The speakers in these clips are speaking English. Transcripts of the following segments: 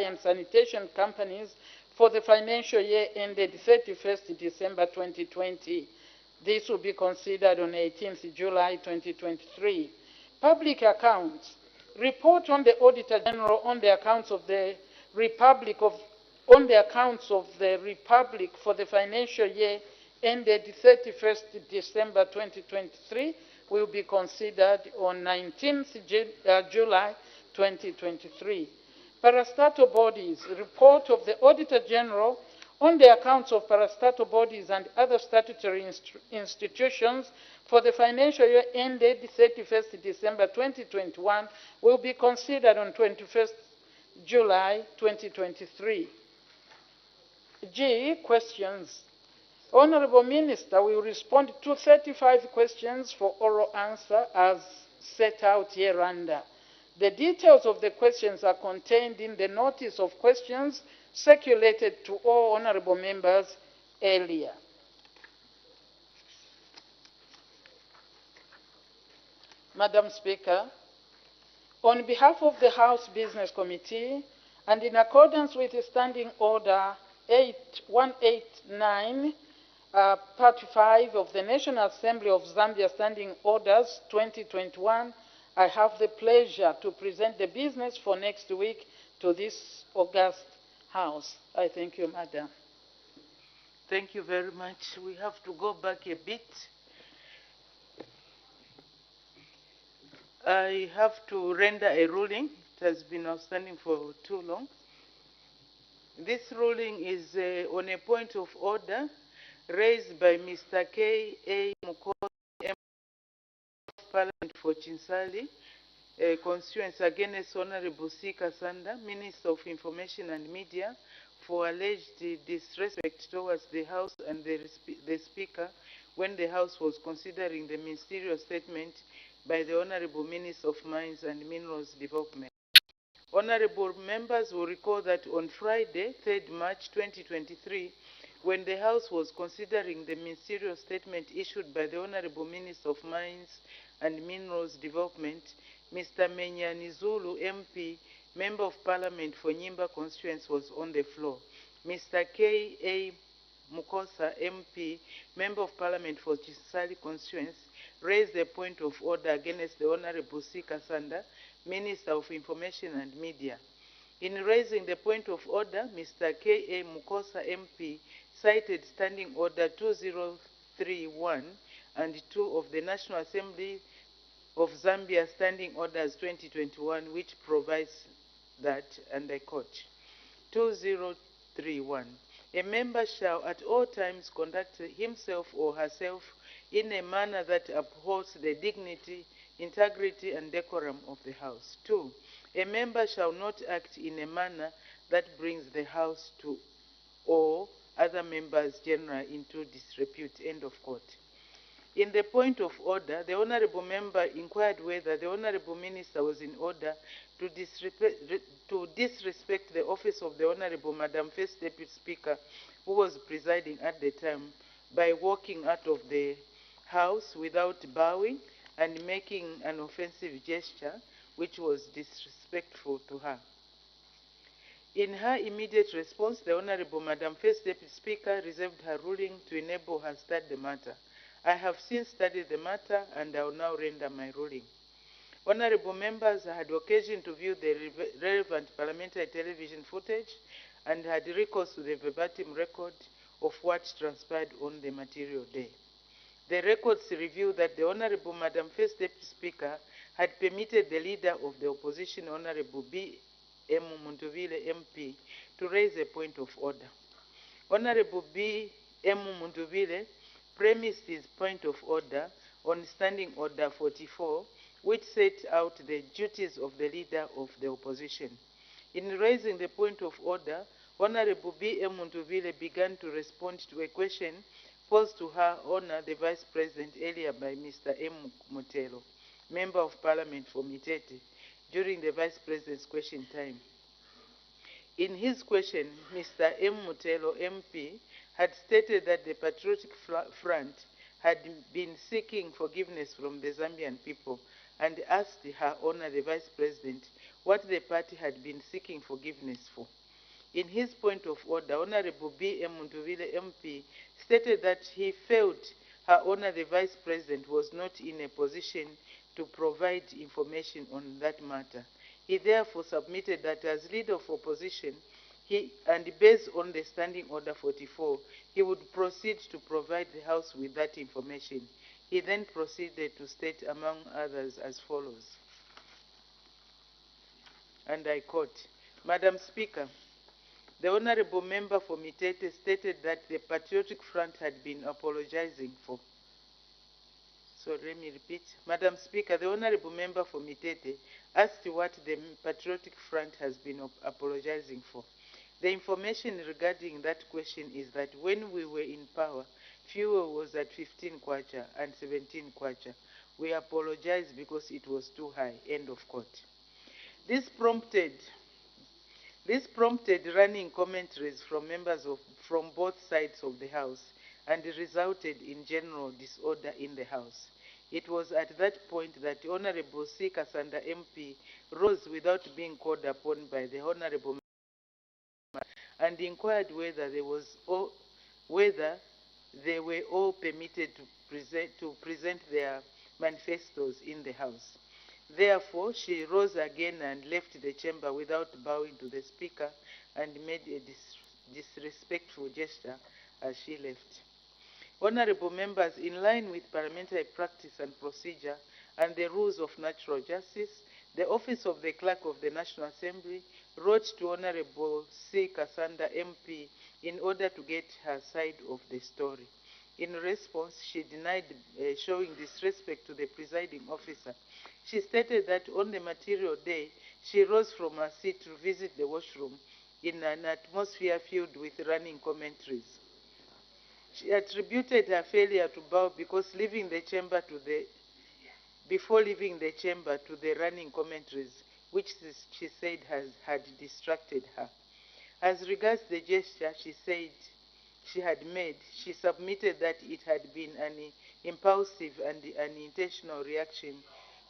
and sanitation companies for the financial year ended 31st December 2020. This will be considered on 18th July 2023. Public accounts. Report on the Auditor General on the accounts of the Republic for the financial year ended 31st December 2023 will be considered on 19th July 2023. Parastatal bodies. Report of the Auditor General on the accounts of parastatal bodies and other statutory institutions for the financial year ended 31st December 2021 will be considered on 21st July 2023. G. Questions. Honorable Minister will respond to 35 questions for oral answer as set out hereunder. The details of the questions are contained in the notice of questions circulated to all honorable members earlier. Madam Speaker, on behalf of the House Business Committee and in accordance with the Standing Order 8189, Part 5 of the National Assembly of Zambia Standing Orders 2021, I have the pleasure to present the business for next week to this august House. I thank you, Madam. Thank you very much. We have to go back a bit. I have to render a ruling. It has been outstanding for too long. This ruling is on a point of order raised by Mr. K.A. Mukosa, Member of Parliament for Chinsali, constituents against Honorable Sika Sanda, Minister of Information and Media, for alleged disrespect towards the House and the Speaker when the House was considering the ministerial statement by the Honorable Minister of Mines and Minerals Development. Honorable members will recall that on Friday, 3rd March 2023, when the House was considering the ministerial statement issued by the Honorable Minister of Mines and Minerals Development, Mr. Menyanizulu MP, Member of Parliament for Nyimba constituents, was on the floor. Mr. K.A. Mukosa MP, Member of Parliament for Chinsali constituents, raised a point of order against the Honorable Sika Sanda, Minister of Information and Media. In raising the point of order, Mr. K.A. Mukosa MP cited Standing Order 2031 and 2 of the National Assembly of Zambia Standing Orders 2021, which provides that, and I quote, 2031, a member shall at all times conduct himself or herself in a manner that upholds the dignity, integrity, and decorum of the House. 2, a member shall not act in a manner that brings the House to or other members generally into disrepute, end of quote. In the point of order, the Honorable Member inquired whether the Honorable Minister was in order to disrespect the office of the Honorable Madam First Deputy Speaker, who was presiding at the time, by walking out of the House without bowing and making an offensive gesture, which was disrespectful to her. In her immediate response, the Honorable Madam First Deputy Speaker reserved her ruling to enable her study the matter. I have since studied the matter and I will now render my ruling. Honorable members had occasion to view the relevant parliamentary television footage and had recourse to the verbatim record of what transpired on the material day. The records reveal that the Honorable Madam First Deputy Speaker had permitted the leader of the opposition, Honorable B. M. Muntuvile MP, to raise a point of order. Honorable B. M. Muntuvile premised his point of order on Standing Order 44, which set out the duties of the leader of the opposition. In raising the point of order, Honorable B. M. Muntuvile began to respond to a question posed to her Honor, the Vice President, earlier by Mr. M. Mutelo, Member of Parliament for Mitete, during the Vice President's question time. In his question, Mr. M. Mutelo, MP, had stated that the Patriotic Front had been seeking forgiveness from the Zambian people and asked her Honor, the Vice President, what the party had been seeking forgiveness for. In his point of order, Honorable B. M. Munduvile MP stated that he felt Her Honor the Vice President was not in a position to provide information on that matter. He therefore submitted that as leader of opposition, and based on the Standing Order 44, he would proceed to provide the House with that information. He then proceeded to state, among others, as follows. And I quote, Madam Speaker, the Honorable Member for Mitete stated that the Patriotic Front had been apologizing for. So let me repeat. Madam Speaker, the Honorable Member for Mitete asked what the Patriotic Front has been apologizing for. The information regarding that question is that when we were in power, fuel was at 15 kwacha and 17 kwacha. We apologized because it was too high. End of quote. This prompted running commentaries from members from both sides of the House and resulted in general disorder in the House. It was at that point that Honorable C. Kasanda MP rose without being called upon by the Honorable and inquired whether they were all permitted to present their manifestos in the House. Therefore, she rose again and left the chamber without bowing to the Speaker and made a disrespectful gesture as she left. Honorable members, in line with parliamentary practice and procedure and the rules of natural justice, the Office of the Clerk of the National Assembly wrote to Honorable C. Kasanda MP in order to get her side of the story. In response, she denied showing disrespect to the presiding officer. She stated that on the material day, she rose from her seat to visit the washroom in an atmosphere filled with running commentaries. She attributed her failure to bow because before leaving the chamber to the running commentaries, which she said had distracted her. As regards the gesture she said she had made, she submitted that it had been an impulsive and unintentional reaction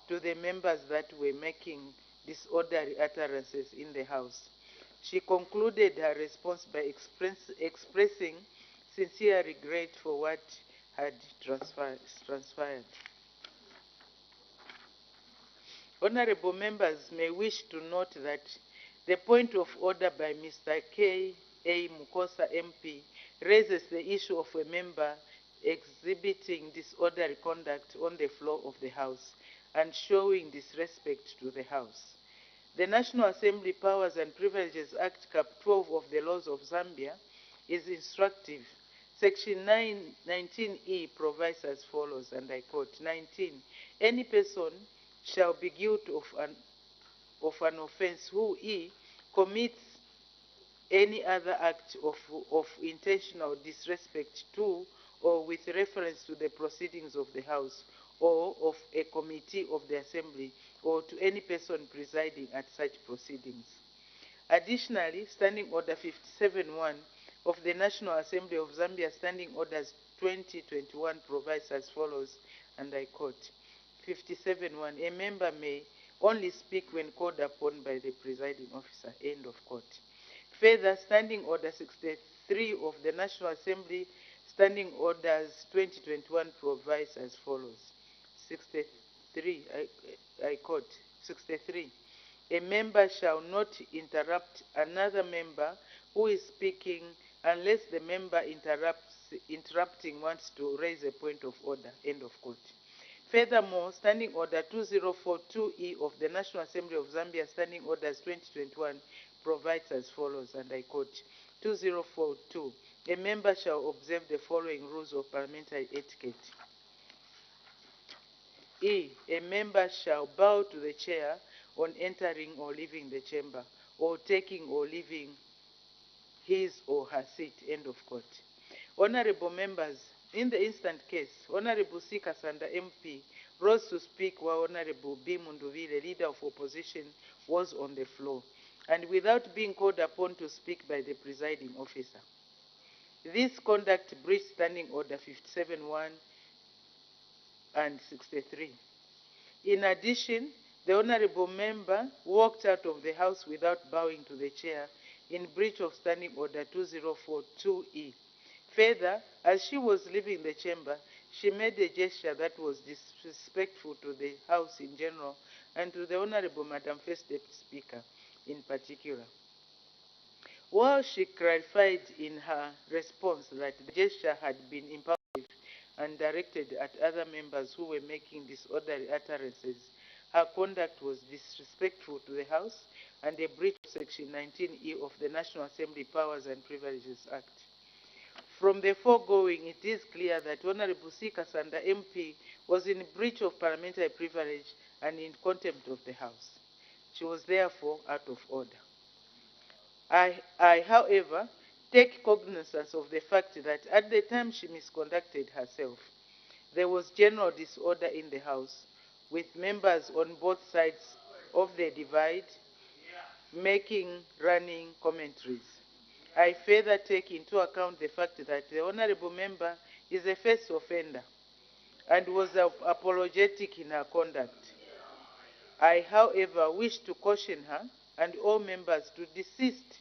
to the members that were making disorderly utterances in the House. She concluded her response by expressing sincere regret for what had transpired. Honorable members may wish to note that the point of order by Mr. K. A. Mukosa MP raises the issue of a member exhibiting disorderly conduct on the floor of the House and showing disrespect to the House. The National Assembly Powers and Privileges Act, Cap 12 of the laws of Zambia is instructive. Section 19E provides as follows, and I quote, 19, any person shall be guilty of an offense who commits any other act of intentional disrespect to or with reference to the proceedings of the House or of a committee of the Assembly or to any person presiding at such proceedings. Additionally, Standing Order 57.1 of the National Assembly of Zambia Standing Orders 2021 provides as follows, and I quote, 57.1, a member may only speak when called upon by the presiding officer, end of quote. Further, Standing Order 63 of the National Assembly Standing Orders 2021 provides as follows, 63, I quote, 63, a member shall not interrupt another member who is speaking unless the member interrupting wants to raise a point of order, end of quote. Furthermore, Standing Order 2042E of the National Assembly of Zambia Standing Orders 2021 provides as follows, and I quote, 2042, a member shall observe the following rules of parliamentary etiquette. E, a member shall bow to the chair on entering or leaving the chamber, or taking or leaving his or her seat, end of quote. Honorable members, in the instant case, Honorable C. Kasanda MP rose to speak while Honorable B. Munduvile, leader of opposition, was on the floor, and without being called upon to speak by the presiding officer. This conduct breached Standing Order 57.1 and 63. In addition, The honorable member walked out of the House without bowing to the chair in breach of Standing Order 2042E. Further, as she was leaving the chamber, she made a gesture that was disrespectful to the House in general and to the Honorable Madam First Deputy Speaker in particular. While she clarified in her response that the gesture had been impulsive and directed at other members who were making disorderly utterances, her conduct was disrespectful to the House and a breach of Section 19E of the National Assembly Powers and Privileges Act. From the foregoing, it is clear that Honorable Sika Sanda MP was in breach of parliamentary privilege and in contempt of the House. She was therefore out of order. I, however, take cognizance of the fact that at the time she misconducted herself, there was general disorder in the House, with members on both sides of the divide making running commentaries. I further take into account the fact that the honorable member is a first offender and was apologetic in her conduct. I, however, wish to caution her and all members to desist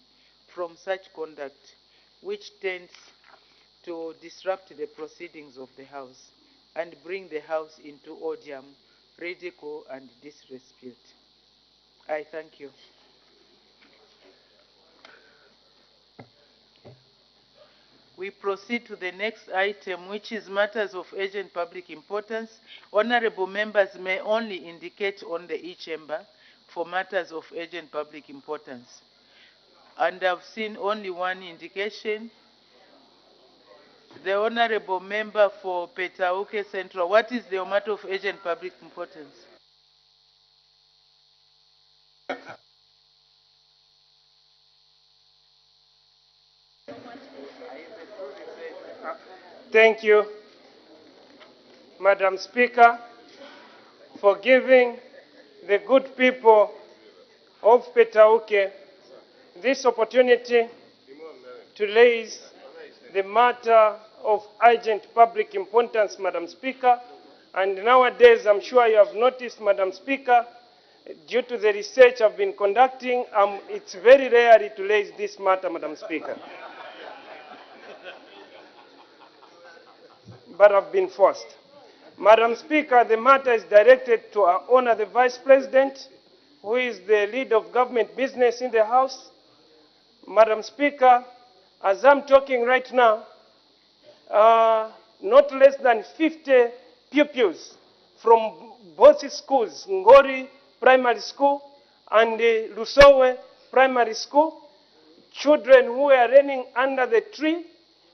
from such conduct, which tends to disrupt the proceedings of the House and bring the House into odium, ridicule, and disrepute. I thank you. We proceed to the next item, which is matters of urgent public importance. Honorable members may only indicate on the e-chamber for matters of urgent public importance. And I've seen only one indication. The honorable member for Petauke Central. What is the matter of urgent public importance? Thank you, Madam Speaker, for giving the good people of Petauke this opportunity to raise the matter of urgent public importance, Madam Speaker. And nowadays, I'm sure you have noticed, Madam Speaker, due to the research I've been conducting, it's very rare to raise this matter, Madam Speaker. But I've been forced. Madam Speaker, the matter is directed to our Honor the Vice President, who is the lead of government business in the House. Madam Speaker, as I'm talking right now, not less than 50 pupils from both schools, Ngori Primary School and Lusowe Primary School, children who are running under the tree,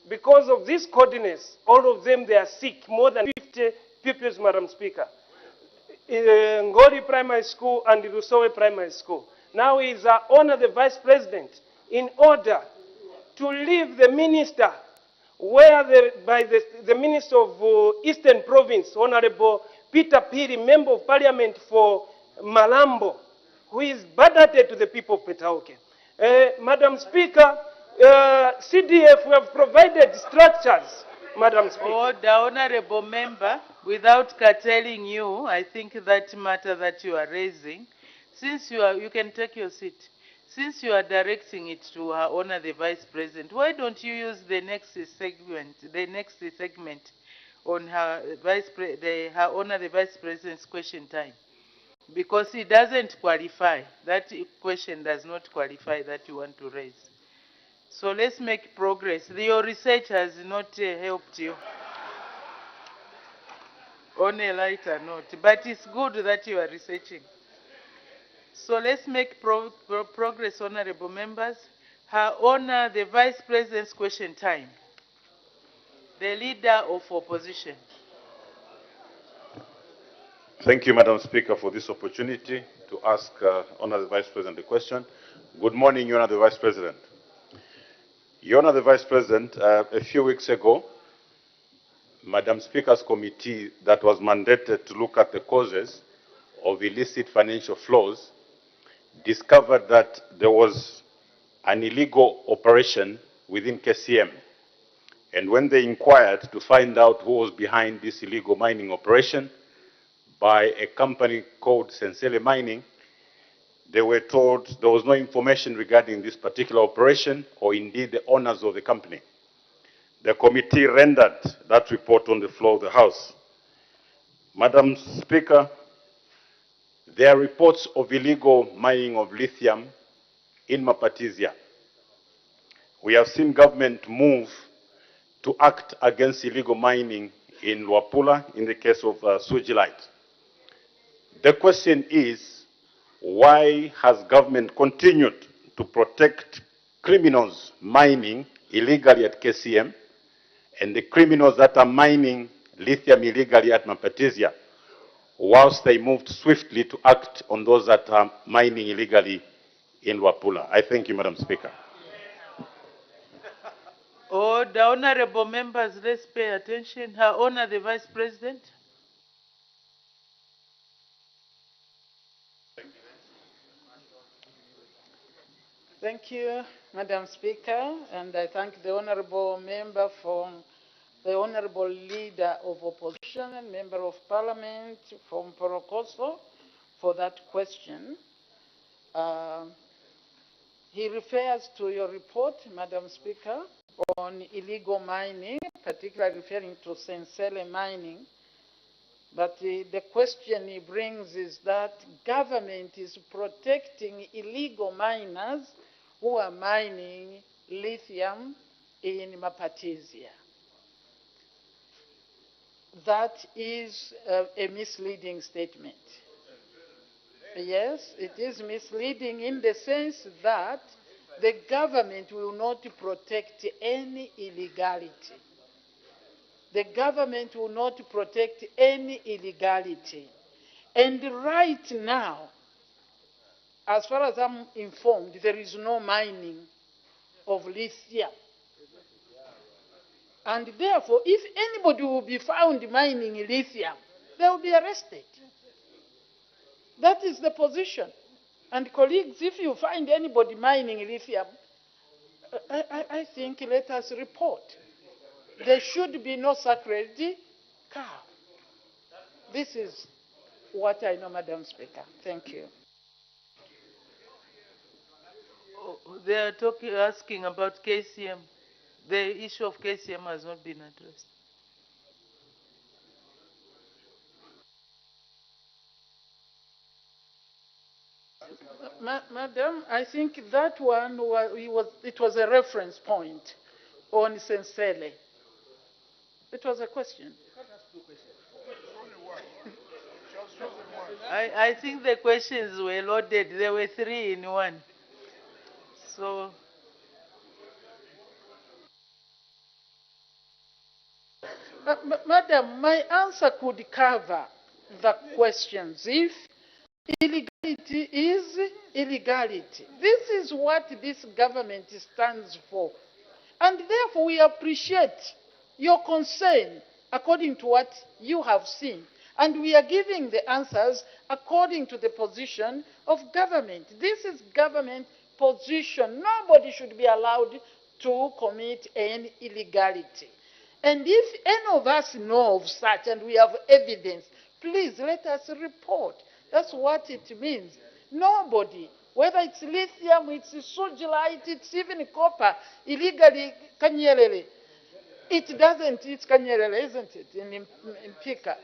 because of this coldness, all of them, they are sick, more than 50 pupils, Madam Speaker. In Ngori Primary School and Lusowe Primary School. Now is our Honor the Vice President, in order to leave the minister, where the Minister of Eastern Province, Honorable Peter Piri, Member of Parliament for Malambo, who is budgeted to the people of Petauke. Madam Speaker, CDF, we have provided structures, Madam Speaker. Order, honorable member, without curtailing you, I think that matter that you are raising, since you can take your seat. Since you are directing it to Her Honor the Vice President, why don't you use the next segment on Her Honor the Vice President's question time? Because it doesn't qualify. That question does not qualify that you want to raise. So let's make progress. Your research has not helped you on a lighter note, but it's good that you are researching. So let's make progress, honorable members. Her Honor the Vice President's question time. The Leader of Opposition. Thank you, Madam Speaker, for this opportunity to ask Honor the Vice President the question. Good morning, Your Honor the Vice President. Your Honor the Vice President, a few weeks ago, Madam Speaker's committee that was mandated to look at the causes of illicit financial flows discovered that there was an illegal operation within KCM. And when they inquired to find out who was behind this illegal mining operation, by a company called Sensele Mining. They were told there was no information regarding this particular operation or indeed the owners of the company. The committee rendered that report on the floor of the House. Madam Speaker, there are reports of illegal mining of lithium in Mapatizia. We have seen government move to act against illegal mining in Luapula in the case of Sujilite. The question is, why has government continued to protect criminals mining illegally at KCM and the criminals that are mining lithium illegally at Mapatizia, whilst they moved swiftly to act on those that are mining illegally in Luapula? I thank you, Madam Speaker. Order, honorable members, let's pay attention. Her Honor, the Vice President. Thank you, Madam Speaker, and I thank the honorable member from the honorable leader of opposition and member of parliament from Porokoso for that question. He refers to your report, Madam Speaker, on illegal mining, particularly referring to Sensele mining. But the question he brings is that government is protecting illegal miners who are mining lithium in Mapatizia. That is a misleading statement. Yes, it is misleading in the sense that the government will not protect any illegality. The government will not protect any illegality. And right now, as far as I'm informed, there is no mining of lithium. And therefore, if anybody will be found mining lithium, they will be arrested. That is the position. And colleagues, if you find anybody mining lithium, I think let us report. There should be no sacred cow. This is what I know, Madam Speaker. Thank you. They are asking about KCM. The issue of KCM has not been addressed. Madam, I think that one was a reference point on Sensele. It was a question. I think the questions were loaded. There were 3 in one. So, Madam, my answer could cover the questions if illegality is illegality. This is what this government stands for. And therefore, we appreciate your concern according to what you have seen. And we are giving the answers according to the position of government. This is government position. Nobody should be allowed to commit any illegality. And if any of us know of such and we have evidence, please let us report. That's what it means. Nobody, whether it's lithium, it's sujilite, it's even copper, illegally kanyerele. It doesn't, it's kanyerele, isn't it, in Pika.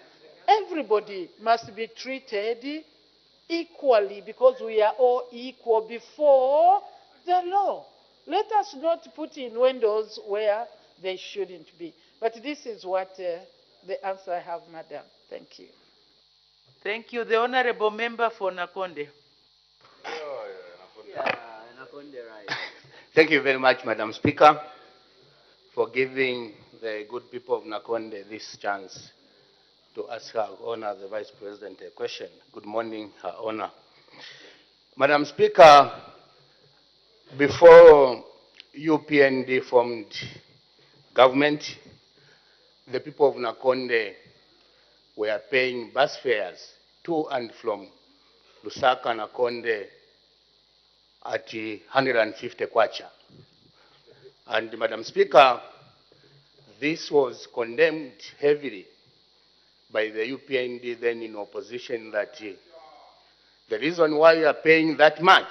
Everybody must be treated equally because we are all equal before the law. Let us not put in windows where they shouldn't be. But this is what the answer I have, Madam. Thank you. thank you. The honorable member for Nakonde. Thank you very much, Madam Speaker, for giving the good people of Nakonde this chance to ask Her Honor, the Vice President, a question. Good morning, Her Honor. Madam Speaker, before UPND formed government, the people of Nakonde were paying bus fares to and from Lusaka, Nakonde at 150 kwacha. And Madam Speaker, this was condemned heavily by the UPND then in opposition that the reason why you are paying that much,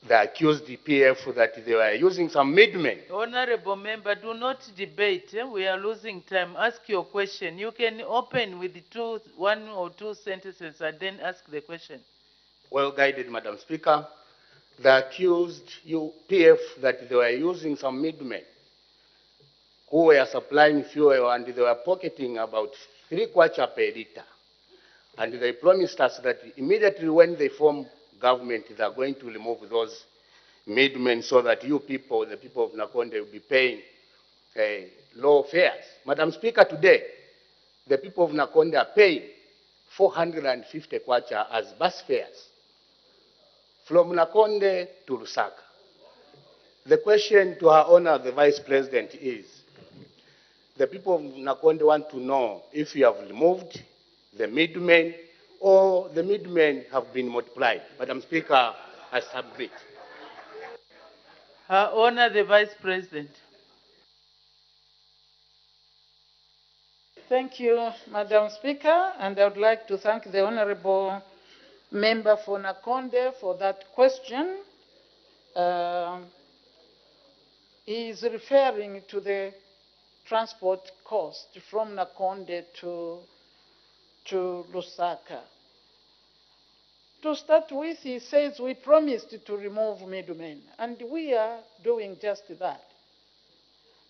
they accused the PF that they were using some middlemen. Honorable member, do not debate. We are losing time. Ask your question. You can open with one or two sentences and then ask the question. Well guided, Madam Speaker. They accused PF that they were using some middlemen who were supplying fuel and they were pocketing about 3 kwacha per liter. And they promised us that immediately when they form government, they are going to remove those middlemen so that you people, the people of Nakonde, will be paying low fares. Madam Speaker, today, the people of Nakonde are paying 450 kwacha as bus fares from Nakonde to Lusaka. The question to Her Honor, the Vice President, is, the people of Nakonde want to know if you have removed the middlemen or the middlemen have been multiplied. Madam Speaker, I submit. Her Honor, the Vice President. Thank you, Madam Speaker, and I would like to thank the Honorable Member for Nakonde for that question. He is referring to the transport cost from Nakonde to Lusaka. To start with, he says we promised to remove middlemen, and we are doing just that.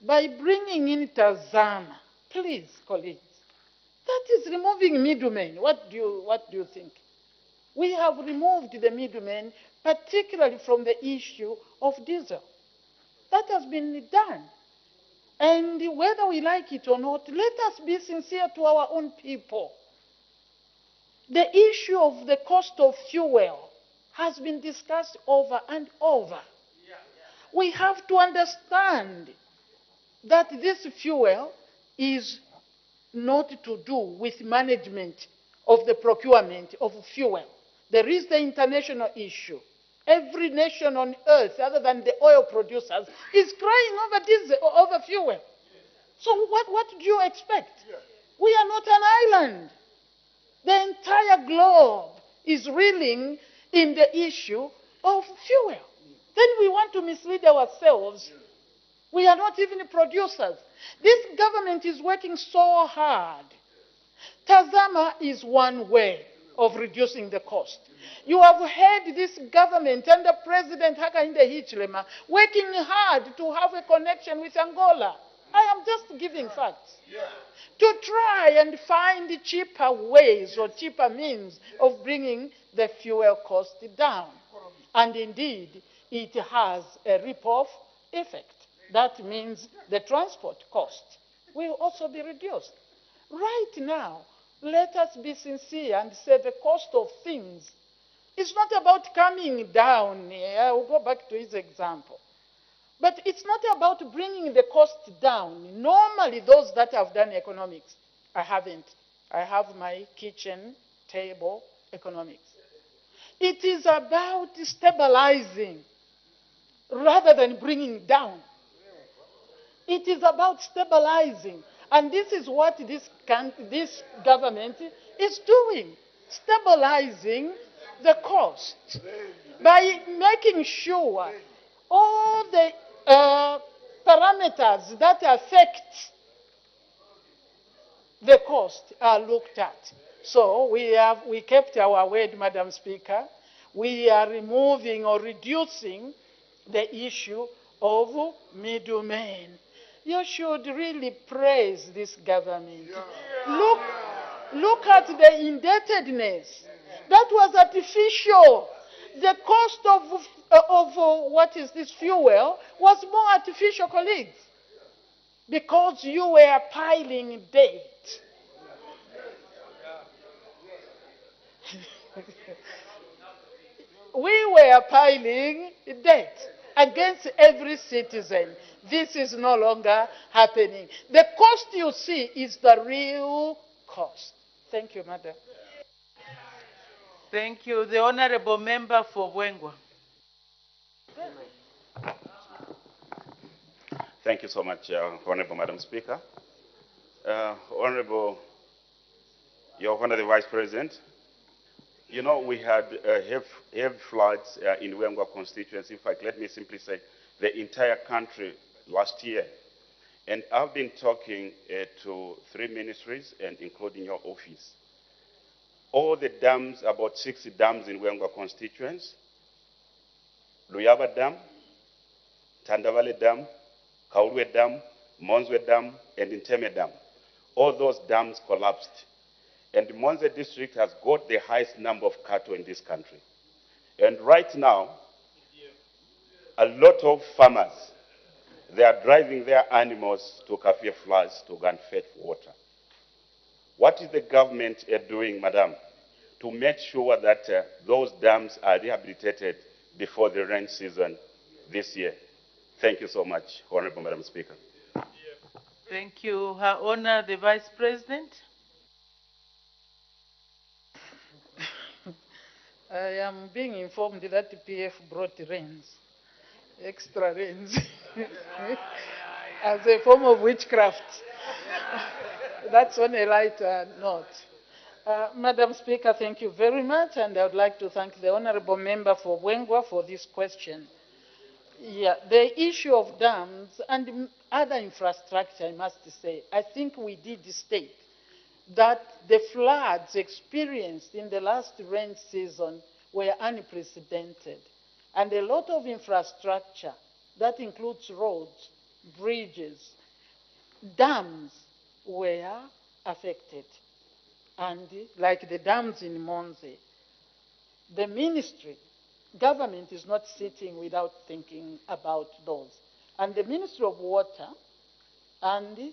By bringing in Tazama, please, colleagues, that is removing middlemen. What do you think? We have removed the middlemen, particularly from the issue of diesel. That has been done. And whether we like it or not, let us be sincere to our own people. The issue of the cost of fuel has been discussed over and over. We have to understand that this fuel is not to do with management of the procurement of fuel. There is the international issue. Every nation on earth, other than the oil producers, is crying over diesel, over fuel. So what do you expect? We are not an island. The entire globe is reeling in the issue of fuel. Then we want to mislead ourselves. We are not even producers. This government is working so hard. Tazama is one way of reducing the cost. You have heard this government under President Hakainde Hichilema working hard to have a connection with Angola. I am just giving facts. To try and find cheaper ways or cheaper means of bringing the fuel cost down. And indeed, it has a rip-off effect. That means the transport cost will also be reduced. Right now, let us be sincere and say the cost of things is not about coming down. I will go back to his example. But it's not about bringing the cost down. Normally, those that have done economics, I haven't. I have my kitchen table economics. It is about stabilizing rather than bringing down. It is about stabilizing. And this is what this government is doing, stabilizing the cost by making sure all the parameters that affect the cost are looked at. So we kept our word, Madam Speaker. We are removing or reducing the issue of middlemen. You should really praise this government. Look at the indebtedness. That was artificial. The cost of what is this fuel was more artificial, colleagues, because you were piling debt. We were piling debt against every citizen. This is no longer happening. The cost you see is the real cost. Thank you, Madam. Thank you. The Honorable Member for Bwengwa. Thank you so much, Honorable Madam Speaker. Honorable Your Honor, the Vice President, you know, we had heavy floods in Wengwa constituency. In fact, let me simply say the entire country last year. And I've been talking to 3 ministries, and including your office. All the dams, about 60 dams in Wengwa constituency, Luyaba Dam, Tandavale Dam, Kaurwe Dam, Monzwe Dam, and Inteme Dam. All those dams collapsed. And the Monze district has got the highest number of cattle in this country. And right now, a lot of farmers, they are driving their animals to Kafir floods to go and fetch water. What is the government doing, madam, to make sure that those dams are rehabilitated before the rain season this year? Thank you so much, Honorable Madam Speaker. Thank you, Her Honor, the Vice President. I am being informed that the PF brought rains, extra rains, as a form of witchcraft. That's on a lighter note. Madam Speaker, thank you very much, and I would like to thank the Honourable Member for Wengwa for this question. Yeah, the issue of dams and other infrastructure, I must say, I think we did state that the floods experienced in the last rain season were unprecedented. And a lot of infrastructure, that includes roads, bridges, dams, were affected. And like the dams in Monze, the ministry, government is not sitting without thinking about those. And the Ministry of Water and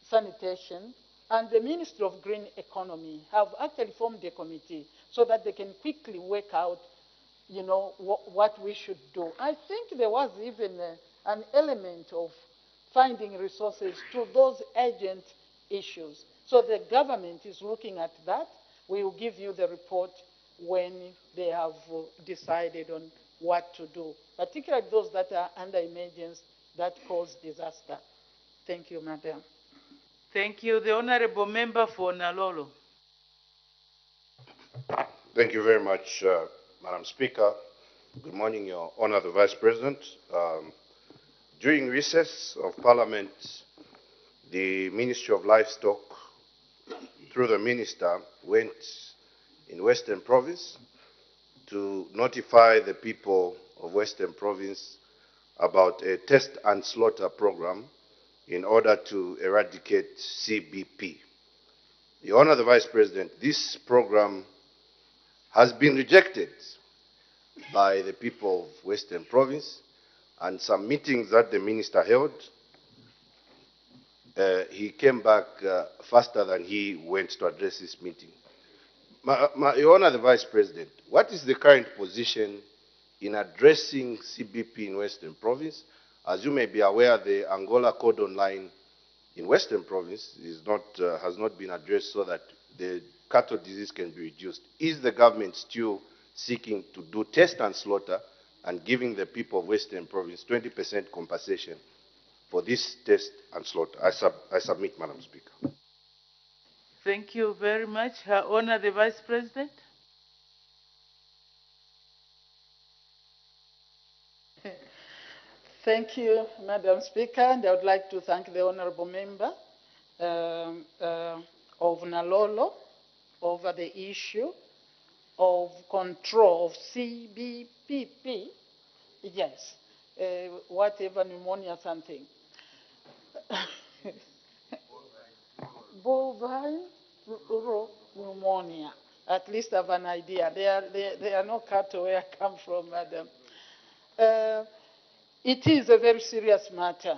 Sanitation and the Ministry of Green Economy have actually formed a committee so that they can quickly work out, you know, what we should do. I think there was even an element of finding resources to those urgent issues. So the government is looking at that. We will give you the report when they have decided on what to do, particularly those that are under emergency that cause disaster. Thank you, Madam. Thank you. The Honourable Member for Nalolo. Thank you very much, Madam Speaker. Good morning, Your Honour the Vice President. During recess of Parliament, the Ministry of Livestock, through the Minister, went in Western Province to notify the people of Western Province about a test and slaughter program in order to eradicate CBP. Your Honor the Vice President, this program has been rejected by the people of Western Province, and some meetings that the Minister held, he came back faster than he went to address this meeting. Your Honor the Vice President, what is the current position in addressing CBP in Western Province? As you may be aware, the Angola cordon line in Western Province has not been addressed so that the cattle disease can be reduced. Is the government still seeking to do test and slaughter and giving the people of Western Province 20% compensation for this test and slaughter? I submit, Madam Speaker. Thank you very much. Her Honor the Vice President. Thank you, Madam Speaker, and I would like to thank the Honourable Member of Nalolo over the issue of control of CBPP. Yes, whatever pneumonia something. Bovine pneumonia. At least I have an idea. There are no cattle where I come from, Madam. It is a very serious matter.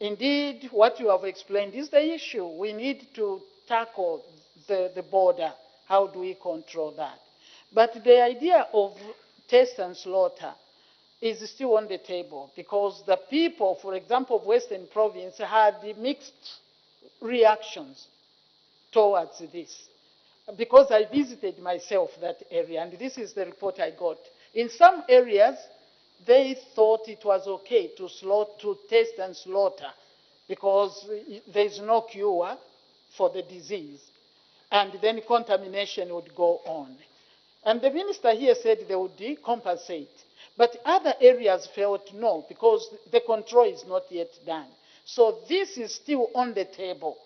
Indeed, what you have explained is the issue. We need to tackle the border. How do we control that? But the idea of test and slaughter is still on the table because the people, for example, of Western Province had mixed reactions towards this. Because I visited myself that area, and this is the report I got. In some areas, they thought it was okay to test and slaughter because there is no cure for the disease. and then contamination would go on. And the minister here said they would compensate. But other areas felt no, because the control is not yet done. So this is still on the table.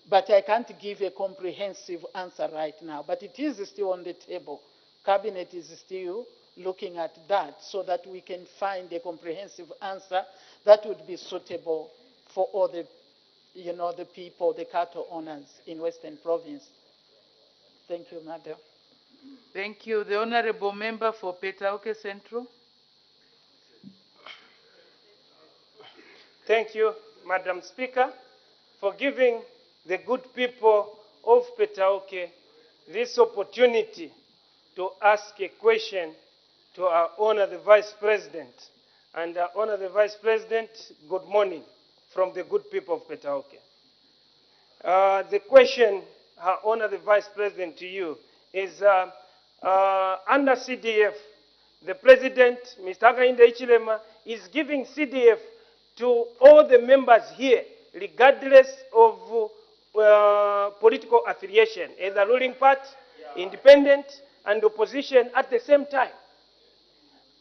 But I can't give a comprehensive answer right now. But it is still on the table. Cabinet is still looking at that so that we can find a comprehensive answer that would be suitable for all the, the people, the cattle owners in Western Province. Thank you, Madam. Thank you. The Honorable Member for Petauke Central. Thank you, Madam Speaker, for giving the good people of Petauke this opportunity to ask a question to our Honor the Vice President. And our Honor the Vice President, good morning from the good people of Petauke. The question, our Honor the Vice President, to you is under CDF, the President, Mr. Hakainde Hichilema, is giving CDF to all the members here, regardless of political affiliation, either ruling party, independent, and opposition at the same time.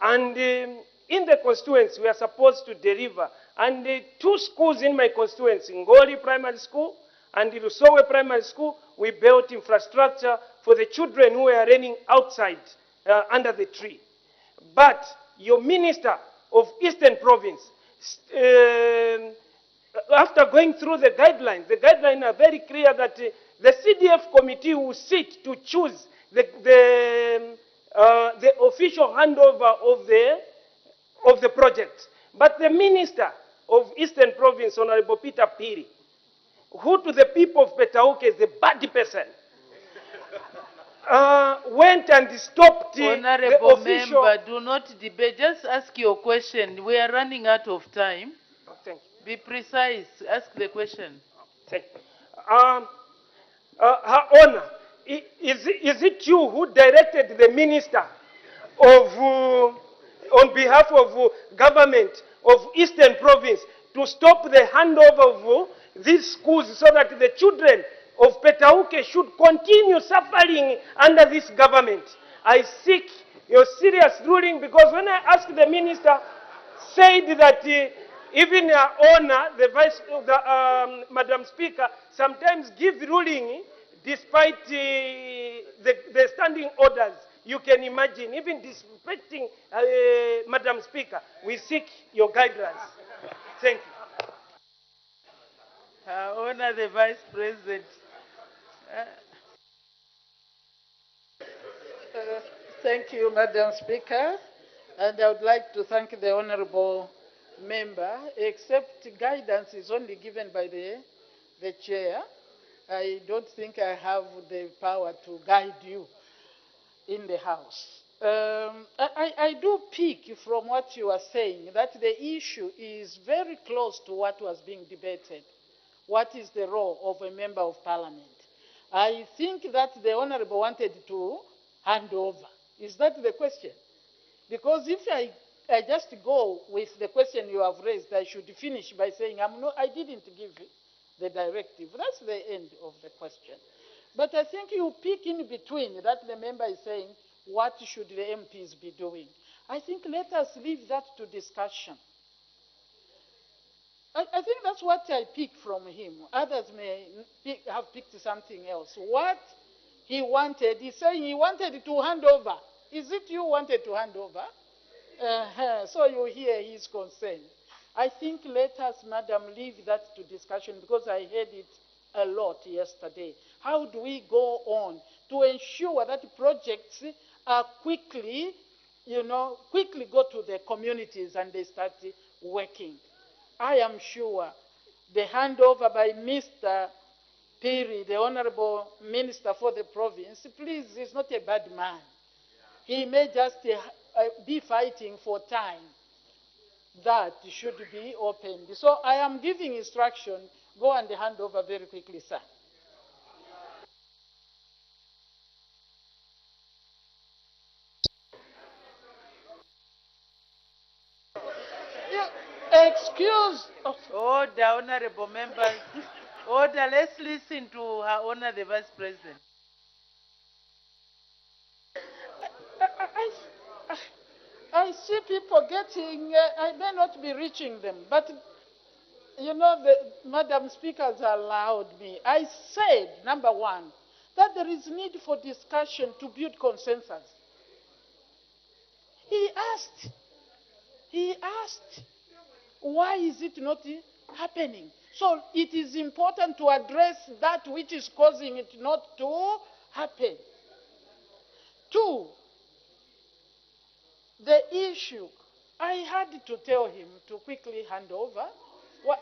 And in the constituency, we are supposed to deliver. And two schools in my constituency, Ngoli Primary School and Rusowe Primary School, we built infrastructure for the children who are running outside under the tree. But your Minister of Eastern Province, after going through the guidelines are very clear that the CDF committee will sit to choose the official handover of the project. But the Minister of Eastern Province, Honorable Peter Piri, who to the people of Petauke is a bad person, went and stopped Honorable the official... Member, do not debate. Just ask your question. We are running out of time. Oh, thank you. Be precise. Ask the question. Thank you. Her Honor, is it you who directed the Minister of, on behalf of government of Eastern Province to stop the handover of these schools so that the children of Petauke should continue suffering under this government? I seek your serious ruling, because when I asked the minister, said that even Her Honor, Madam Speaker, sometimes give ruling despite the standing orders. You can imagine, even disrespecting Madam Speaker, we seek your guidance. Thank you. Her Honor the Vice President. Thank you, Madam Speaker. And I would like to thank the Honorable Member. Except guidance is only given by the Chair, I don't think I have the power to guide you in the House. I do pick from what you are saying that the issue is very close to what was being debated. What is the role of a Member of Parliament? I think that the Honorable wanted to hand over. Is that the question? Because if I just go with the question you have raised, I should finish by saying, I didn't give the directive. That's the end of the question. But I think you pick in between that the member is saying, what should the MPs be doing? I think let us leave that to discussion. I think that's what I pick from him. Others may have picked something else. What he wanted, he's saying he wanted to hand over. Is it you wanted to hand over? So you hear his concern. I think let us, Madam, leave that to discussion, because I heard it a lot yesterday. How do we go on to ensure that projects are quickly go to the communities and they start working? I am sure the handover by Mr. Piri, the Honorable Minister for the province, please, is not a bad man. He may just be fighting for time that should be opened. So I am giving instruction, go and hand over very quickly, sir. Excuse. Order, honorable members. Order, let's listen to Her Honor the Vice President. I see people getting, I may not be reaching them, but you know, Madam Speaker has allowed me. I said, number one, that there is need for discussion to build consensus. He asked, why is it not happening? So it is important to address that which is causing it not to happen. Two, the issue, I had to tell him to quickly hand over. What?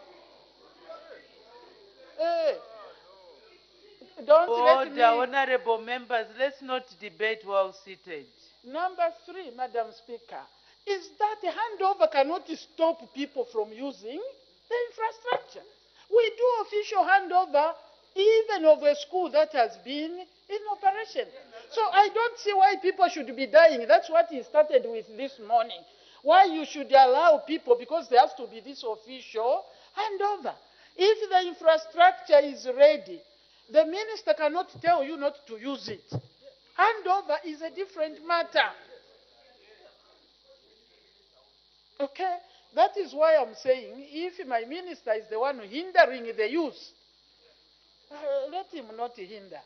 Don't let me. Honorable members, let's not debate while seated. Number three, Madam Speaker, is that the handover cannot stop people from using the infrastructure. We do official handover even of a school that has been in operation. So I don't see why people should be dying. That's what he started with this morning. Why you should allow people, because there has to be this official handover. If the infrastructure is ready, the minister cannot tell you not to use it. Handover is a different matter. Okay? That is why I'm saying, if my minister is the one hindering the use, let him not hinder.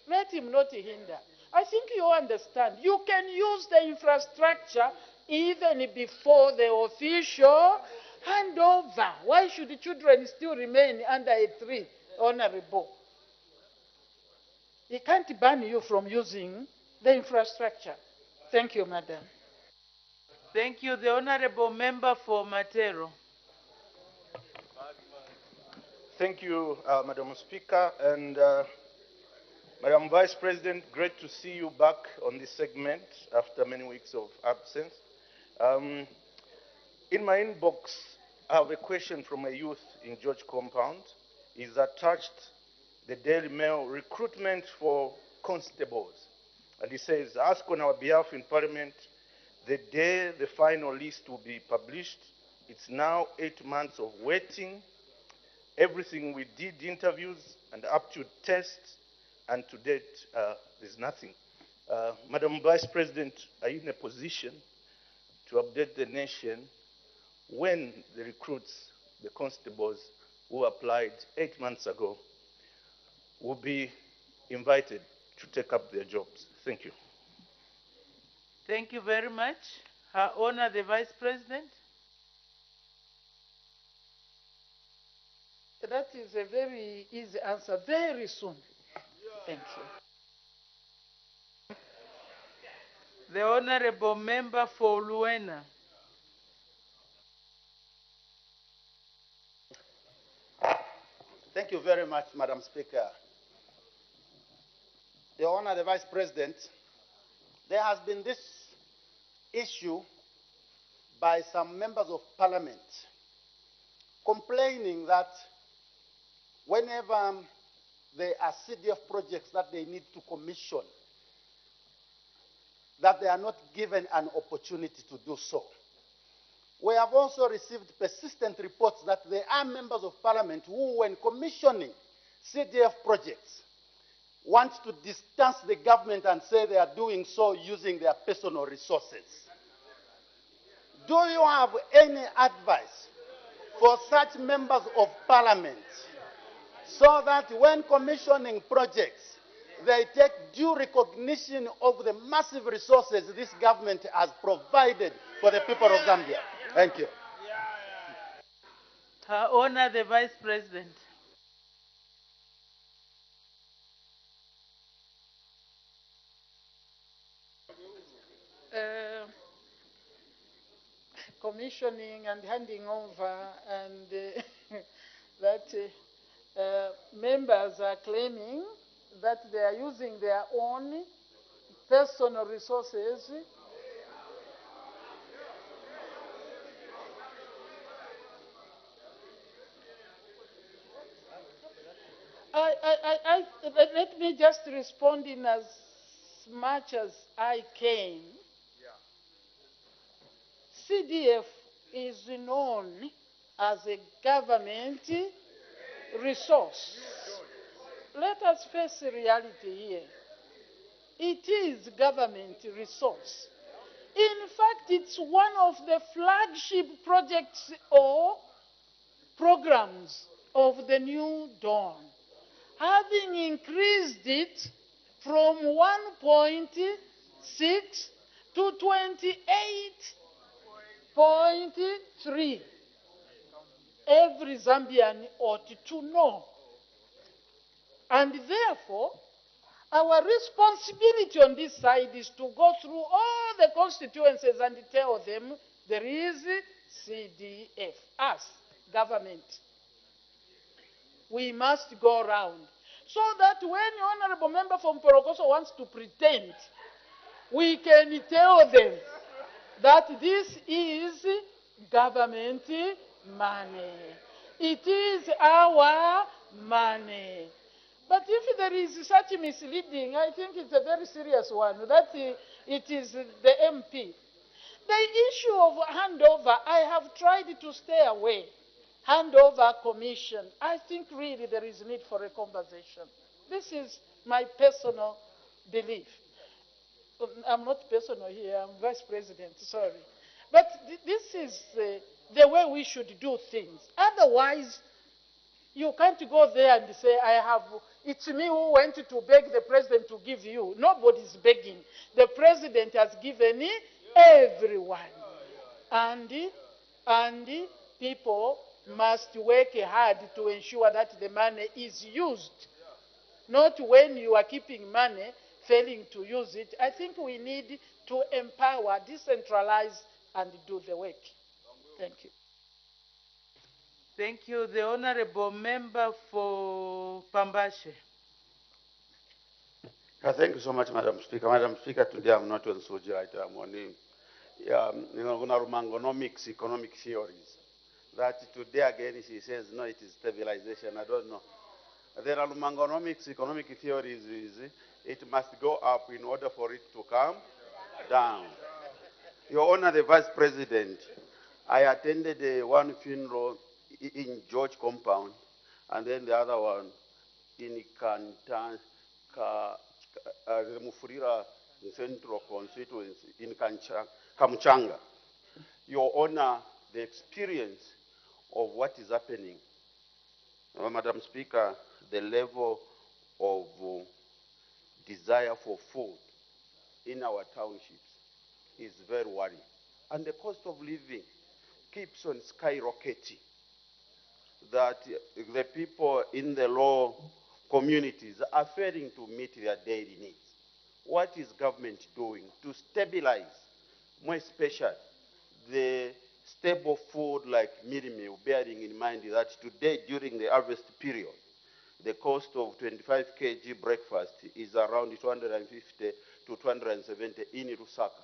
Let him not hinder. I think you understand. You can use the infrastructure even before the official handover. Why should the children still remain under a tree, Honorable? He can't ban you from using the infrastructure. Thank you, Madam. Thank you. The Honorable Member for Matero. Thank you, Madam Speaker. And Madam Vice President, great to see you back on this segment after many weeks of absence. In my inbox, I have a question from a youth in George Compound. He's attached the Daily Mail recruitment for constables. And he says, ask on our behalf in Parliament the day the final list will be published. It's now 8 months of waiting. Everything we did, interviews and aptitude tests, and to date, there's nothing. Madam Vice President, are you in a position to update the nation when the recruits, the constables who applied 8 months ago, will be invited to take up their jobs? Thank you. Thank you very much. Her Honor the Vice President. That is a very easy answer. Very soon. Thank you. The Honorable Member for Luena. Thank you very much, Madam Speaker. Your Honor, the Vice President, there has been this issue by some members of Parliament complaining that whenever there are CDF projects that they need to commission, that they are not given an opportunity to do so. We have also received persistent reports that there are members of Parliament who, when commissioning CDF projects, want to distance the government and say they are doing so using their personal resources. Do you have any advice for such members of Parliament so that when commissioning projects, they take due recognition of the massive resources this government has provided for the people of Zambia? Thank you. Her Honor the Vice President. Commissioning and handing over, and that members are claiming that they are using their own personal resources let me just respond in as much as I can. CDF is known as a government resource. Let us face the reality here. It is government resource. In fact, it's one of the flagship projects or programs of the New Dawn, having increased it from 1.6 to 28.3. Every Zambian ought to know. And therefore, our responsibility on this side is to go through all the constituencies and tell them there is CDF, us, government. We must go around. So that when the honorable member from Porokoso wants to pretend, we can tell them that this is government money. It is our money. But if there is such misleading, I think it's a very serious one, that it is the MP. The issue of handover, I have tried to stay away. Handover commission, I think really there is need for a conversation. This is my personal belief. I'm not personal here, I'm vice president, sorry. But this is the way we should do things. Otherwise, you can't go there and say, it's me who went to beg the president to give you. Nobody's begging. The president has given everyone. And people must work hard to ensure that the money is used. Not when you are keeping money, failing to use it. I think we need to empower, decentralize, and do the work. Thank you. Thank you. The Honorable Member for Pambashe. Thank you so much, Madam Speaker. Madam Speaker, today I'm not on Sojite, I'm on Rumangonomics, economic theories. That today again she says, no, it is stabilization. I don't know. There are Rumangonomics, economic theories is it must go up in order for it to come down. Your Honor, the Vice President, I attended one funeral in George compound, and then the other one in Mufurira Central constituency in Kamuchanga. Your Honor, the experience of what is happening, Madam Speaker, the level of desire for food in our townships is very worrying. And the cost of living keeps on skyrocketing. That the people in the low communities are failing to meet their daily needs. What is government doing to stabilize, more especially, the stable food like mealie meal, bearing in mind that today during the harvest period, the cost of 25 kg breakfast is around 250 to 270 in Lusaka.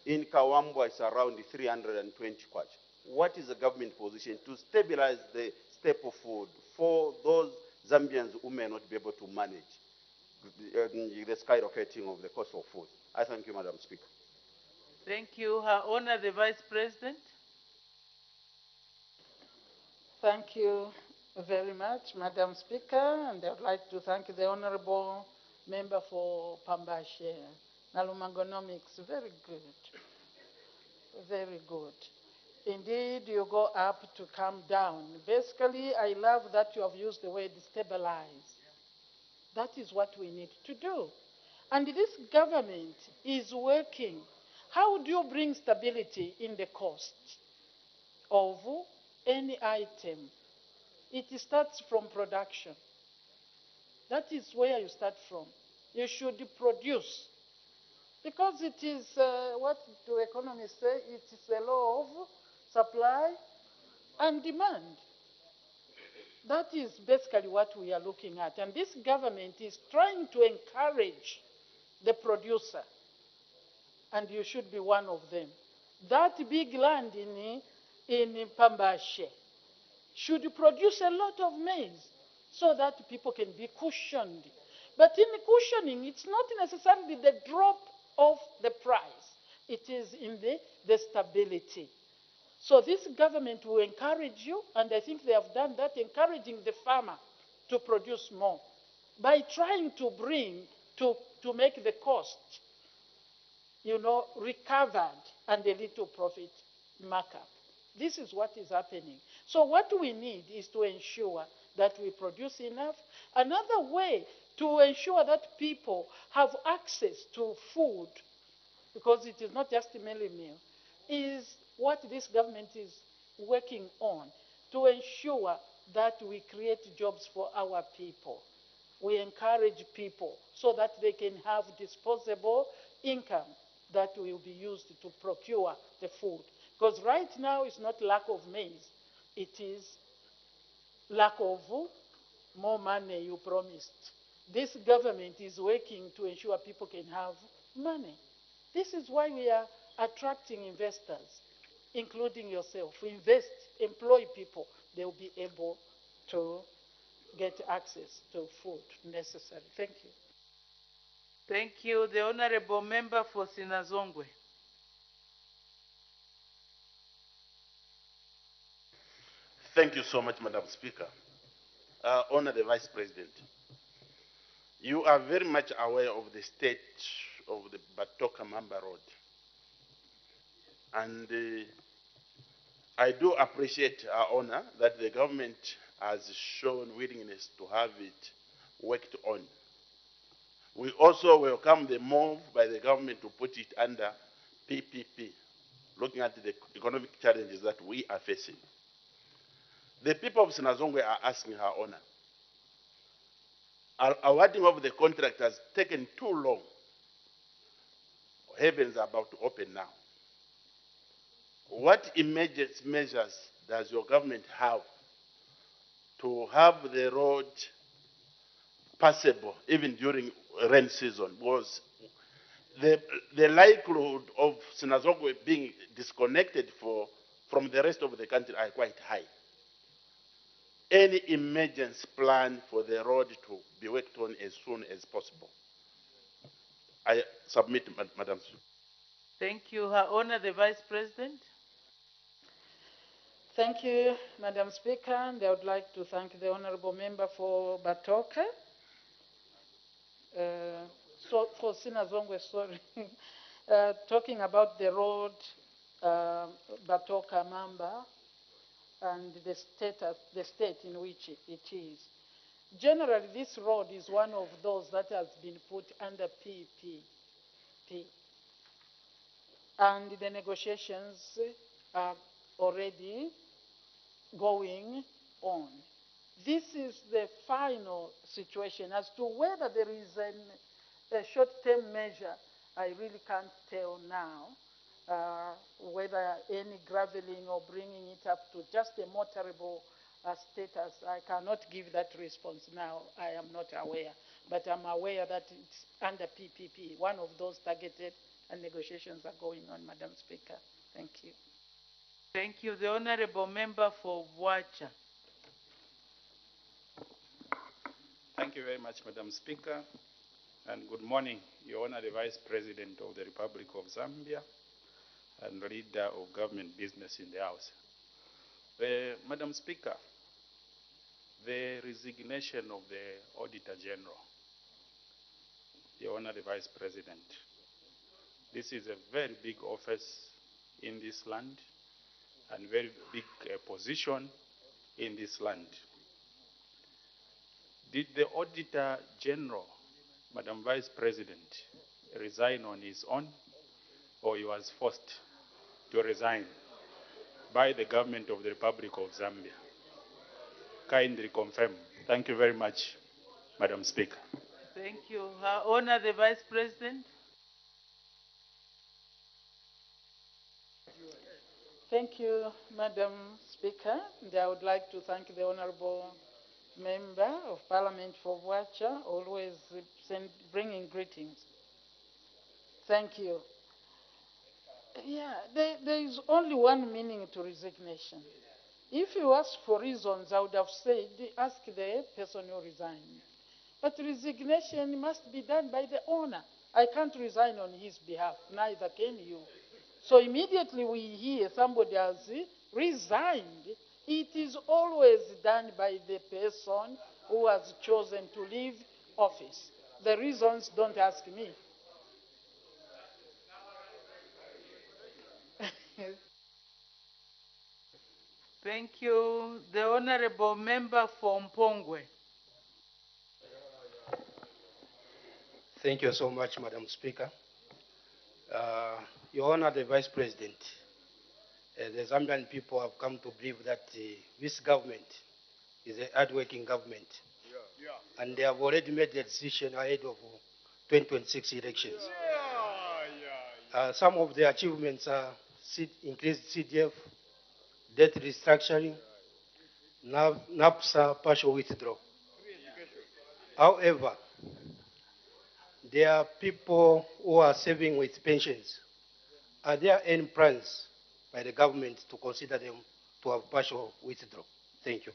In Kawambwa, it's around 320 kwacha. What is the government position to stabilize the staple food for those Zambians who may not be able to manage the skyrocketing of the cost of food? I thank you, Madam Speaker. Thank you. Her Honor, the Vice President. Thank you very much, Madam Speaker, and I would like to thank the Honorable Member for Pambashe. Nalumangonomics, very good. Very good. Indeed, you go up to come down. Basically, I love that you have used the word stabilize. That is what we need to do. And this government is working. How do you bring stability in the cost of any item? It starts from production. That is where you start from. You should produce. Because it is, what do economists say? It is the law of supply and demand. That is basically what we are looking at. And this government is trying to encourage the producer. And you should be one of them. That big land in Pambashe should produce a lot of maize so that people can be cushioned. But in cushioning, it's not necessarily the drop of the price. It is in the stability. So this government will encourage you, and I think they have done that, encouraging the farmer to produce more by trying to to make the cost, recovered and a little profit markup. This is what is happening. So what we need is to ensure that we produce enough. Another way to ensure that people have access to food, because it is not just a merely meal, is what this government is working on, to ensure that we create jobs for our people. We encourage people so that they can have disposable income that will be used to procure the food. Because right now it's not lack of maize, it is lack of more money you promised. This government is working to ensure people can have money. This is why we are attracting investors, including yourself. Invest, employ people, they will be able to get access to food necessary. Thank you. Thank you. The Honorable Member for Sinazongwe. Thank you so much, Madam Speaker. Honorable Vice President, you are very much aware of the state of the Batoka Mamba Road. And I do appreciate our honor that the government has shown willingness to have it worked on. We also welcome the move by the government to put it under PPP, looking at the economic challenges that we are facing. The people of Sinazongwe are asking her honor. Our awarding of the contract has taken too long. Heavens are about to open now. What immediate measures does your government have to have the road passable even during rain season? Because the likelihood of Sinazongwe being disconnected from the rest of the country are quite high. Any emergency plan for the road to be worked on as soon as possible? I submit, Madam. Thank you. Her Honor, the Vice President. Thank you, Madam Speaker, and I would like to thank the Honorable Member for Batoka. For Sinazongwe, sorry. Talking about the road, Batoka Mamba, and the state in which it is. Generally, this road is one of those that has been put under PPP. And the negotiations are already going on. This is the final situation. As to whether there is a short-term measure, I really can't tell now. Whether any graveling or bringing it up to just a motorable status, I cannot give that response now. I am not aware. But I'm aware that it's under PPP, one of those targeted, and negotiations are going on, Madam Speaker. Thank you. Thank you. The Honorable Member for Wacha. Thank you very much, Madam Speaker. And good morning, Your Honor, the Vice President of the Republic of Zambia and leader of government business in the House. Madam Speaker, the resignation of the Auditor General, Your Honor, the Vice President, this is a very big office in this land and very big position in this land. Did the Auditor General, Madam Vice President, resign on his own, or he was forced to resign by the government of the Republic of Zambia? Kindly confirm. Thank you very much, Madam Speaker. Thank you. Her Honor, the Vice President. Thank you, Madam Speaker. And I would like to thank the Honorable Member of Parliament for Wacha, always bringing greetings. Thank you. Yeah, there is only one meaning to resignation. If you ask for reasons, I would have said, ask the person who resigned. But resignation must be done by the owner. I can't resign on his behalf, neither can you. So immediately we hear somebody has resigned, it is always done by the person who has chosen to leave office. The reasons, don't ask me. Thank you. The Honorable Member for Mpongwe. Thank you so much, Madam Speaker. Your Honor, the Vice President, the Zambian people have come to believe that this government is a hard-working government. And they have already made their decision ahead of 2026 elections. Some of the achievements are increased CDF, debt restructuring, NAPSA partial withdrawal. However, there are people who are saving with pensions. Are there any plans by the government to consider them to have partial withdrawal? Thank you.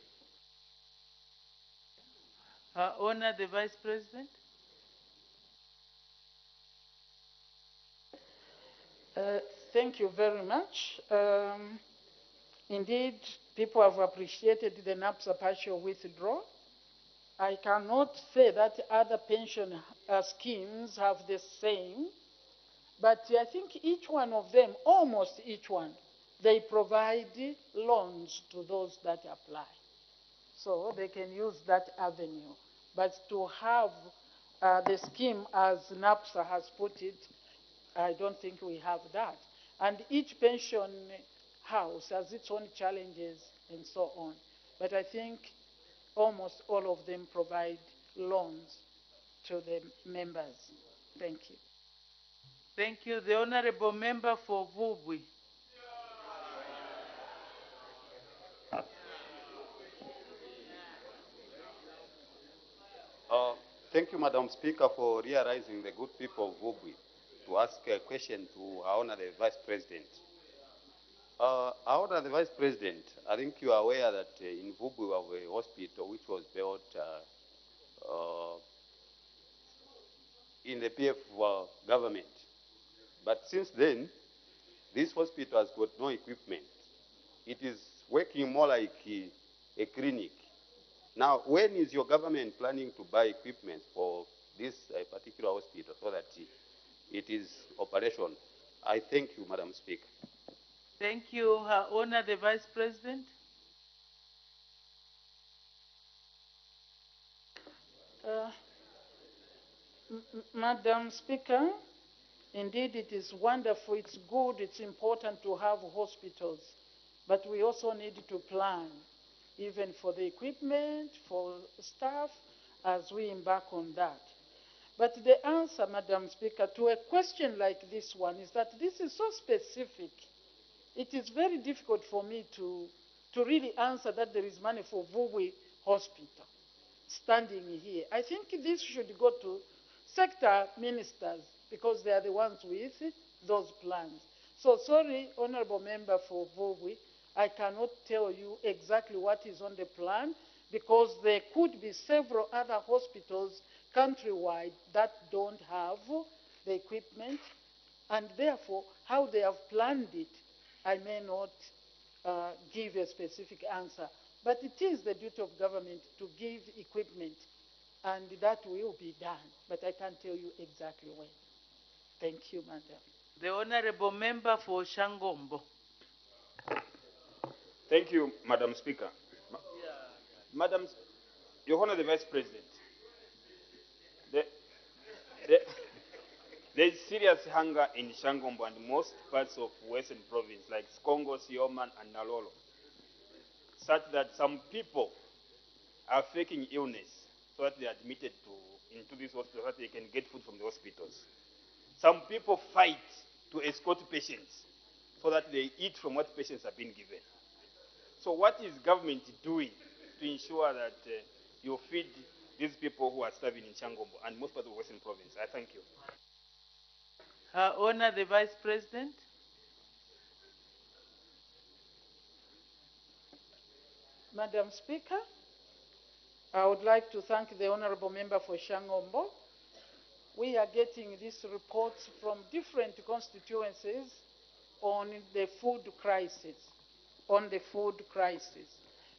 Honor the Vice President. Thank you very much. Indeed, people have appreciated the NAPSA partial withdrawal. I cannot say that other pension schemes have the same, but I think each one of them, almost each one, they provide loans to those that apply. So they can use that avenue. But to have the scheme as NAPSA has put it, I don't think we have that. And each pension house has its own challenges and so on. But I think almost all of them provide loans to the members. Thank you. Thank you. The Honorable Member for Vubwi. Thank you, Madam Speaker, for realizing the good people of Vubwi to ask a question to our Honor the Vice President. Our Honor the Vice President, I think you are aware that in Vubwi we have a hospital which was built in the PF government. But since then, this hospital has got no equipment. It is working more like a clinic. Now, when is your government planning to buy equipment for this particular hospital so that it is operational? I thank you, Madam Speaker. Thank you. Her Honor the Vice President. Madam Speaker, indeed it is wonderful, it's good, it's important to have hospitals, but we also need to plan, even for the equipment, for staff, as we embark on that. But the answer, Madam Speaker, to a question like this one is that this is so specific. It is very difficult for me to really answer that there is money for Vubwi Hospital standing here. I think this should go to sector ministers because they are the ones with those plans. So sorry, Honorable Member for Vubwi, I cannot tell you exactly what is on the plan because there could be several other hospitals countrywide that don't have the equipment, and therefore how they have planned it, I may not give a specific answer. But it is the duty of government to give equipment, and that will be done. But I can't tell you exactly when. Thank you, Madam. The Honorable Member for Shangombo. Thank you, Madam Speaker. Madam, Your Honor, the Vice President, there is serious hunger in Shangombo and most parts of Western Province, like Skongo, Sioman, and Nalolo, such that some people are faking illness so that they are admitted into this hospital so that they can get food from the hospitals. Some people fight to escort patients so that they eat from what patients have been given. So what is government doing to ensure that you feed these people who are starving in Shangombo and most parts of Western Province? I thank you. Her Honor the Vice President. Madam Speaker, I would like to thank the Honorable Member for Shangombo. We are getting these reports from different constituencies on the food crisis,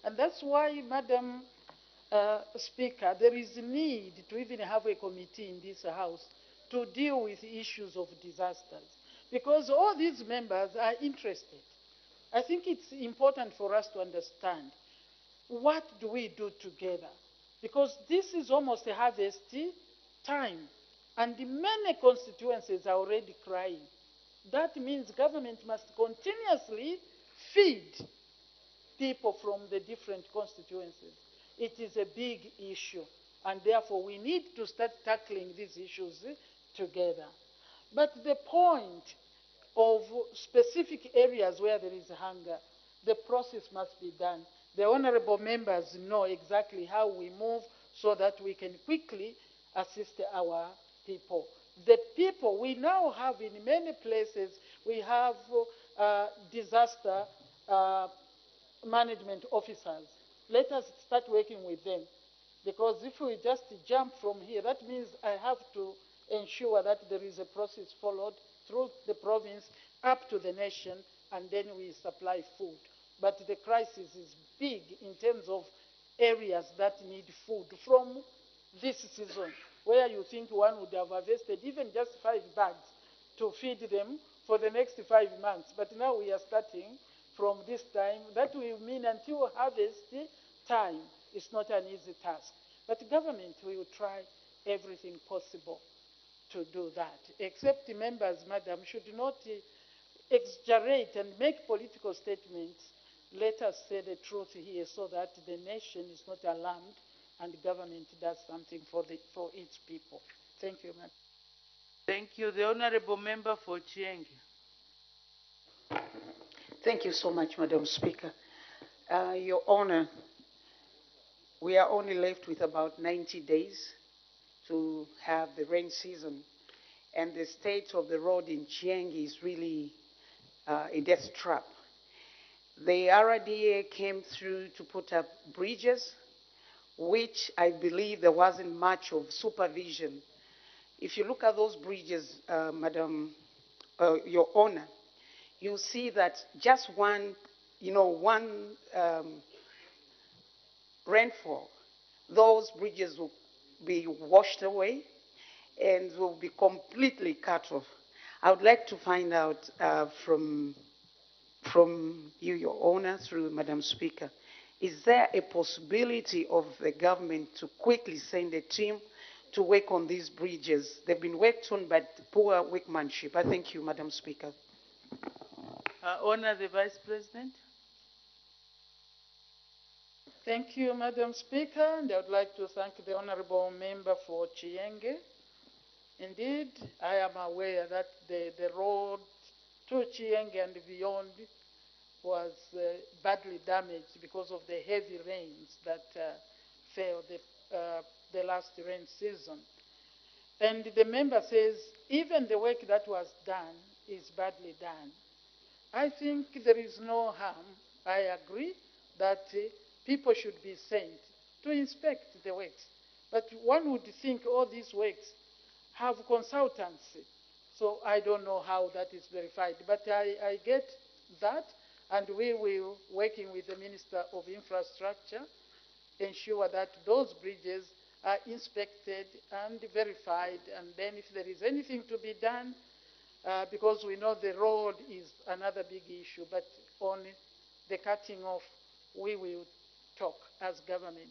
And that's why, Madam Speaker, there is a need to even have a committee in this House to deal with issues of disasters, because all these members are interested. I think it's important for us to understand, what do we do together? Because this is almost a harvest time, and many constituencies are already crying. That means government must continuously feed people from the different constituencies. It is a big issue, and therefore we need to start tackling these issues together. But the point of specific areas where there is hunger, the process must be done. The honorable members know exactly how we move so that we can quickly assist our people. The people we now have in many places, we have disaster management officers. Let us start working with them, because if we just jump from here, that means I have to ensure that there is a process followed through the province up to the nation, and then we supply food. But the crisis is big in terms of areas that need food from this season, where you think one would have harvested even just 5 bags to feed them for the next 5 months. But now we are starting from this time. That will mean until harvest time, it's not an easy task. But government will try everything possible to do that, except the members, Madam, should not exaggerate and make political statements. Let us say the truth here so that the nation is not alarmed and the government does something for its people. Thank you, Madam. Thank you. The Honorable Member for Chienge. Thank you so much, Madam Speaker. Your Honor, we are only left with about 90 days to have the rain season, and the state of the road in Chienge is really a death trap. The RDA came through to put up bridges, which I believe there wasn't much of supervision. If you look at those bridges, Madam, Your Honor, you'll see that just one rainfall, those bridges will be washed away and will be completely cut off. I would like to find out from you, Your Honor, through Madam Speaker, is there a possibility of the government to quickly send a team to work on these bridges? They've been worked on, but poor workmanship. I thank you, Madam Speaker. Honor the Vice President. Thank you, Madam Speaker, and I would like to thank the Honorable Member for Chienge. Indeed, I am aware that the road to Chienge and beyond was badly damaged because of the heavy rains that fell the last rain season. And the member says even the work that was done is badly done. I think there is no harm. I agree that people should be sent to inspect the works. But one would think all these works have consultancy. So I don't know how that is verified. But I get that, and we will, working with the Minister of Infrastructure, ensure that those bridges are inspected and verified, and then if there is anything to be done, because we know the road is another big issue, but on the cutting off, we will talk as government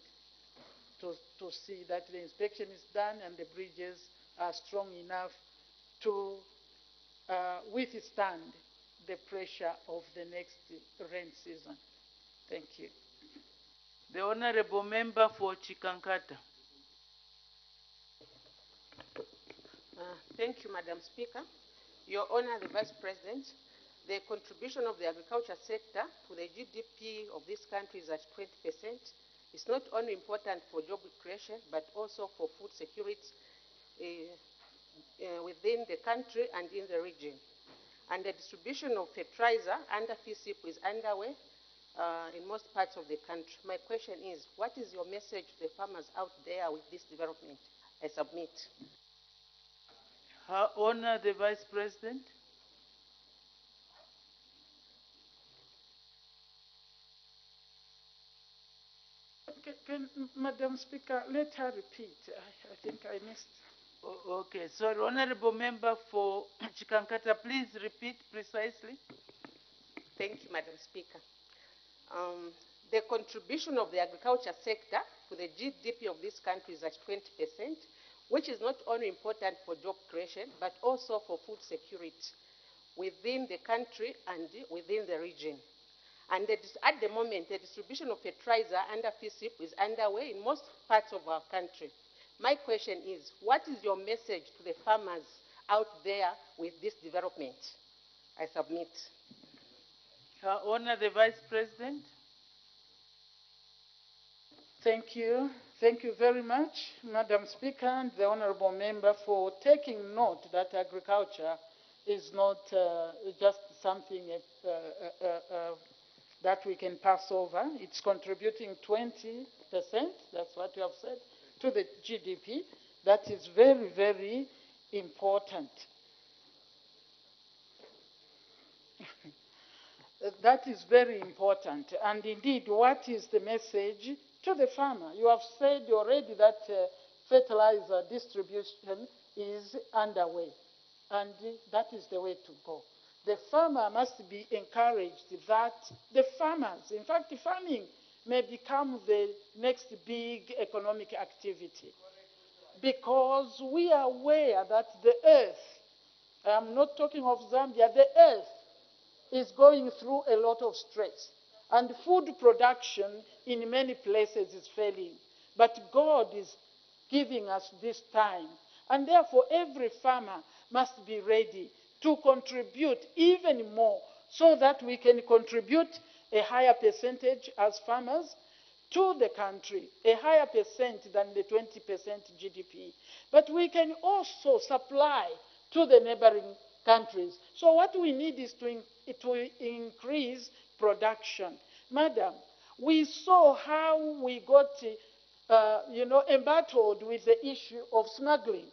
to see that the inspection is done and the bridges are strong enough to withstand the pressure of the next rain season. Thank you. The Honorable Member for Chikankata. Thank you, Madam Speaker. Your Honor, the Vice President, the contribution of the agriculture sector to the GDP of this country is at 20%. It's not only important for job creation, but also for food security within the country and in the region. And the distribution of fertilizer under FISIP is underway in most parts of the country. My question is, what is your message to the farmers out there with this development? I submit. Her Honor, the Vice President. Madam Speaker, let her repeat. I think I missed. Okay, sorry, Honorable Member for Chikankata, please repeat precisely. Thank you, Madam Speaker. The contribution of the agriculture sector to the GDP of this country is at 20%, which is not only important for job creation, but also for food security within the country and within the region. And at the moment, the distribution of fertilizer under FISIP is underway in most parts of our country. My question is, what is your message to the farmers out there with this development? I submit. Honor the Vice President. Thank you. Thank you very much, Madam Speaker, and the Honourable Member for taking note that agriculture is not just something that we can pass over. It's contributing 20%, that's what you have said, to the GDP. That is very, very important. That is very important. And indeed, what is the message to the farmer? You have said already that fertilizer distribution is underway, and that is the way to go. The farmer must be encouraged that the farmers, in fact, farming may become the next big economic activity, because we are aware that the earth, I'm not talking of Zambia, the earth is going through a lot of stress, and food production in many places is failing. But God is giving us this time, and therefore every farmer must be ready to contribute even more, so that we can contribute a higher percentage as farmers to the country, a higher percent than the 20% GDP. But we can also supply to the neighboring countries. So what we need is to increase production. Madam, we saw how we got embattled with the issue of smuggling.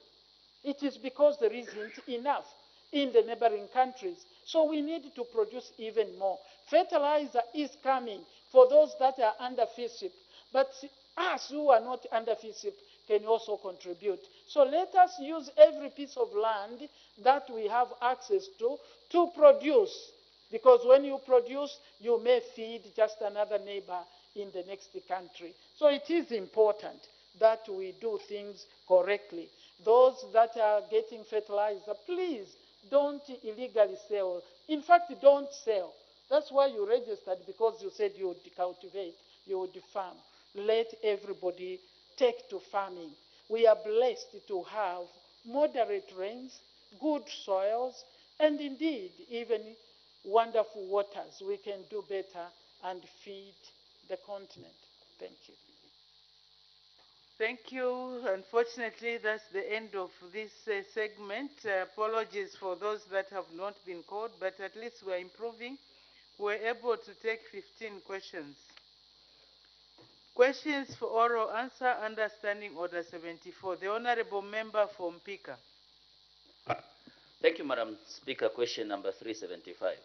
It is because there isn't enough in the neighboring countries. So we need to produce even more. Fertilizer is coming for those that are under FISIP, but us who are not under FISIP can also contribute. So let us use every piece of land that we have access to produce, because when you produce, you may feed just another neighbor in the next country. So it is important that we do things correctly. Those that are getting fertilizer, please don't illegally sell. In fact, don't sell. That's why you registered, because you said you would cultivate, you would farm. Let everybody take to farming. We are blessed to have moderate rains, good soils, and indeed even wonderful waters. We can do better and feed the continent. Thank you. Thank you. Unfortunately, that's the end of this segment. Apologies for those that have not been called, but at least we're improving. We're able to take 15 questions. Questions for oral answer under Standing Order 74. The Honorable Member for Mpika. Thank you, Madam Speaker. Question number 375.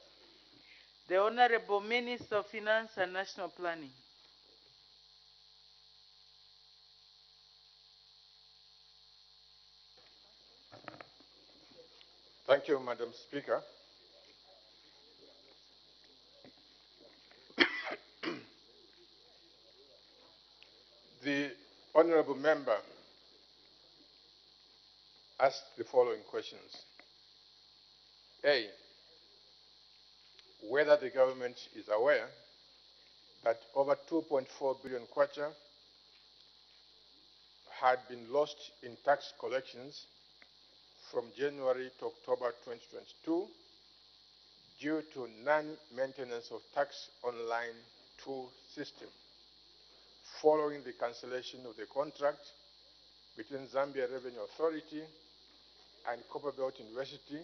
The Honorable Minister of Finance and National Planning. Thank you, Madam Speaker. The Honourable Member asked the following questions. A, whether the government is aware that over 2.4 billion kwacha had been lost in tax collections from January to October 2022 due to non-maintenance of tax online tool system, following the cancellation of the contract between Zambia Revenue Authority and Copperbelt University,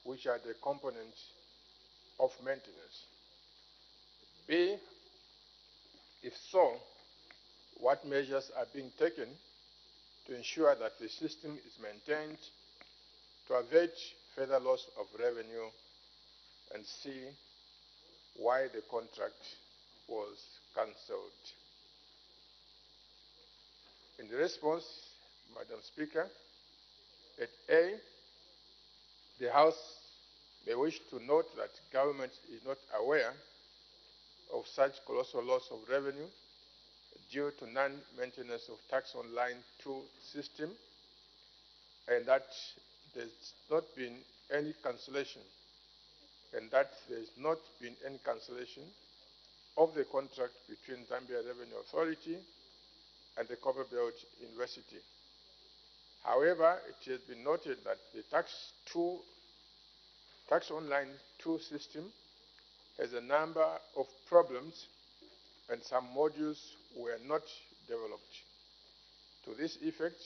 which are the components of maintenance. B, if so, what measures are being taken to ensure that the system is maintained to avert further loss of revenue, and C, why the contract was cancelled. In response, Madam Speaker, at A, the House may wish to note that government is not aware of such colossal loss of revenue due to non-maintenance of tax online 2 system, and that there's not been any cancellation, of the contract between Zambia Revenue Authority and the Copperbelt University. However, it has been noted that the tax online 2 system has a number of problems and some modules were not developed. To this effect,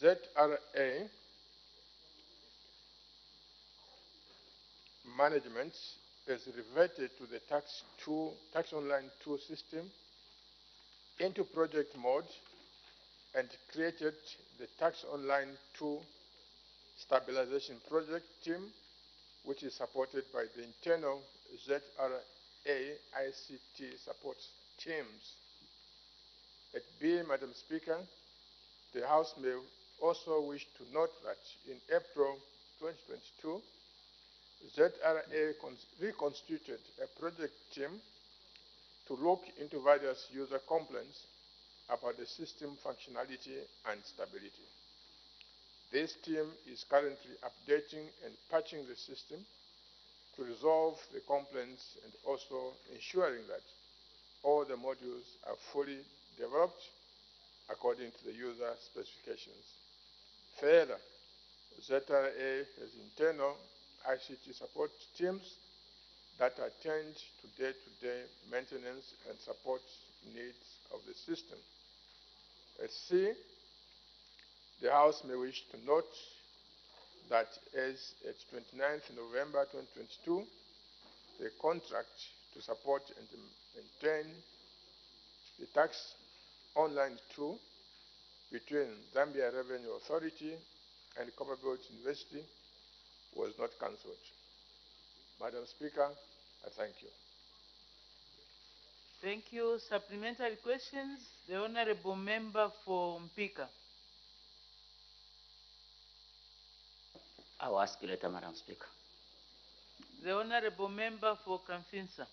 ZRA management has reverted to the tax online 2 system into project mode and created the Tax Online 2 Stabilization Project team, which is supported by the internal ZRA ICT support teams. At B, Madam Speaker, the House may also wish to note that in April 2022, ZRA reconstituted a project team to look into various user complaints about the system functionality and stability. This team is currently updating and patching the system to resolve the complaints and also ensuring that all the modules are fully developed according to the user specifications. Further, ZRA has internal ICT support teams that attend to day-to-day maintenance and support needs of the system. At C, the House may wish to note that as at 29th November 2022, the contract to support and maintain the tax online 2 between Zambia Revenue Authority and Copperbelt University was not cancelled. Madam Speaker, I thank you. Thank you. Supplementary questions. The Honourable Member for Mpika. I will ask you later, Madam Speaker. The Honourable Member for Kamfinsa.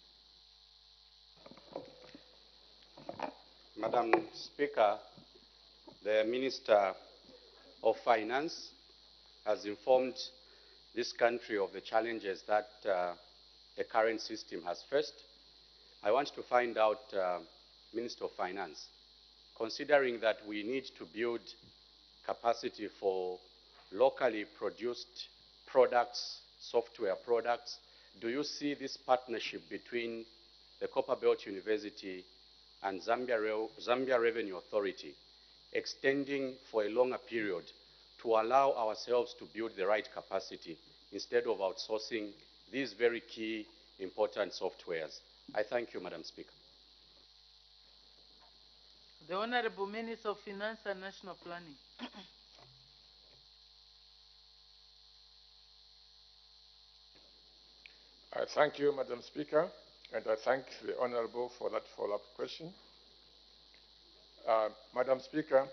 Madam Speaker, the Minister of Finance has informed this country of the challenges that the current system has faced. I want to find out, Minister of Finance, considering that we need to build capacity for locally produced products, software products, do you see this partnership between the Copperbelt University and Zambia Revenue Authority extending for a longer period to allow ourselves to build the right capacity instead of outsourcing these very key important softwares? I thank you, Madam Speaker. The Honourable Minister of Finance and National Planning. I thank you, Madam Speaker, and I thank the Honourable for that follow-up question. Madam Speaker,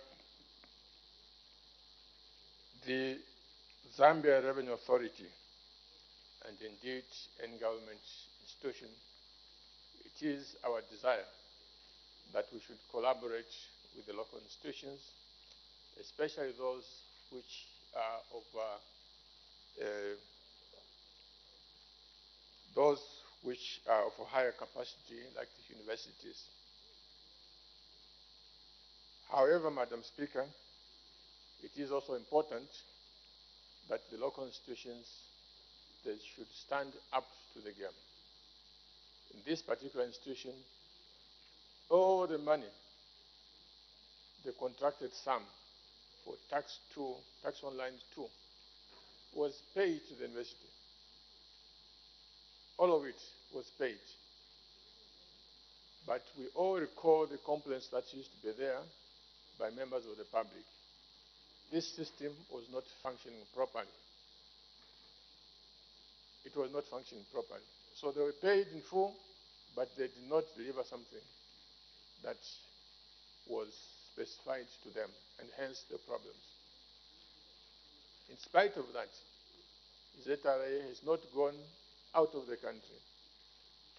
the Zambia Revenue Authority, and indeed any government institution, it is our desire that we should collaborate with the local institutions, especially those which are of a higher capacity, like the universities. However, Madam Speaker, it is also important that the local institutions, they should stand up to the game. In this particular institution, all the money, the contracted sum for tax online 2, was paid to the university. All of it was paid. But we all recall the complaints that used to be there by members of the public. This system was not functioning properly. It was not functioning properly. So they were paid in full, but they did not deliver something that was specified to them, and hence the problems. In spite of that, ZRA has not gone out of the country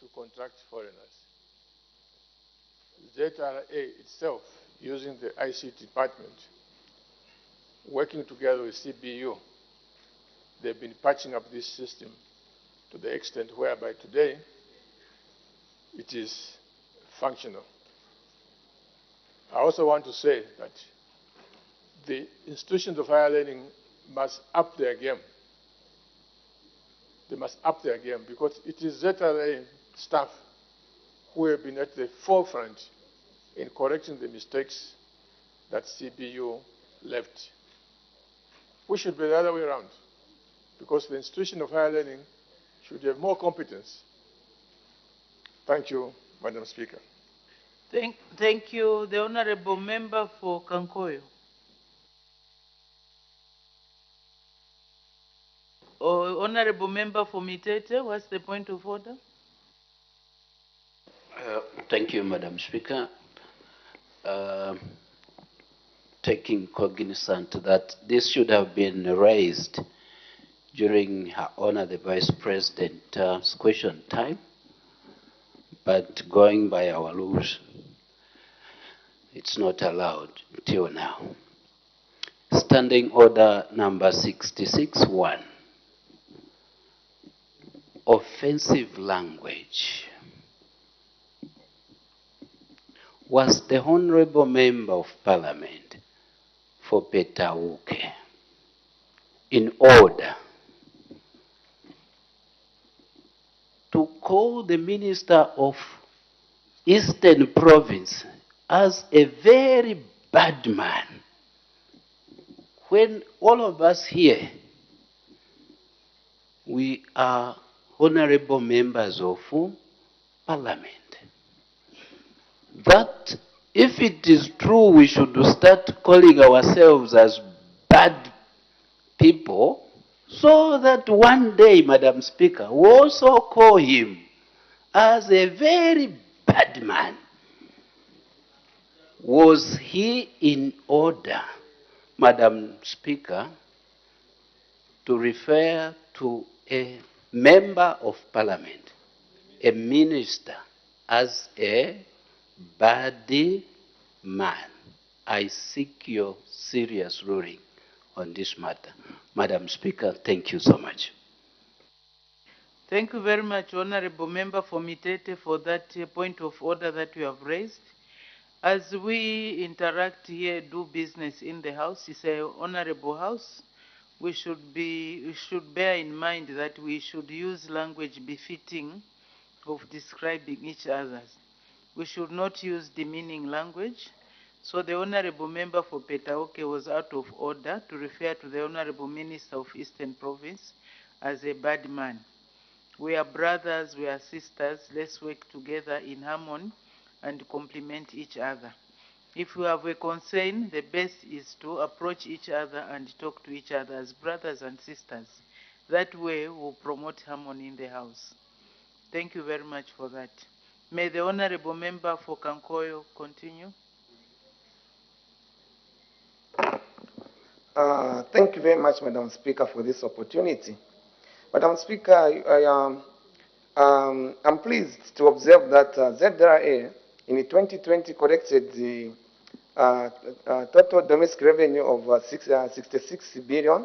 to contract foreigners. ZRA itself, using the ICT department, working together with CBU, they've been patching up this system to the extent whereby today it is functional. I also want to say that the institutions of higher learning must up their game. They must up their game because it is ZRA staff who have been at the forefront in correcting the mistakes that CBU left. We should be the other way around because the institution of higher learning should have more competence. Thank you, Madam Speaker. Thank you. The Honorable Member for Kankoyo. Honorable Member for Mitete, what's the point of order? Thank you, Madam Speaker. Taking cognizant that this should have been raised during Her Honor the Vice President's question time, but going by our rules, it's not allowed till now. Standing Order number 66-1. Offensive language. Was the Honorable Member of Parliament for Petauke in order to call the Minister of Eastern Province as a very bad man when all of us here, we are honorable members of Parliament? That if it is true we should start calling ourselves as bad people, so that one day, Madam Speaker, we also call him as a very bad man. Was he in order, Madam Speaker, to refer to a member of Parliament, a minister, as a bad man? I seek your serious ruling on this matter. Madam Speaker, thank you so much. Thank you very much, Honorable Member for Mitete, for that point of order that you have raised. As we interact here, do business in the House, it's an honorable House. We should bear in mind that we should use language befitting of describing each other. We should not use demeaning language. So the Honorable Member for Petauke was out of order to refer to the Honorable Minister of Eastern Province as a bad man. We are brothers, we are sisters. Let's work together in harmony and complement each other. If we have a concern, the best is to approach each other and talk to each other as brothers and sisters. That way we'll promote harmony in the House. Thank you very much for that. May the Honorable Member for Kankoyo continue. Thank you very much, Madam Speaker, for this opportunity. Madam Speaker, I'm pleased to observe that ZRA in 2020 collected the total domestic revenue of 66 billion,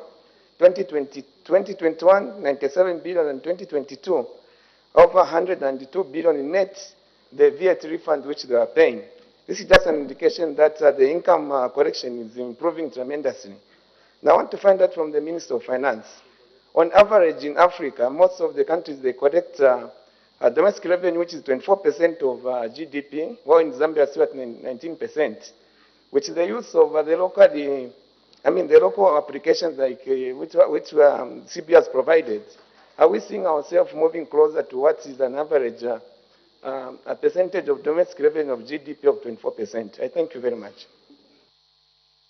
2021, 97 billion, and 2022, over 102 billion in net, the VAT refund which they are paying. This is just an indication that the income collection is improving tremendously. Now I want to find out from the Minister of Finance. On average in Africa, most of the countries, they collect domestic revenue, which is 24% of GDP, while in Zambia it's at 19%, which the use of the local applications like which CB has provided. Are we seeing ourselves moving closer to what is an average a percentage of domestic revenue of GDP of 24%? I thank you very much.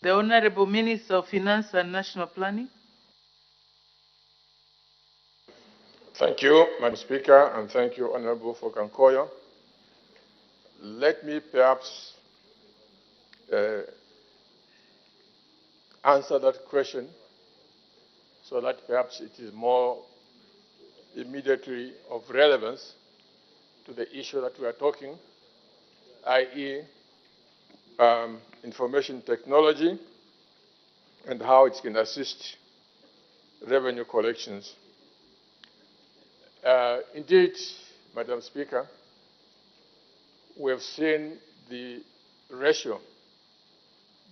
The Honorable Minister of Finance and National Planning. Thank you, Madam Speaker, and thank you, Honorable for Kankoyo. Let me perhaps answer that question so that perhaps it is more immediately of relevance to the issue that we are talking, i.e., information technology and how it can assist revenue collections. Indeed, Madam Speaker, we have seen the ratio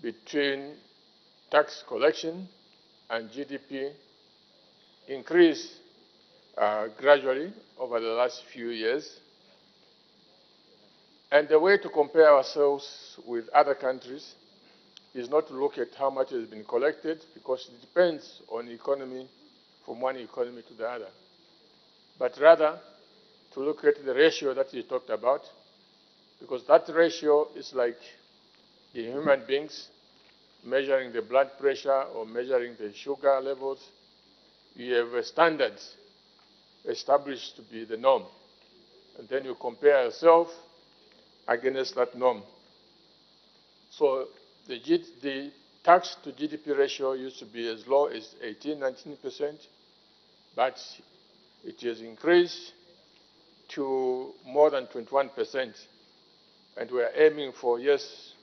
between tax collection and GDP increase gradually over the last few years. And the way to compare ourselves with other countries is not to look at how much has been collected, because it depends on the economy from one economy to the other, but rather to look at the ratio that you talked about, because that ratio is like in human beings, measuring the blood pressure or measuring the sugar levels. You have a standard established to be the norm, and then you compare yourself against that norm. So the tax to GDP ratio used to be as low as 18–19%, but it has increased to more than 21%, and we are aiming for, yes,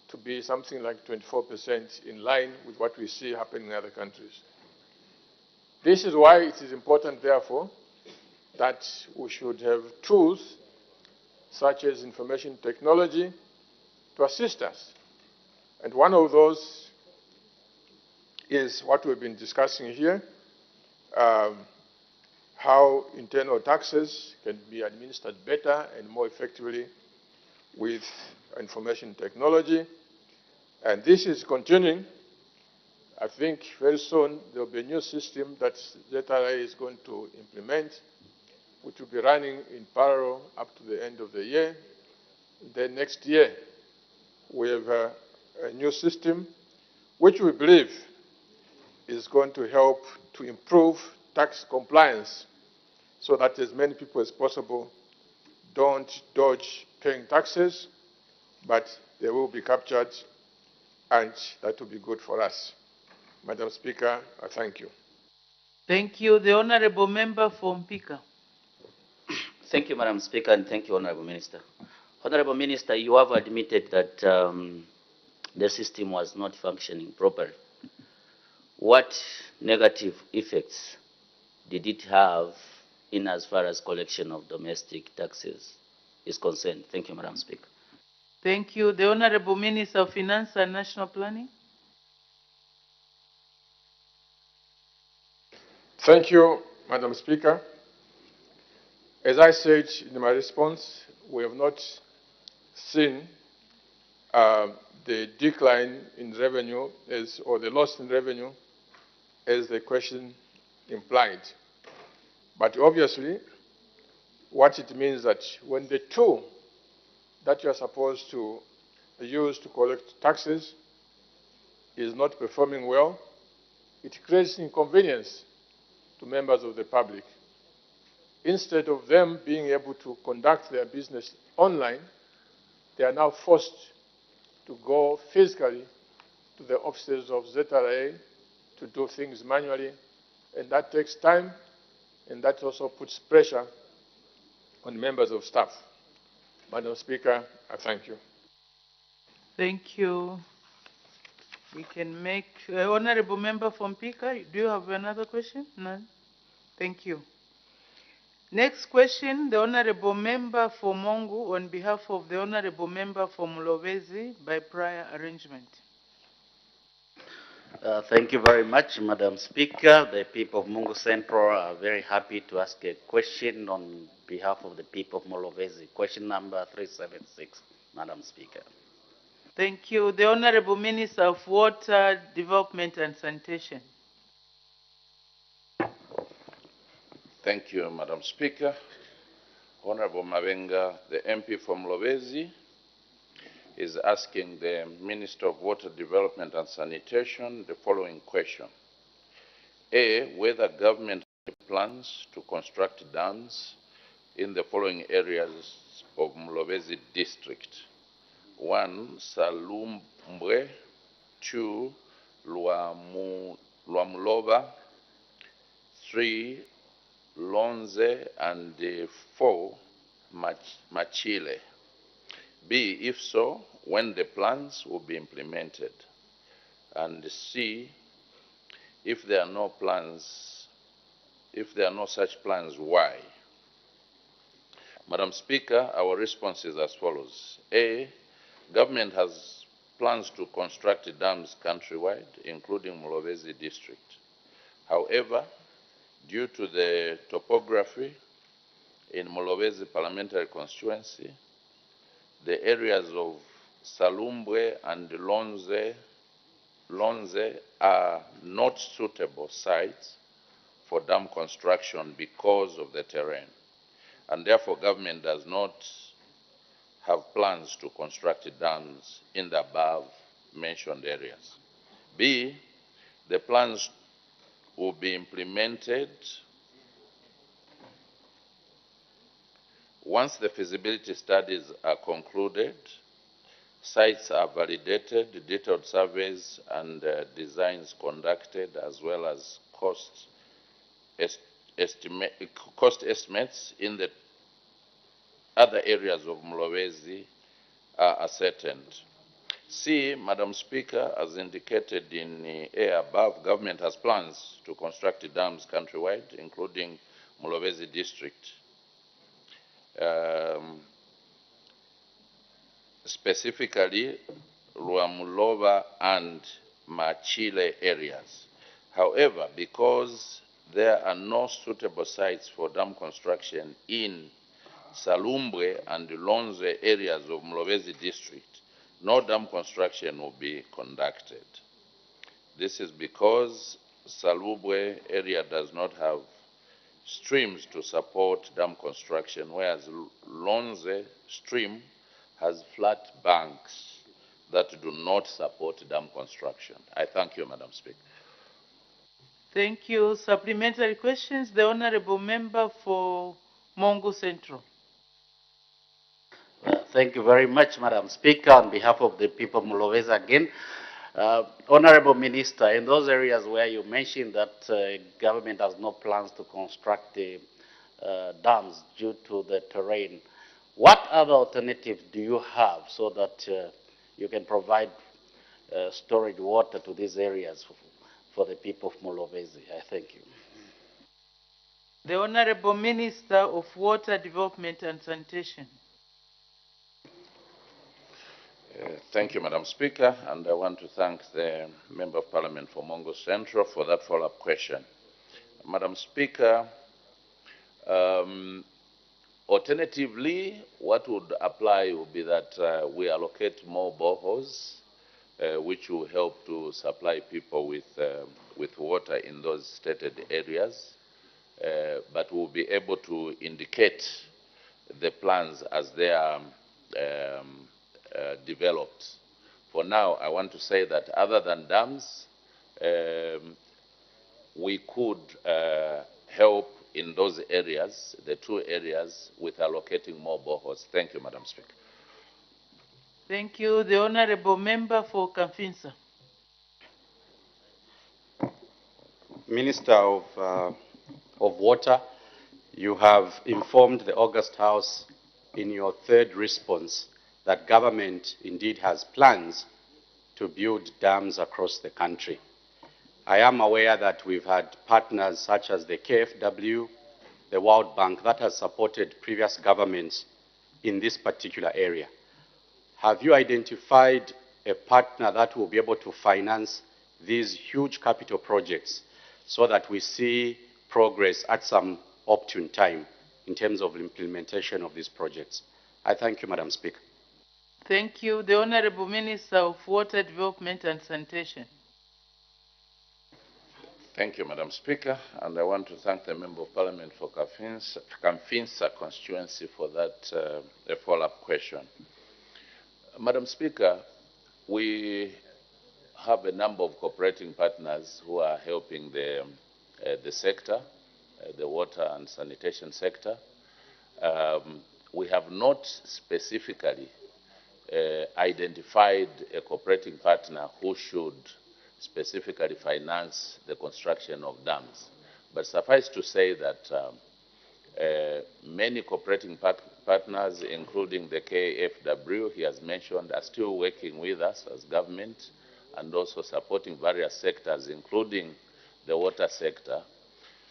to be something like 24%, in line with what we see happening in other countries. This is why it is important, therefore, that we should have tools such as information technology to assist us. And one of those is what we've been discussing here, how internal taxes can be administered better and more effectively with information technology. And this is continuing. I think very soon there will be a new system that ZRA is going to implement, which will be running in parallel up to the end of the year. Then next year, we have a new system which we believe is going to help to improve tax compliance, so that as many people as possible don't dodge paying taxes, but they will be captured, and that will be good for us. Madam Speaker, I thank you. Thank you. The Honorable Member from Pika. Thank you, Madam Speaker, and thank you, Honorable Minister. Honorable Minister, you have admitted that the system was not functioning properly. What negative effects did it have in as far as collection of domestic taxes is concerned? Thank you, Madam Speaker. Thank you. The Honorable Minister of Finance and National Planning. Thank you, Madam Speaker. As I said in my response, we have not seen the decline in revenue or the loss in revenue as the question implied. But obviously, what it means that when the tool that you are supposed to use to collect taxes is not performing well, it creates inconvenience to members of the public. Instead of them being able to conduct their business online, they are now forced to go physically to the offices of ZRA to do things manually, and that takes time, and that also puts pressure on members of staff. Madam Speaker, I thank you. Thank you. We can make Honorable Member from Pika. Do you have another question? None. Thank you. Next question, the Honorable Member for Mongu on behalf of the Honorable Member for Mulobezi by prior arrangement. Thank you very much, Madam Speaker. The people of Mungu Central are very happy to ask a question on behalf of the people of Mulobezi. Question number 376, Madam Speaker. Thank you. The Honorable Minister of Water, Development and Sanitation. Thank you, Madam Speaker. Honorable Mabenga, the MP from Mulobezi, is asking the Minister of Water Development and Sanitation the following question. A, whether government plans to construct dams in the following areas of Mulobezi district. 1, Salum Mbwe, 2 Lwamuloba, 3 Lonze, and 4 Machile. B, if so, when the plans will be implemented. And C, if there are no plans, if there are no such plans, why? Madam Speaker, our response is as follows. A, government has plans to construct dams countrywide, including Mulobezi district. However, due to the topography in Mulobezi parliamentary constituency, the areas of Salumbwe and Lonze are not suitable sites for dam construction because of the terrain, and therefore government does not have plans to construct dams in the above mentioned areas. B, the plans will be implemented once the feasibility studies are concluded, sites are validated, detailed surveys and designs conducted, as well as cost estimates in the other areas of Mulobezi are ascertained. C, Madam Speaker, as indicated in A above, government has plans to construct dams countrywide, including Mulobezi district. Specifically Lwamuloba and Machile areas. However, because there are no suitable sites for dam construction in Salumbwe and Lonze areas of Mulobezi district, no dam construction will be conducted. This is because Salumbwe area does not have streams to support dam construction, whereas Lonze stream has flat banks that do not support dam construction. I thank you, Madam Speaker. Thank you. Supplementary questions. The Honorable Member for Mongo Central. Thank you very much, Madam Speaker. On behalf of the people of Mulobezi again, Honorable Minister, in those areas where you mentioned that government has no plans to construct the dams due to the terrain, what other alternatives do you have so that you can provide storage water to these areas for the people of Mulobezi? I thank you. The Honorable Minister of Water Development and Sanitation. Thank you, Madam Speaker, and I want to thank the Member of Parliament for Mongo Central for that follow-up question. Madam Speaker, alternatively, what would apply would be that we allocate more boreholes, which will help to supply people with water in those stated areas, but we'll be able to indicate the plans as they are developed. For now, I want to say that other than dams, we could help in those areas, the 2 areas, with allocating more boreholes. Thank you, Madam Speaker. Thank you. The Honorable Member for Kamfinsa. Minister of Water, you have informed the August House in your 3rd response that government indeed has plans to build dams across the country. I am aware that we've had partners such as the KfW, the World Bank, that has supported previous governments in this particular area. Have you identified a partner that will be able to finance these huge capital projects so that we see progress at some opportune time in terms of implementation of these projects? I thank you, Madam Speaker. Thank you. The Honorable Minister of Water Development and Sanitation. Thank you, Madam Speaker, and I want to thank the Member of Parliament for Kamfinsa constituency for that follow-up question. Madam Speaker, we have a number of cooperating partners who are helping the sector, the water and sanitation sector. We have not specifically identified a cooperating partner who should specifically finance the construction of dams. But suffice to say that many cooperating partners, including the KFW he has mentioned, are still working with us as government and also supporting various sectors, including the water sector.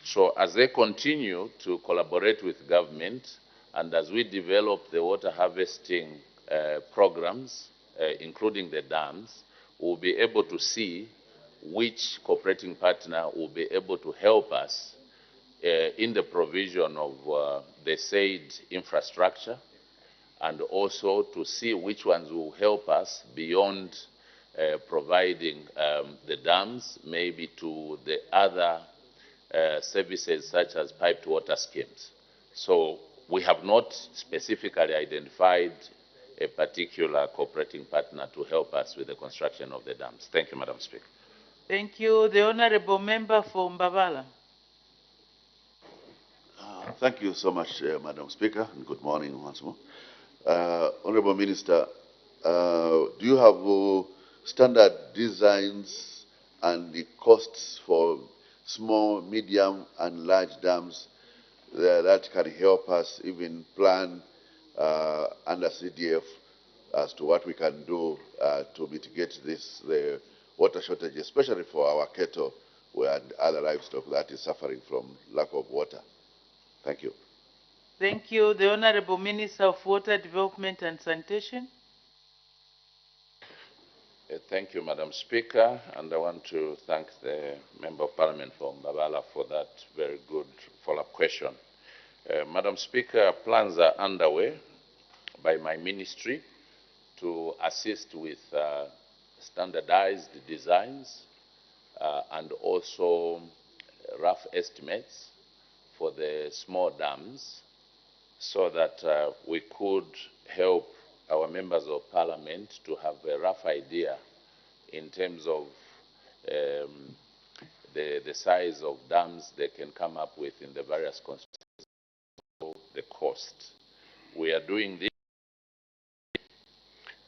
So as they continue to collaborate with government and as we develop the water harvesting programs, including the dams, we'll be able to see which cooperating partner will be able to help us in the provision of the said infrastructure, and also to see which ones will help us beyond providing the dams, maybe to the other services such as piped water schemes. So we have not specifically identified a particular cooperating partner to help us with the construction of the dams. Thank you, Madam Speaker. Thank you. The Honorable Member for Mbavala. Thank you so much, Madam Speaker, and good morning once more. Honorable Minister, do you have standard designs and the costs for small, medium, and large dams that can help us even plan under CDF as to what we can do to mitigate the water shortage, especially for our cattle and other livestock that is suffering from lack of water? Thank you. Thank you. The Honorable Minister of Water Development and Sanitation. Thank you, Madam Speaker, and I want to thank the Member of Parliament for Mbavala for that very good follow-up question. Madam Speaker, plans are underway by my ministry to assist with standardized designs and also rough estimates for the small dams so that we could help our members of parliament to have a rough idea in terms of the size of dams they can come up with in the various constituencies, the cost. We are doing this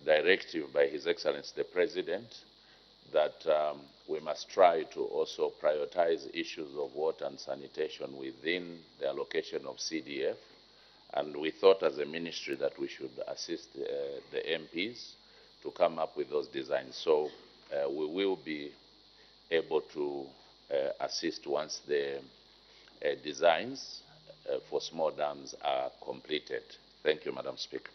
directive by His Excellency the President that we must try to also prioritize issues of water and sanitation within the allocation of CDF. And we thought as a ministry that we should assist the MPs to come up with those designs. So we will be able to assist once the designs for small dams are completed. Thank you, Madam Speaker.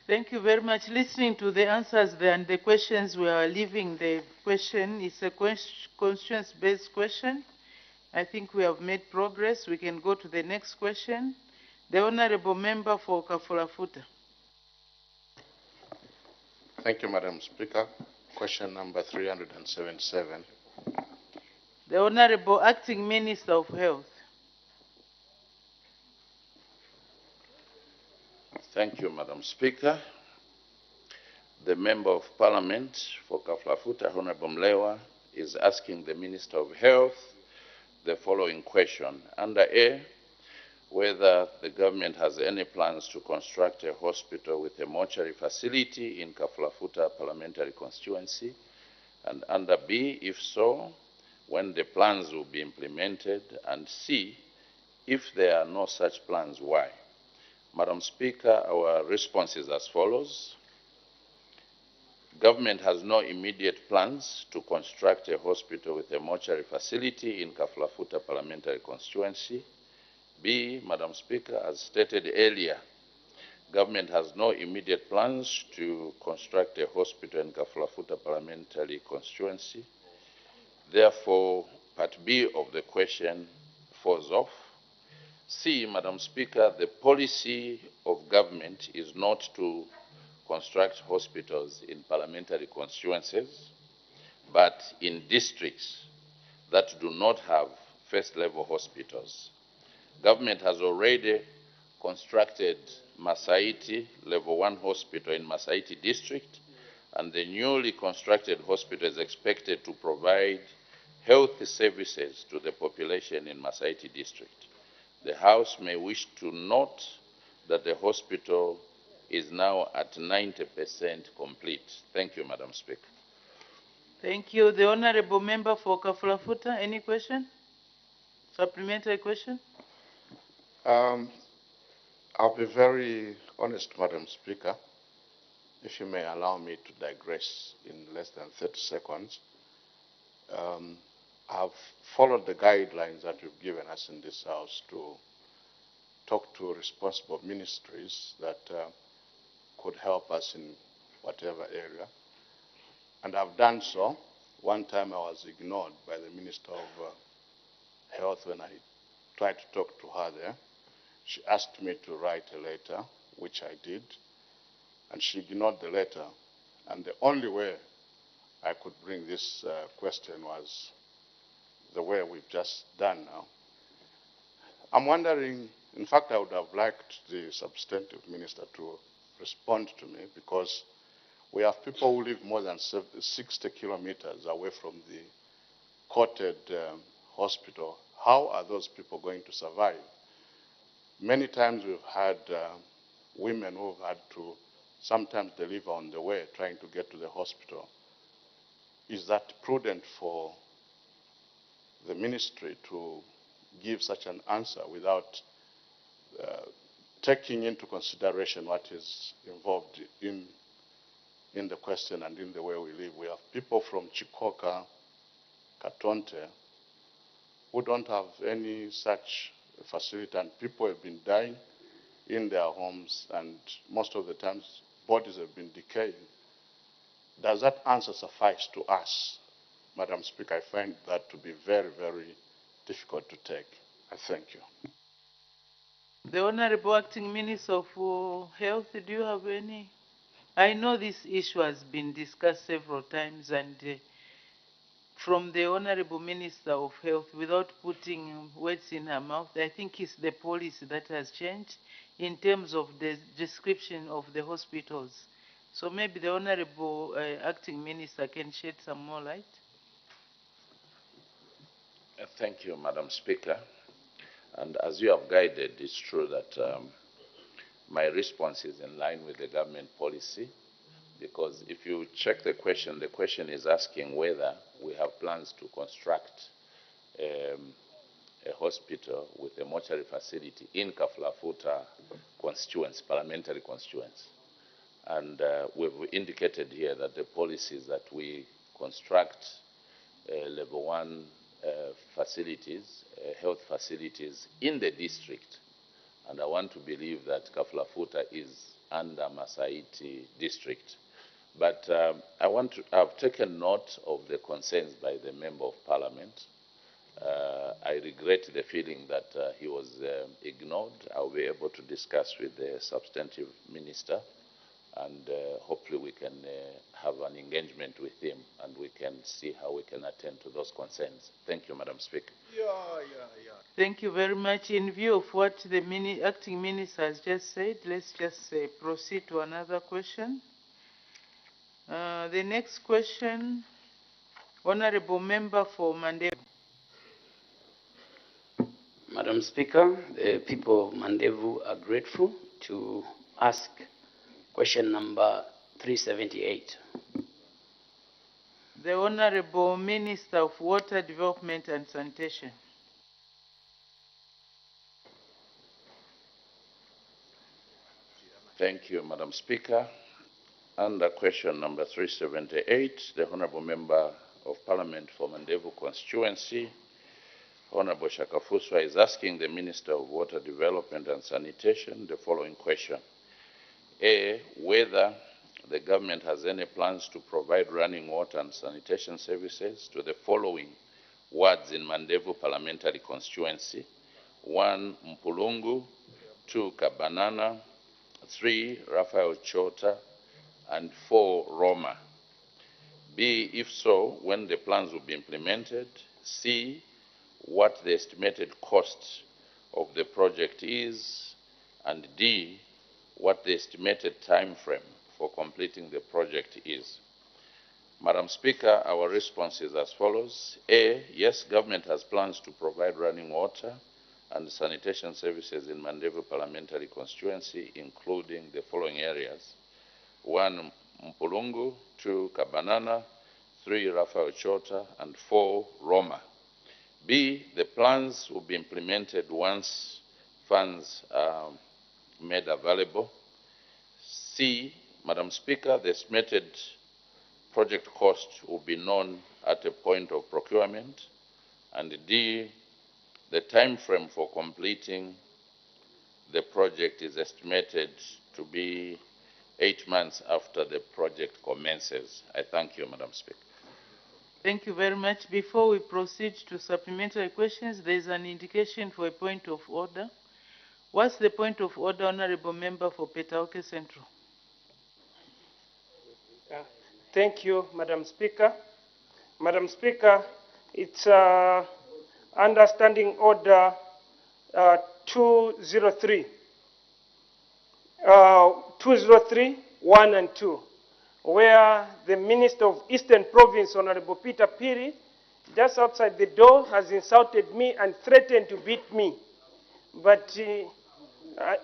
Thank you very much. Listening to the answers there and the questions, we are leaving the question. It's a constituency-based question. I think we have made progress. We can go to the next question. The Honorable Member for Kafulafuta. Thank you, Madam Speaker. Question number 377. The Honorable Acting Minister of Health. Thank you, Madam Speaker. The Member of Parliament for Kafulafuta, Honorable Mlewa, is asking the Minister of Health the following question. Under A, whether the government has any plans to construct a hospital with a mortuary facility in Kafulafuta parliamentary constituency, and under B, if so, when the plans will be implemented, and C, if there are no such plans, why? Madam Speaker, our response is as follows. Government has no immediate plans to construct a hospital with a mortuary facility in Kafulafuta parliamentary constituency. B, Madam Speaker, as stated earlier, government has no immediate plans to construct a hospital in Kafulafuta parliamentary constituency. Therefore, part B of the question falls off. C, Madam Speaker, the policy of government is not to construct hospitals in parliamentary constituencies, but in districts that do not have first-level hospitals. Government has already constructed Masaiti Level 1 Hospital in Masaiti District, and the newly constructed hospital is expected to provide health services to the population in Masaiti District. The House may wish to note that the hospital is now at 90% complete. Thank you, Madam Speaker. Thank you. The Honorable Member for Kafulafuta, any question? Supplementary question? I'll be very honest, Madam Speaker, if you may allow me to digress in less than 30 seconds. I've followed the guidelines that you've given us in this House to talk to responsible ministries that could help us in whatever area. And I've done so. One time I was ignored by the Minister of Health when I tried to talk to her there. She asked me to write a letter, which I did, and she ignored the letter. And the only way I could bring this question was the way we've just done now. I'm wondering, in fact, I would have liked the substantive minister to respond to me, because we have people who live more than 60 kilometers away from the quoted hospital. How are those people going to survive? Many times we've had women who've had to sometimes deliver on the way trying to get to the hospital. Is that prudent for the ministry to give such an answer without taking into consideration what is involved in the question and in the way we live? We have people from Chikoka, Katonte, who don't have any such facility, and people have been dying in their homes, and most of the times bodies have been decaying. Does that answer suffice to us? Madam Speaker, I find that to be very, very difficult to take. I thank you. The Honorable Acting Minister of Health, do you have any? I know this issue has been discussed several times, and from the Honorable Minister of Health, without putting words in her mouth, I think it's the policy that has changed in terms of the description of the hospitals. So maybe the Honorable Acting Minister can shed some more light. Thank you, Madam Speaker. And as you have guided, it's true that my response is in line with the government policy, because if you check the question is asking whether we have plans to construct a hospital with a mortuary facility in Kafulafuta constituency, parliamentary constituency. And we've indicated here that the policy is that we construct level 1 facilities, health facilities in the district. And I want to believe that Kafulafuta is under Masaiti district. But I've taken note of the concerns by the Member of Parliament. I regret the feeling that he was ignored. I'll be able to discuss with the substantive minister, and hopefully we can have an engagement with him, and we can see how we can attend to those concerns. Thank you, Madam Speaker. Thank you very much. In view of what the Acting Minister has just said, let's just proceed to another question. The next question, Honorable Member for Mandevu. Madam Speaker, the people of Mandevu are grateful to ask question number 378. The Honorable Minister of Water Development and Sanitation. Thank you, Madam Speaker. Under question number 378, the Honourable Member of Parliament for Mandevu constituency, Honourable Shakafuswa, is asking the Minister of Water Development and Sanitation the following question. A, whether the government has any plans to provide running water and sanitation services to the following wards in Mandevu parliamentary constituency: 1, Mpulungu; 2, Kabanana; 3, Raphael Chota; and 4, Roma. B, if so, when the plans will be implemented. C, what the estimated cost of the project is. And D, what the estimated time frame for completing the project is. Madam Speaker, our response is as follows. A, yes, government has plans to provide running water and sanitation services in Mandevu parliamentary constituency, including the following areas: 1, Mpulungu; 2, Kabanana; 3, Rafael Chota; and 4, Roma. B, the plans will be implemented once funds are made available. C, Madam Speaker, the estimated project cost will be known at a point of procurement. And D, the time frame for completing the project is estimated to be 8 months after the project commences. I thank you, Madam Speaker. Thank you very much. Before we proceed to supplementary questions, there is an indication for a point of order. What's the point of order, Honorable Member for Petauke Central? Thank you, Madam Speaker. Madam Speaker, it's Understanding Order 203. 203, 1 and 2, where the Minister of Eastern Province, Honorable Peter Piri, just outside the door, has insulted me and threatened to beat me. But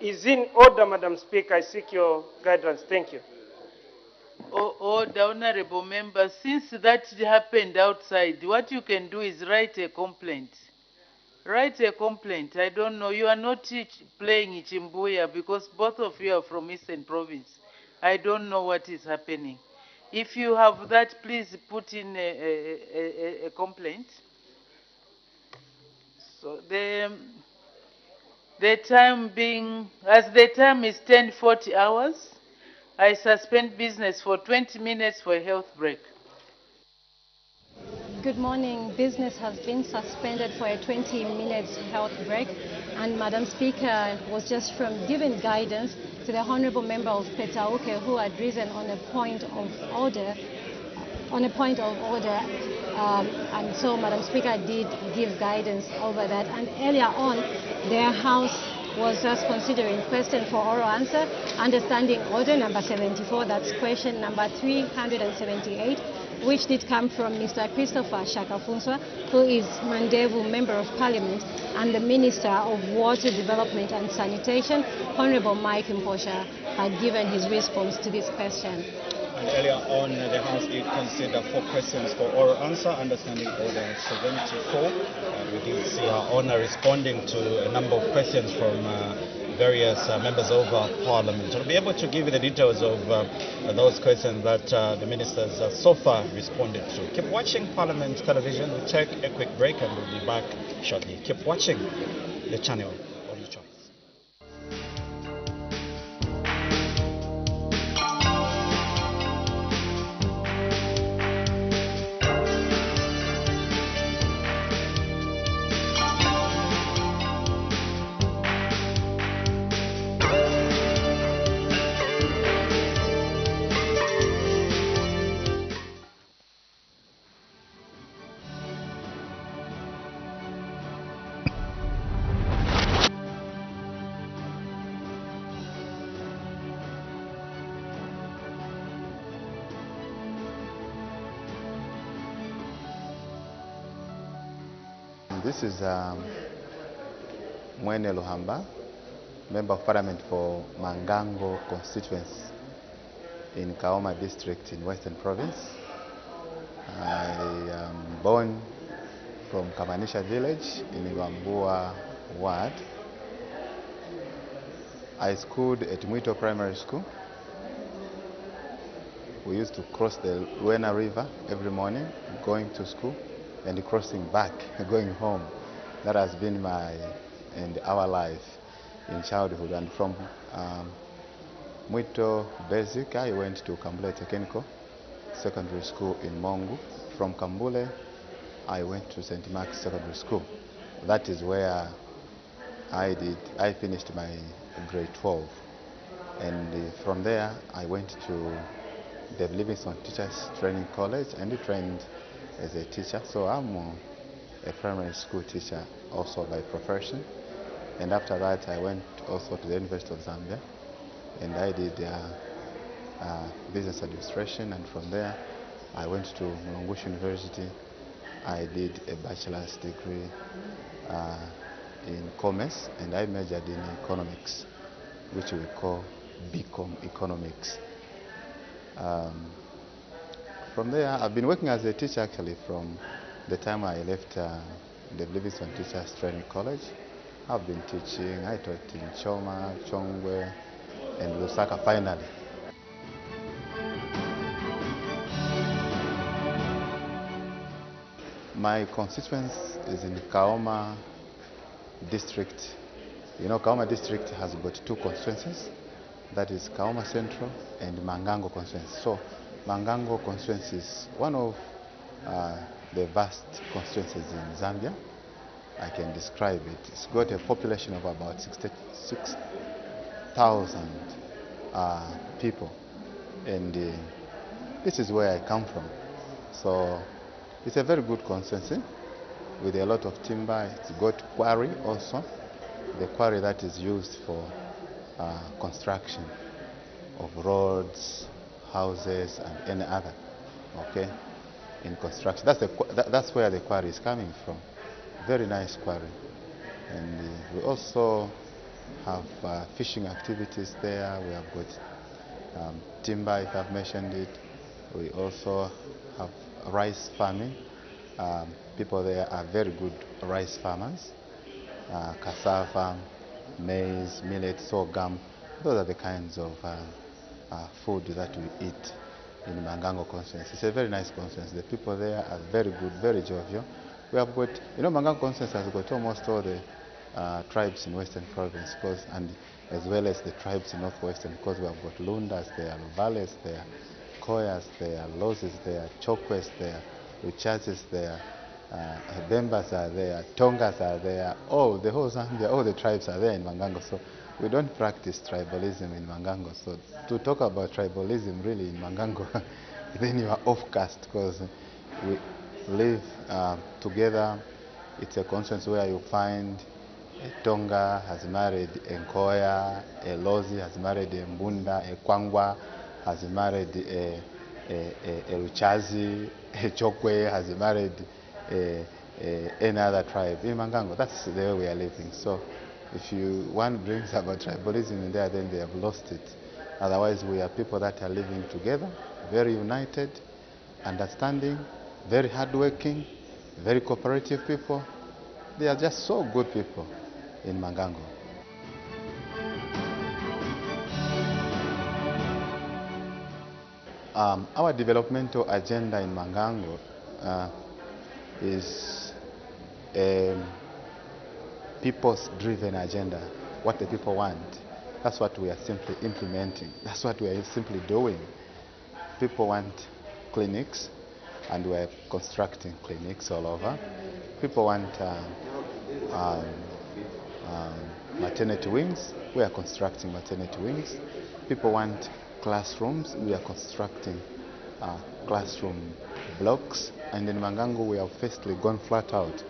is in order, Madam Speaker. I seek your guidance. Thank you. Order, Honorable Member. Since that happened outside, what you can do is write a complaint. Write a complaint. I don't know. You are not playing Chimbuya because both of you are from Eastern Province. I don't know what is happening. If you have that, please put in a complaint. So the time being, as the time is 10:40 hours, I suspend business for 20 minutes for a health break. Good morning. Business has been suspended for a 20-minute health break, and Madam Speaker was just giving guidance to the Honourable Member of Petauke who had risen on a point of order. And so Madam Speaker did give guidance over that. And earlier on, their House was just considering question for oral answer, understanding order number 74, that's question number 378, which did come from Mr. Christopher Shakafunswa, who is Mandevu Member of Parliament, and the Minister of Water Development and Sanitation, Honourable Mike Mposha, had given his response to this question. And earlier on, the House did consider 4 questions for oral answer, understanding order 74. We did see Her Honour responding to a number of questions from various members of Parliament. I'll be able to give you the details of those questions that the ministers so far responded to. Keep watching Parliament Television. We'll take a quick break and we'll be back shortly. Keep watching the channel of your choice. This is Mwene Luhamba, Member of Parliament for Mangango constituency in Kaoma district in Western Province. I am born from Kamanisha village in Wambua ward. I schooled at Mwito Primary School. We used to cross the Luena River every morning going to school and crossing back, going home. That has been my and our life in childhood. And from Mwito Basic, I went to Kambule Technical Secondary School in Mongu. From Kambule, I went to St. Mark's Secondary School. That is where I finished my grade 12. And from there, I went to the Livingstone Teachers Training College and trained as a teacher. So I'm a primary school teacher also by profession. And after that, I went also to the University of Zambia and I did business administration. And from there, I went to Mulungushi University. I did a bachelor's degree in commerce, and I majored in economics, which we call BCom economics. From there, I've been working as a teacher actually from the time I left the Livingstone Teachers Training College. I've been teaching. I taught in Choma, Chongwe, and Lusaka finally. My constituency is in Kaoma district. You know, Kaoma district has got two constituencies. That is Kaoma Central and Mangango constituency. So Mangango constituency is one of the vast constituencies in Zambia. I can describe it. It's got a population of about 66,000 people, and this is where I come from. So it's a very good constituency with a lot of timber. It's got quarry also, the quarry that is used for construction of roads, houses, and any other, okay, in construction. That's where the quarry is coming from. Very nice quarry. And we also have fishing activities there. We have got timber, if I've mentioned it. We also have rice farming. People there are very good rice farmers. Cassava, maize, millet, sorghum. Those are the kinds of food that we eat in Mangango constituency. It's a very nice constituency. The people there are very good, very jovial. We have got, you know, Mangango constituency has got almost all the tribes in Western Province, and as well as the tribes in Northwestern, because we have got Lundas there, Luvales there, Koyas there, Loses there, Chokwe there, Luchazes there, Bembas are there, Tongas are there, the whole Zambia, all the tribes are there in Mangango. So we don't practice tribalism in Mangango. So to talk about tribalism really in Mangango, then you are off-cast, because we live together. It's a conference where you find a Tonga has married a Nkoya, a Lozi has married a Mbunda, a Kwangwa has married a Luchazi, a Chokwe has married any other tribe in Mangango. That's the way we are living. So if one brings about tribalism in there, then they have lost it. Otherwise, we are people that are living together, very united, understanding, very hardworking, very cooperative people. They are just so good people in Mangango. Our developmental agenda in Mangango is a people's-driven agenda, what the people want. That's what we are simply implementing. That's what we are simply doing. People want clinics, and we are constructing clinics all over. People want maternity wings. We are constructing maternity wings. People want classrooms. We are constructing classroom blocks. And in Mangango, we have firstly gone flat out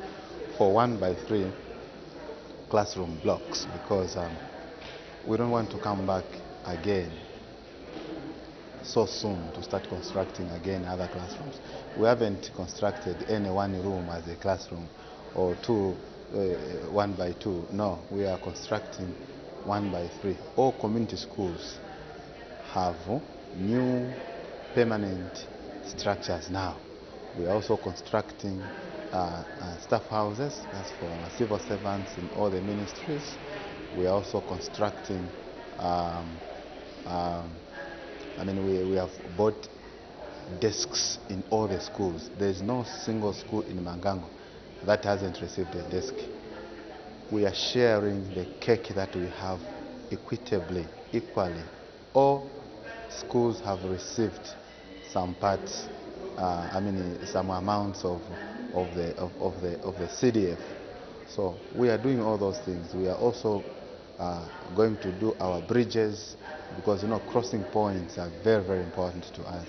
for 1x3 classroom blocks, because we don't want to come back again so soon to start constructing again other classrooms. We haven't constructed any one room as a classroom or 1x2. No, we are constructing 1x3. All community schools have new permanent structures now. We are also constructing staff houses. That's for civil servants in all the ministries. We are also constructing we have bought desks in all the schools. There is no single school in Mangango that hasn't received a desk. We are sharing the cake that we have equitably, equally. All schools have received some parts, some amounts of the CDF. So we are doing all those things. We are also going to do our bridges, because crossing points are very, very important to us.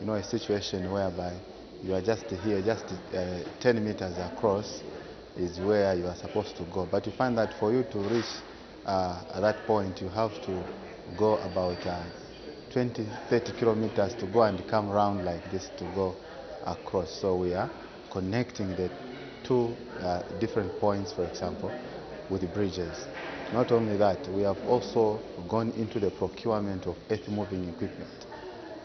A situation whereby you are just here, just 10 meters across is where you are supposed to go. But you find that for you to reach at that point, you have to go about 20, 30 kilometers to go and come around like this to go across. So we are connecting the two different points, for example, with bridges. Not only that, we have also gone into the procurement of earth-moving equipment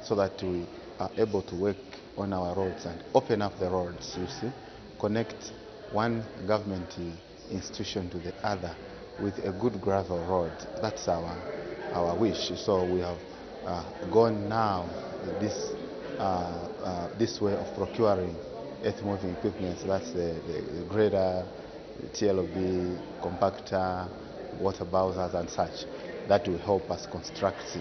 so that we are able to work on our roads and open up the roads, you see, connect one government institution to the other with a good gravel road. That's our wish. So we have gone now this way of procuring earth-moving equipment. So that's the grader, the TLB, compactor, water bowsers and such. That will help us construct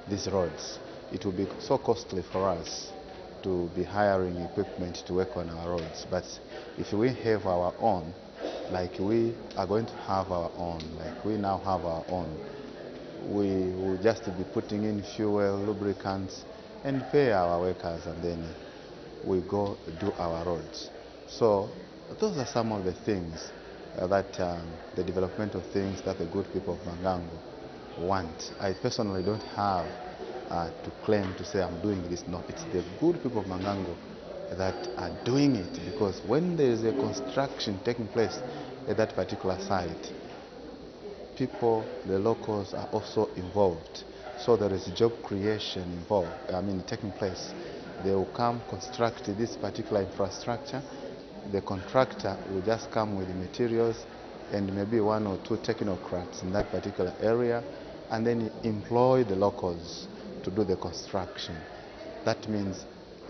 these roads. It will be so costly for us to be hiring equipment to work on our roads. But if we have our own, like we are going to have our own, like we now have our own, we will just be putting in fuel, lubricants, and pay our workers, and then we go do our roads. So those are some of the things that the developmental things that the good people of Mangango want. I personally don't have to claim to say I'm doing this. No, it's the good people of Mangango that are doing it, because when there is a construction taking place at that particular site, people, the locals, are also involved. So there is job creation involved, taking place. They will come construct this particular infrastructure. The contractor will just come with the materials and maybe one or two technocrats in that particular area, and then employ the locals to do the construction. That means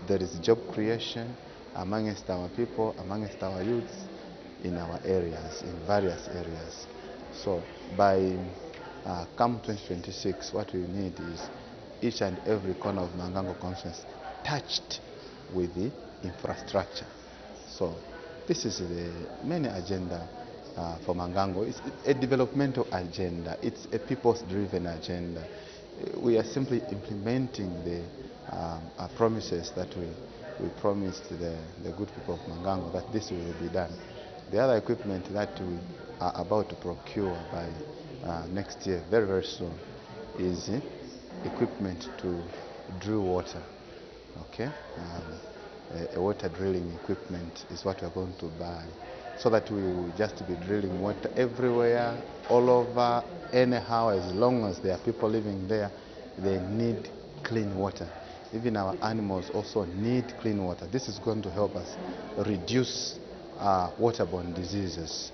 there is job creation amongst our people, amongst our youths in our areas, in various areas. So by come 2026, what we need is each and every corner of Mangango conference touched with the infrastructure. So this is the main agenda for Mangango. It's a developmental agenda. It's a people's-driven agenda. We are simply implementing the promises that we promised the good people of Mangango, that this will be done. The other equipment that we are about to procure by next year, very, very soon, is equipment to drill water. Okay? A water drilling equipment is what we are going to buy, so that we will just be drilling water everywhere, all over, anyhow. As long as there are people living there, they need clean water. Even our animals also need clean water. This is going to help us reduce waterborne diseases,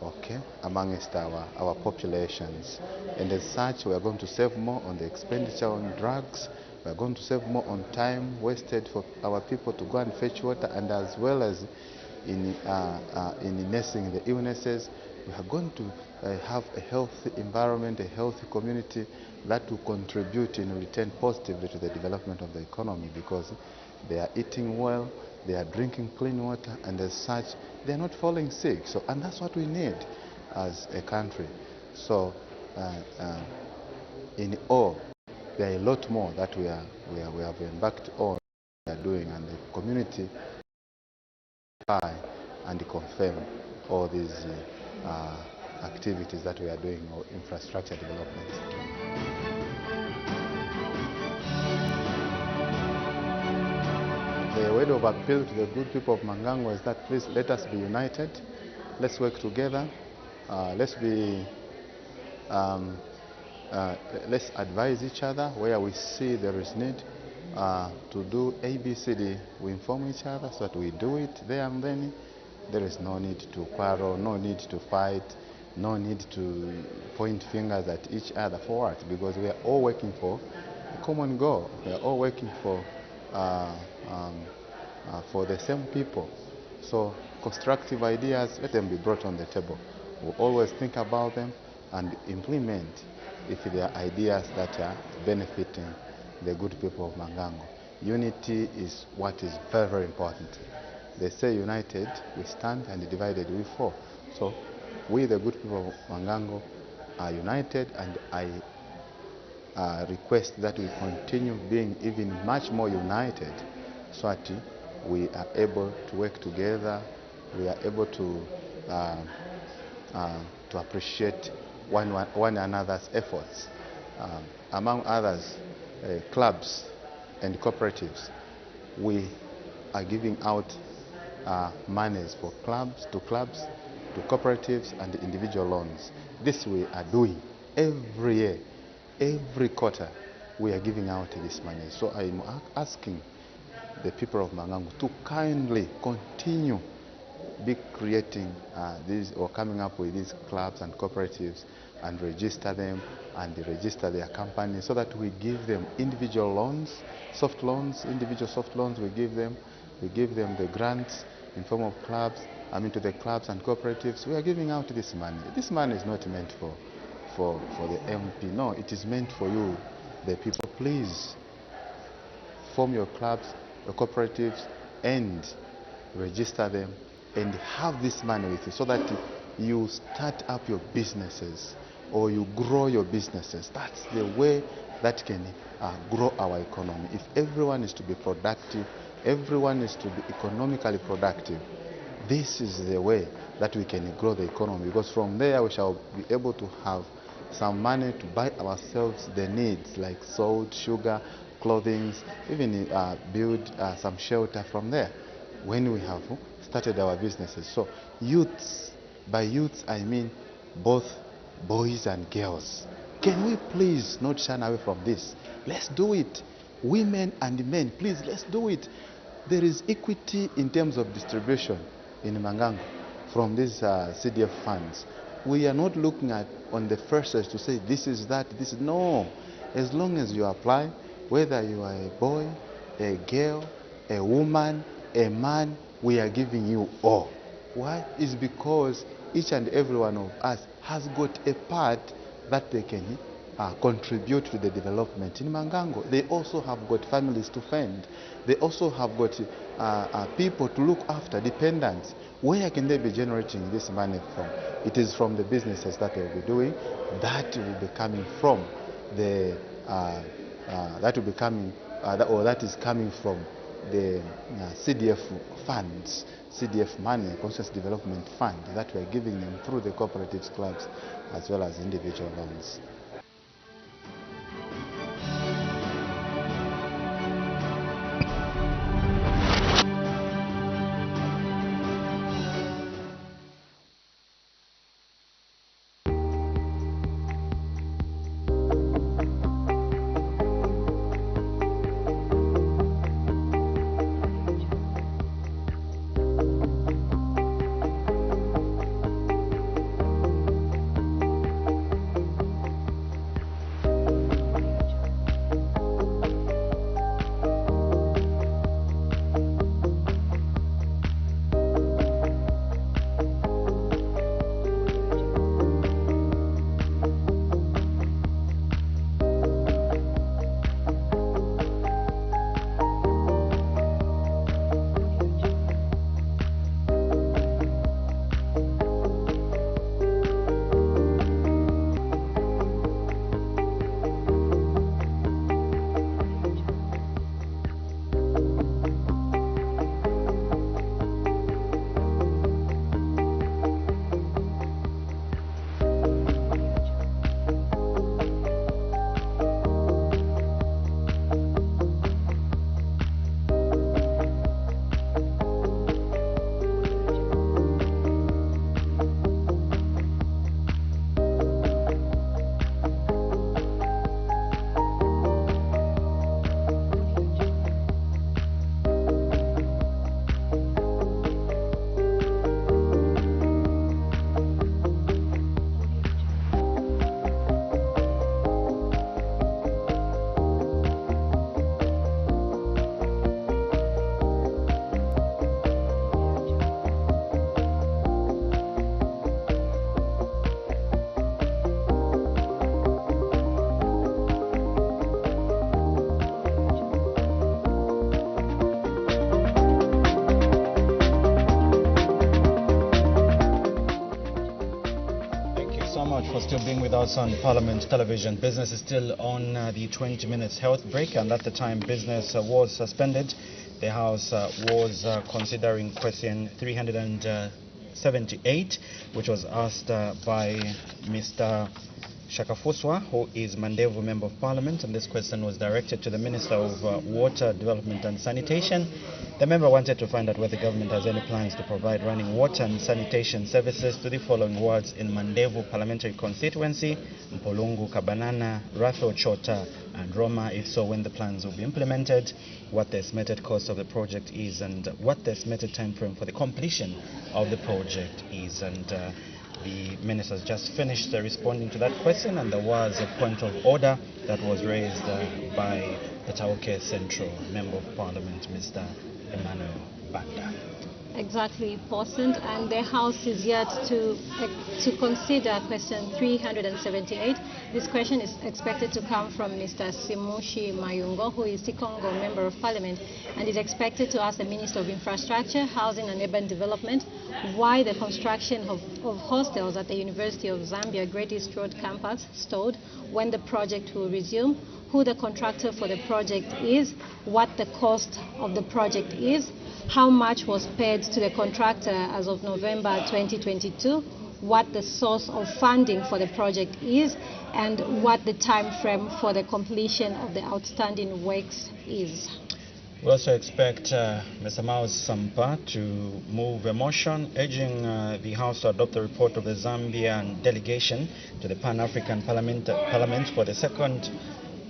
okay, amongst our populations. And as such, we are going to save more on the expenditure on drugs. We are going to save more on time wasted for our people to go and fetch water, and as well as in nursing the illnesses. We are going to have a healthy environment, a healthy community that will contribute in return positively to the development of the economy, because they are eating well, they are drinking clean water, and as such, they are not falling sick. So, and that's what we need as a country. So, in all, there are a lot more that we have embarked on, we are doing, and the community and confirm all these activities that we are doing, or infrastructure development. The word of appeal to the good people of Mangango is that please let us be united, let's work together, let's advise each other where we see there is need to do ABCD. We inform each other so that we do it there and then. There is no need to quarrel, no need to fight, no need to point fingers at each other. For what? Because we are all working for a common goal. We are all working for the same people. So constructive ideas, let them be brought on the table. We'll always think about them and implement if there are ideas that are benefiting the good people of Mangango. Unity is what is very, very important. They say united we stand and divided we fall. So we, the good people of Mangango, are united, and I request that we continue being even much more united, so that we are able to work together, we are able to appreciate one another's efforts. Among others, clubs and cooperatives, we are giving out monies for clubs, to cooperatives and individual loans. This we are doing every year, every quarter. We are giving out this money. So I'm asking the people of Mangangu to kindly continue be creating these or coming up with these clubs and cooperatives and register them and register their companies so that we give them individual loans, soft loans, individual soft loans. We give them the grants in form of clubs. I mean, to the clubs and cooperatives. We are giving out this money. This money is not meant for the MP. No, it is meant for you, the people. Please form your clubs, your cooperatives, and register them and have this money with you so that you start up your businesses or you grow your businesses. That's the way that can grow our economy. If everyone is to be productive, everyone is to be economically productive, this is the way that we can grow the economy, because from there we shall be able to have some money to buy ourselves the needs like salt, sugar, clothing, even build some shelter from there when we have started our businesses. So youths, by youths I mean both boys and girls. Can we please not shun away from this? Let's do it. Women and men, please, let's do it. There is equity in terms of distribution in Mangangu from these CDF funds. We are not looking at on the first to say this is that, this is no. As long as you apply, whether you are a boy, a girl, a woman, a man, we are giving you all. Why? It's because each and every one of us has got a part that they can contribute to the development in Mangangu. They also have got families to fend. They also have got people to look after, dependents. Where can they be generating this money from? It is from the businesses that they will be doing. That will be coming from the that will be coming or that is coming from the CDF funds, CDF money, Conscious Development Fund, that we are giving them through the cooperatives, clubs, as well as individual loans. For still being with us on Parliament Television. Business is still on the 20 minutes health break, and at the time business was suspended. The House was considering question 378, which was asked by Mr. Shakafuswa, who is Mandevu Member of Parliament, and this question was directed to the Minister of Water, Development and Sanitation. The member wanted to find out whether the government has any plans to provide running water and sanitation services to the following wards in Mandevu Parliamentary Constituency: Mpolungu, Kabanana, Ratho, Chota and Roma. If so, when the plans will be implemented, what the estimated cost of the project is, and what the estimated time frame for the completion of the project is. And the minister has just finished responding to that question, and there was a point of order that was raised by the Tauke Central Member of Parliament, Mr. Emmanuel Banda. Exactly, Pausant, and the House is yet to consider question 378. This question is expected to come from Mr. Simushi Mayungo, who is Sikongo Member of Parliament, and is expected to ask the Minister of Infrastructure, Housing and Urban Development why the construction of hostels at the University of Zambia Great East Road campus stalled, when the project will resume, who the contractor for the project is, what the cost of the project is, how much was paid to the contractor as of November 2022, what the source of funding for the project is, and what the time frame for the completion of the outstanding works is. We also expect Mr. Maus Sampa to move a motion urging the House to adopt the report of the Zambian delegation to the Pan-African Parliament for the second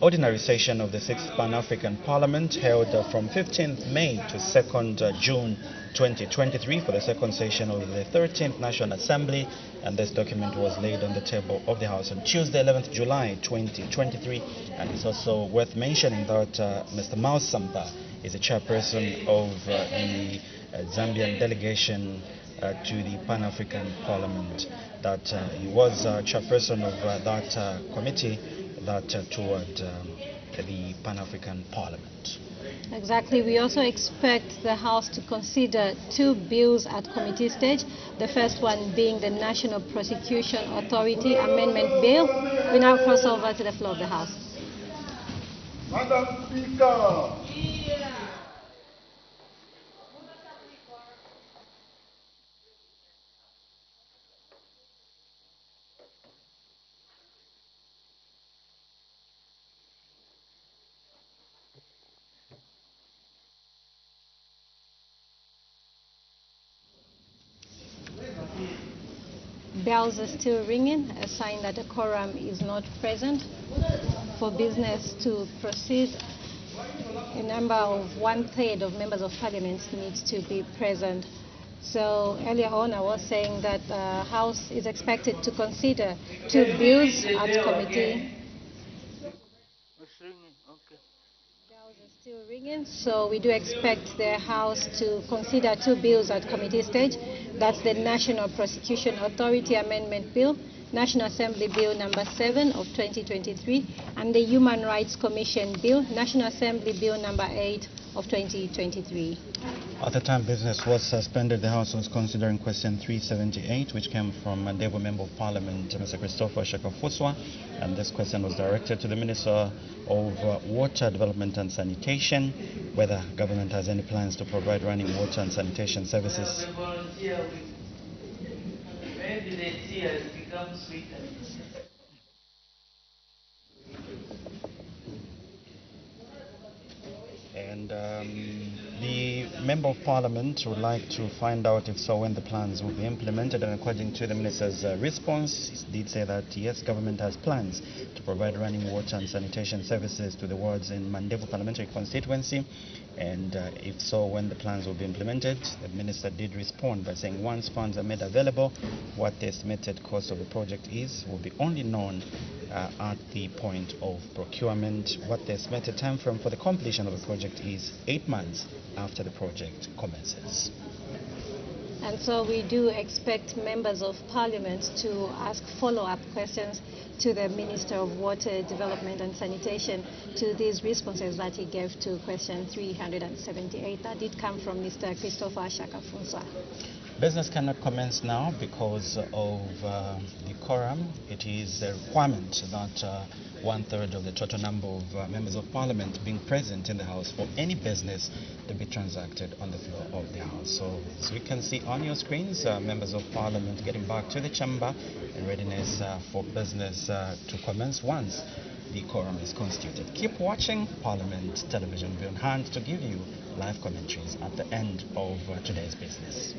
ordinary session of the 6th Pan-African Parliament, held from 15th May to 2nd June 2023 for the second session of the 13th National Assembly, and this document was laid on the table of the House on Tuesday, 11th July 2023. And it's also worth mentioning that Mr. Maus Sampa is the chairperson of the Zambian delegation to the Pan-African Parliament, that he was chairperson of that committee that toward the Pan-African Parliament. Exactly. We also expect the House to consider two bills at committee stage, the first one being the National Prosecution Authority Amendment Bill. We now cross over to the floor of the House. Madam Speaker. Bells are still ringing, a sign that a quorum is not present. For business to proceed, a number of 1/3 of members of parliament needs to be present. So earlier on I was saying that the House is expected to consider two bills at committee. Still ringing, so we do expect the House to consider two bills at committee stage. That's the National Prosecution Authority Amendment Bill, National Assembly Bill number 7 of 2023, and the Human Rights Commission Bill, National Assembly Bill number 8 of 2023. At the time business was suspended, the House was considering question 378, which came from Mandevu Member of Parliament, Mr. Christopher Shakafuswa, and this question was directed to the Minister of Water, Development and Sanitation, whether government has any plans to provide running water and sanitation services. And the Member of Parliament would like to find out if so when the plans will be implemented, and according to the Minister's response, he did say that yes, government has plans to provide running water and sanitation services to the wards in Mandevu Parliamentary Constituency, and if so, when the plans will be implemented. The Minister did respond by saying once funds are made available, what the estimated cost of the project is will be only known at the point of procurement. What the estimated time frame for the completion of the project is 8 months after the project commences. And so we do expect members of parliament to ask follow-up questions to the Minister of Water, Development and Sanitation to these responses that he gave to question 378. That did come from Mr. Christopher Shakafuswa. Business cannot commence now because of the quorum. It is a requirement that 1/3 of the total number of members of parliament being present in the House for any business to be transacted on the floor of the House. So as you can see on your screens, members of parliament getting back to the chamber in readiness for business to commence once the quorum is constituted. Keep watching Parliament Television. We'll be on hand to give you live commentaries at the end of today's business.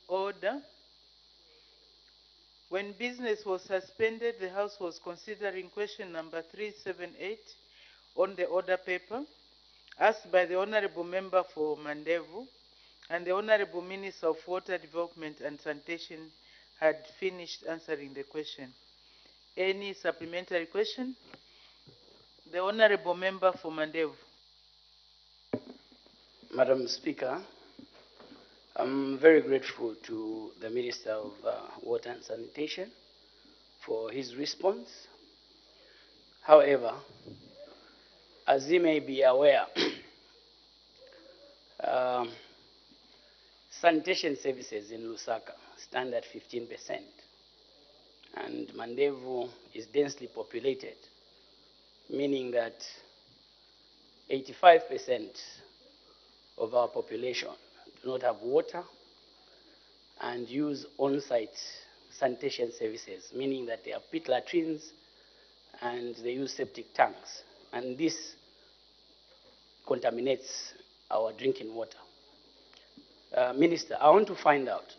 Order. When business was suspended, the House was considering question number 378 on the order paper, asked by the Honorable Member for Mandevu, and the Honorable Minister of Water Development and Sanitation had finished answering the question. Any supplementary question? The Honorable Member for Mandevu. Madam Speaker, I'm very grateful to the Minister of Water and Sanitation for his response. However, as you may be aware, sanitation services in Lusaka stand at 15%, and Mandevu is densely populated, meaning that 85% of our population do not have water and use on-site sanitation services, meaning that they have pit latrines and they use septic tanks. And this contaminates our drinking water. Minister, I want to find out,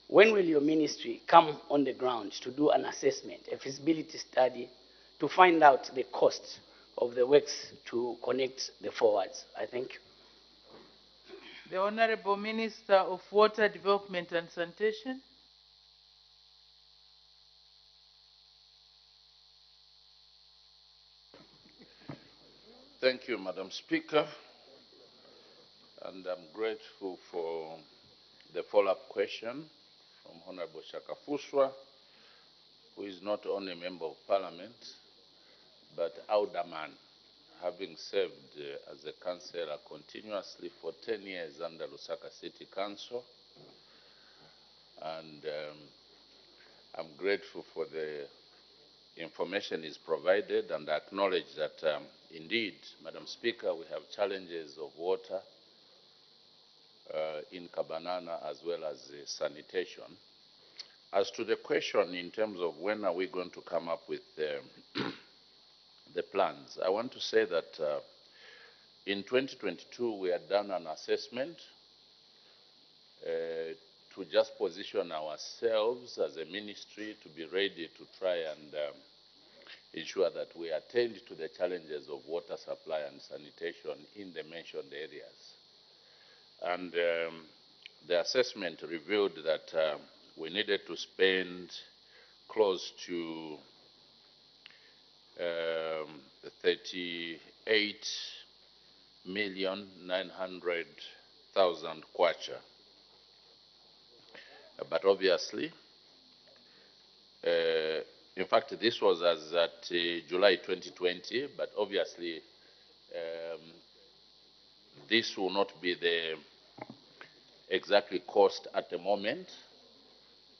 when will your ministry come on the ground to do an assessment, a feasibility study, to find out the cost of the works to connect the forwards? I thank you. The Honorable Minister of Water Development and Sanitation. Thank you, Madam Speaker. And I'm grateful for the follow-up question from Honorable Shakafuswa, who is not only a Member of Parliament, but alderman, having served as a councillor continuously for 10 years under Lusaka City Council. And I'm grateful for the information is provided, and I acknowledge that indeed, Madam Speaker, we have challenges of water in Kabanana as well as sanitation. As to the question in terms of when are we going to come up with the plans, I want to say that in 2022 we had done an assessment to just position ourselves as a ministry to be ready to try and ensure that we attend to the challenges of water supply and sanitation in the mentioned areas. And the assessment revealed that we needed to spend close to 38,900,000 kwacha. But obviously, in fact, this was as at July 2020, but obviously this will not be the exactly cost at the moment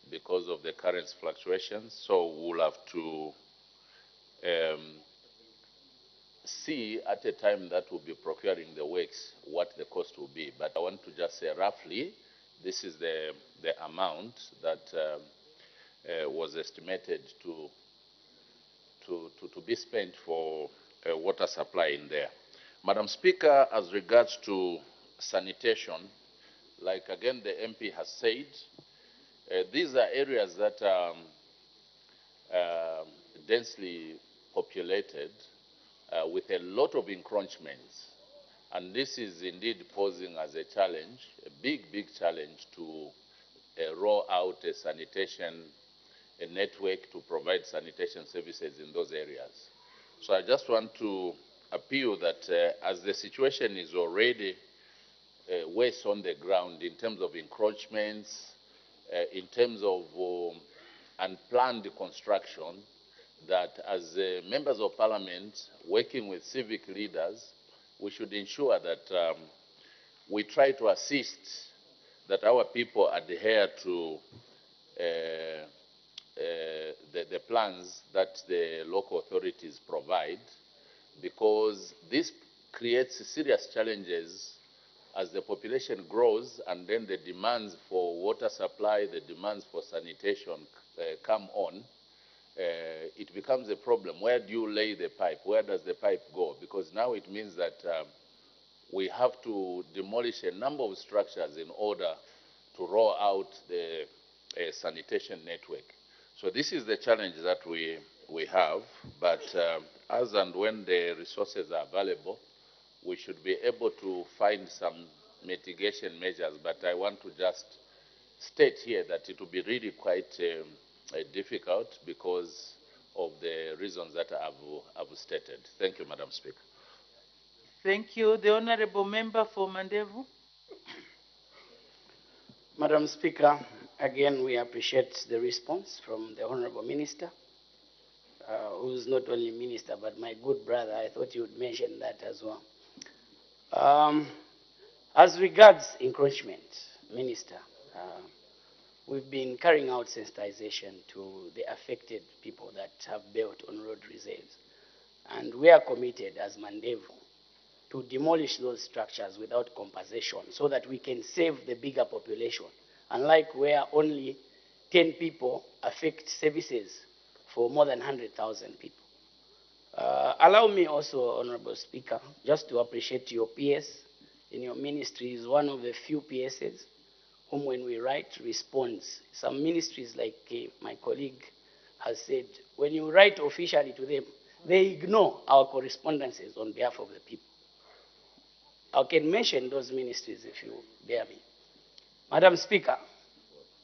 because of the current fluctuations. So we'll have to see at a time that we'll be procuring the works what the cost will be. But I want to just say roughly, this is the amount that was estimated to be spent for water supply in there. Madam Speaker, as regards to sanitation, like again the MP has said, these are areas that are densely populated with a lot of encroachments. And this is indeed posing as a challenge, a big, big challenge to roll out a sanitation network to provide sanitation services in those areas. So I just want to appeal that as the situation is already worse on the ground in terms of encroachments, in terms of unplanned construction, that as members of parliament working with civic leaders, we should ensure that we try to assist that our people adhere to the plans that the local authorities provide, because this creates serious challenges as the population grows and then the demands for water supply, the demands for sanitation come on. It becomes a problem. Where do you lay the pipe? Where does the pipe go? Because now it means that we have to demolish a number of structures in order to roll out the sanitation network. So this is the challenge that we have, but as and when the resources are available, we should be able to find some mitigation measures. But I want to just state here that it will be really quite difficult because of the reasons that I've stated. Thank you, Madam Speaker. Thank you. The Honorable Member for Mandevu. Madam Speaker, again, we appreciate the response from the Honorable Minister, who's not only Minister, but my good brother. I thought you would mention that as well. As regards encroachment, Minister, we've been carrying out sensitization to the affected people that have built on road reserves. And we are committed as Mandevu to demolish those structures without compensation so that we can save the bigger population, unlike where only 10 people affect services for more than 100,000 people. Allow me also, Honorable Speaker, just to appreciate your PS in your ministry. Is one of the few PSs whom when we write responds. Some ministries, like my colleague has said, when you write officially to them, they ignore our correspondences on behalf of the people. I can mention those ministries if you bear me. Madam Speaker,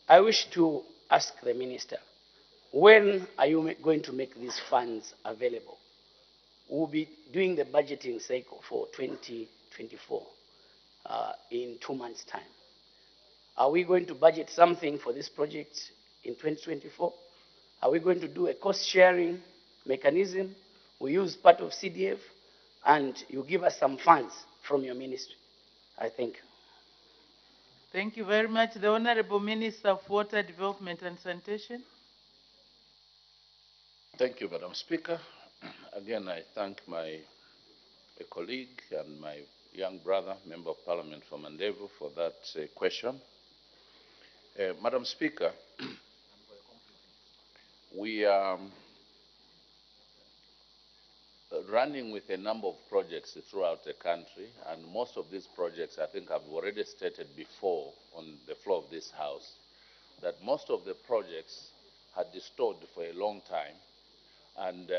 I wish to ask the Minister, when are you going to make these funds available? We'll be doing the budgeting cycle for 2024 in 2 months' time. Are we going to budget something for this project in 2024? Are we going to do a cost-sharing mechanism? We use part of CDF, and you give us some funds from your ministry. I thank you. Thank you very much. The Honorable Minister of Water Development and Sanitation. Thank you, Madam Speaker. Again, I thank my colleague and my young brother, Member of Parliament for Mandevu, for that question. Madam Speaker, we are running with a number of projects throughout the country, and most of these projects, I think I've already stated before on the floor of this House, that most of the projects had stalled for a long time, and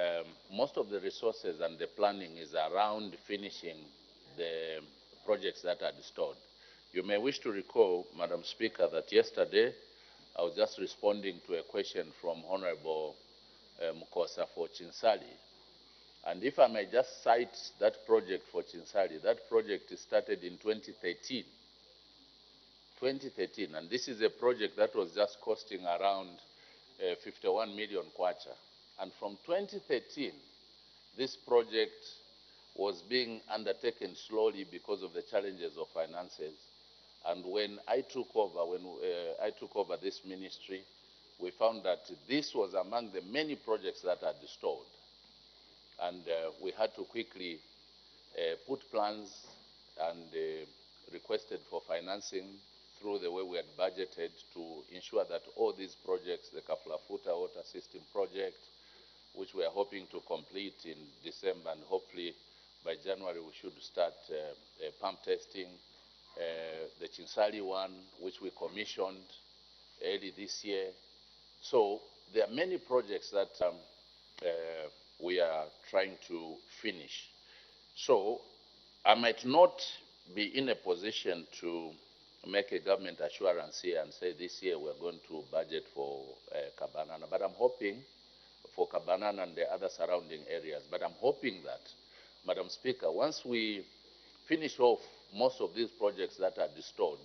most of the resources and the planning is around finishing the projects that are stalled. You may wish to recall, Madam Speaker, that yesterday I was just responding to a question from Honorable Mukosa for Chinsali. And if I may just cite that project for Chinsali, that project started in 2013. 2013, and this is a project that was just costing around 51 million kwacha. And from 2013, this project was being undertaken slowly because of the challenges of finances. And when I took over this ministry, we found that this was among the many projects that had stalled. And we had to quickly put plans and requested for financing through the way we had budgeted to ensure that all these projects, the Kaflafuta Water System project, which we are hoping to complete in December, and hopefully by January we should start pump testing, the Chinsali one, which we commissioned early this year. So there are many projects that we are trying to finish. So I might not be in a position to make a government assurance here and say this year we're going to budget for Kabanana. But I'm hoping for Kabanana and the other surrounding areas. But I'm hoping that, Madam Speaker, once we finish off most of these projects that are distorted,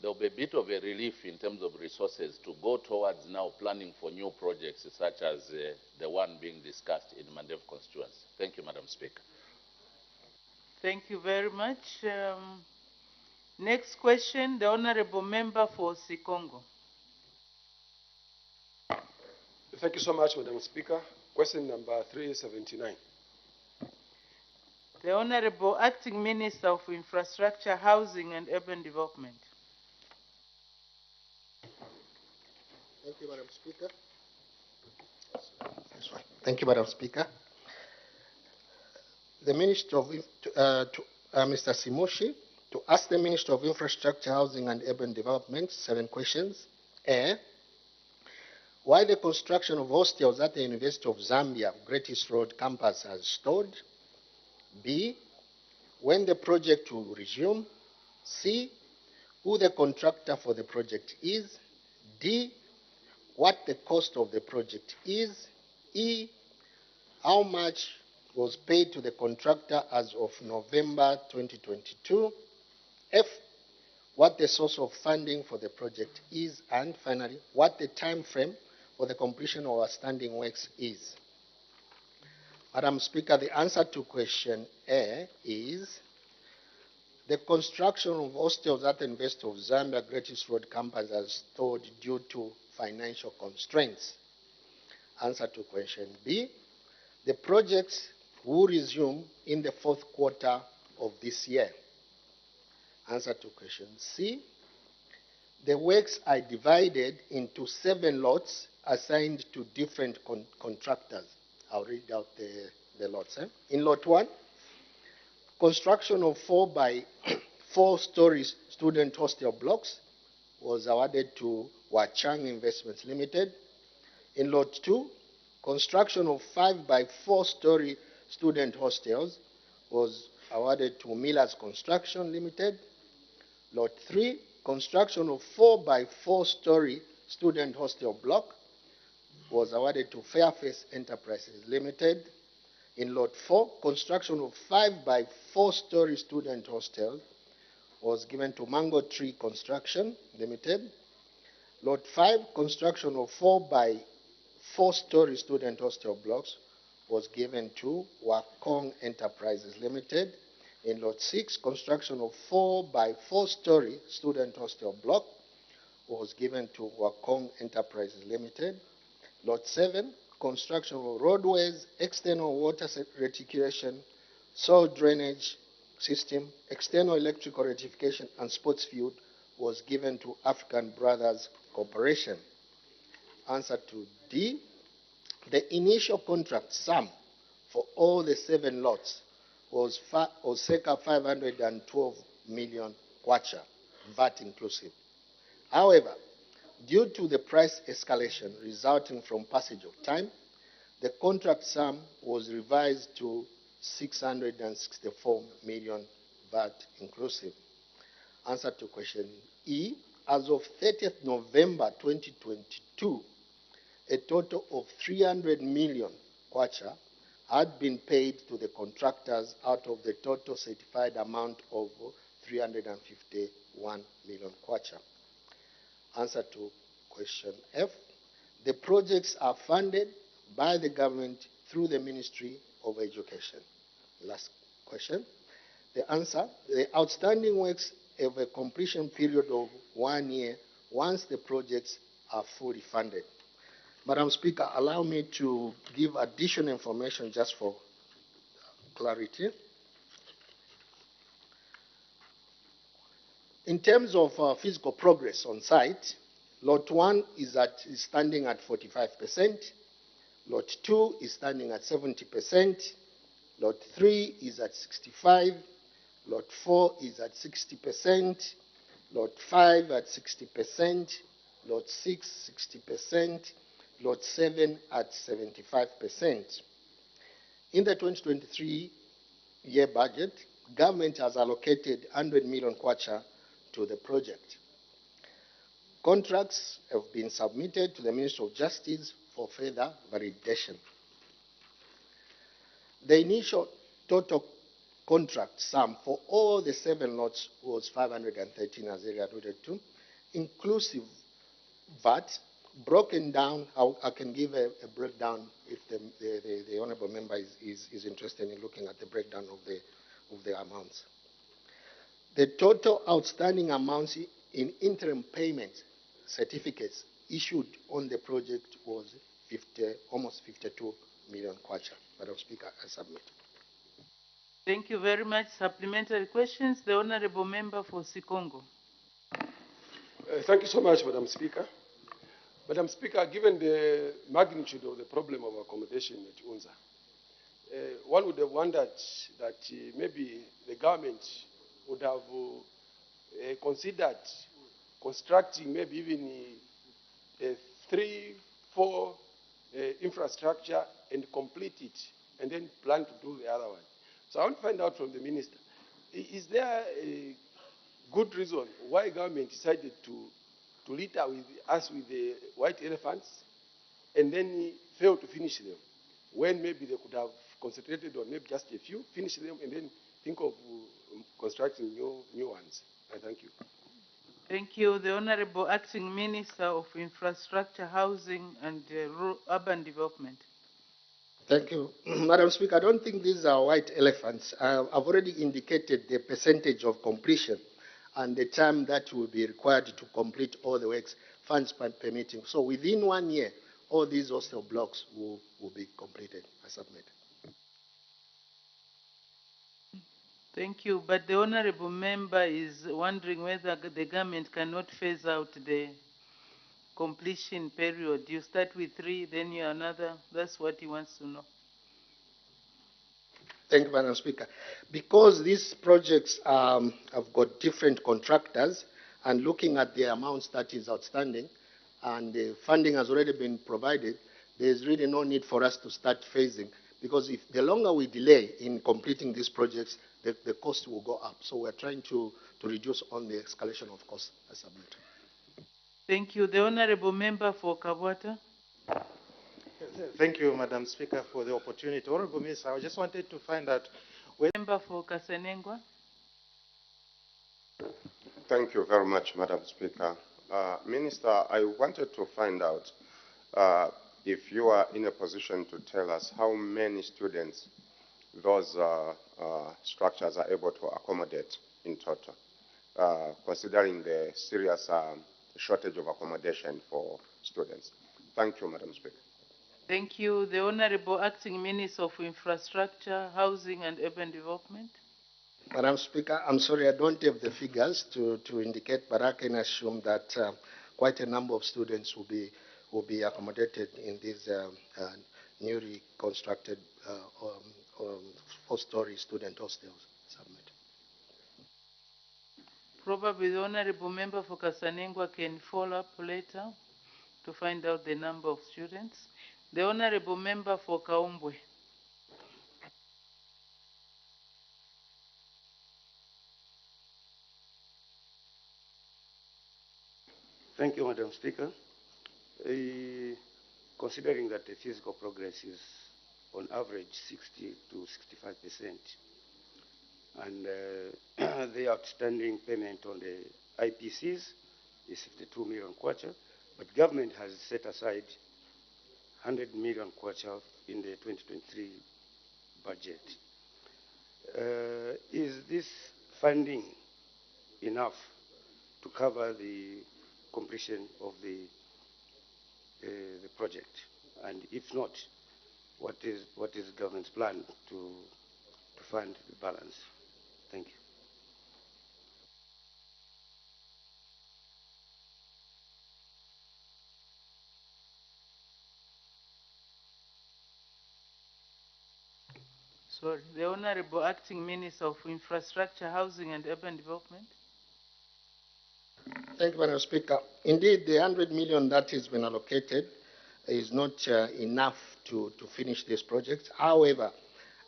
there will be a bit of a relief in terms of resources to go towards now planning for new projects such as the one being discussed in Mandev constituency. Thank you, Madam Speaker. Thank you very much. Next question, the Honorable Member for Sikongo. Thank you so much, Madam Speaker. Question number 379. The Honorable Acting Minister of Infrastructure, Housing and Urban Development. Thank you, Madam Speaker. Thank you, Madam Speaker. The Minister of Mr. Simushi, to ask the Minister of Infrastructure, Housing and Urban Development 7 questions. A, why the construction of hostels at the University of Zambia Great East Road campus has stalled? B, when the project will resume? C, who the contractor for the project is? D, what the cost of the project is? E, how much was paid to the contractor as of November 2022? F, what the source of funding for the project is? And finally, what the time frame for the completion of outstanding works is? Madam Speaker, the answer to question A is the construction of hostels at the University of Zambia Great East Road campus has stalled due to financial constraints. Answer to question B, the projects will resume in the 4th quarter of this year. Answer to question C, the works are divided into 7 lots assigned to different contractors. I'll read out the lots. In lot 1, construction of 4 by 4 stories student hostel blocks was awarded to Wachang Investments Limited. In lot 2, construction of 5 by 4 story student hostels was awarded to Miller's Construction Limited. Lot 3, construction of 4 by 4 story student hostel block was awarded to Fairface Enterprises Limited. In lot 4, construction of 5 by 4 story student hostel was given to Mango Tree Construction Limited. Lot 5, construction of 4 by 4 story student hostel blocks was given to Wakong Enterprises Limited. In lot 6, construction of 4 by 4 story student hostel block was given to Wakong Enterprises Limited. Lot 7, construction of roadways, external water reticulation, soil drainage system, external electrical rectification, and sports field was given to African Brothers Corporation. Answer to D, the initial contract sum for all the 7 lots was circa 512 million kwacha, VAT inclusive. However, due to the price escalation resulting from passage of time, the contract sum was revised to 664 million VAT inclusive. Answer to question E, as of 30th November 2022, a total of 300 million kwacha had been paid to the contractors out of the total certified amount of 351 million kwacha. Answer to question F, the projects are funded by the government through the Ministry of Education. Last question. The answer, the outstanding works have a completion period of 1 year once the projects are fully funded. Madam Speaker, allow me to give additional information just for clarity. In terms of physical progress on site, Lot 1 is standing at 45%, Lot 2 is standing at 70%, Lot 3 is at 65%, Lot 4 is at 60%, Lot 5 at 60%, Lot 6 60%, Lot 7 at 75%. In the 2023 year budget, government has allocated 100 million kwacha to the project. Contracts have been submitted to the Ministry of Justice for further validation. The initial total contract sum for all the 7 lots was 513, as earlier alluded to, inclusive VAT, broken down. I can give a breakdown if the honourable member is interested in looking at the breakdown of the amounts. The total outstanding amounts in interim payment certificates issued on the project was almost 52 million kwacha. Madam Speaker, I submit. Thank you very much. Supplementary questions. The Honourable Member for Sikongo. Thank you so much, Madam Speaker. Madam Speaker, given the magnitude of the problem of accommodation at UNZA, one would have wondered that maybe the government would have considered constructing maybe even 3-4 infrastructure and complete it, and then plan to do the other one. So I want to find out from the Minister, is there a good reason why government decided to litter us with the white elephants and then fail to finish them, when maybe they could have concentrated on maybe just a few, finish them, and then think of constructing new ones? I thank you. Thank you. The Honourable Acting Minister of Infrastructure, Housing and Urban Development. Thank you. Madam Speaker, I don't think these are white elephants. I've already indicated the percentage of completion and the time that will be required to complete all the works, funds permitting. So within 1 year, all these hostel blocks will be completed. I submit. Thank you. But the Honourable Member is wondering whether the government cannot phase out the completion period. You start with 3, then you another. That's what he wants to know. Thank you, Madam Speaker. Because these projects have got different contractors, and looking at the amounts that is outstanding, and the funding has already been provided, there's really no need for us to start phasing, because if the longer we delay in completing these projects, the cost will go up. So we're trying to reduce on the escalation of costs. I submit. Thank you. The Honourable Member for Kabwata. Thank you, Madam Speaker, for the opportunity. Honourable Minister, I just wanted to find out... Member for Kasenengwa. Thank you very much, Madam Speaker. Minister, I wanted to find out if you are in a position to tell us how many students those structures are able to accommodate in total, considering the serious shortage of accommodation for students. Thank you, Madam Speaker. Thank you. The Honourable Acting Minister of Infrastructure, Housing and Urban Development. Madam Speaker, I'm sorry, I don't have the figures to indicate, but I can assume that quite a number of students will be accommodated in these newly constructed 4-story student hostels. Submit. Probably the Honourable Member for Kasanengwa can follow up later to find out the number of students. The Honourable Member for Kaumbwe. Thank you, Madam Speaker. Considering that the physical progress is on average 60 to 65%, and the outstanding payment on the IPCs is 52 million kwacha, but government has set aside 100 million kwacha in the 2023 budget. Is this funding enough to cover the completion of the project? And if not, what is government's plan to fund the balance? Thank you. Sorry, the Honourable Acting Minister of Infrastructure, Housing and Urban Development. Thank you, Madam Speaker. Indeed, the 100 million that has been allocated is not enough to finish this project. However,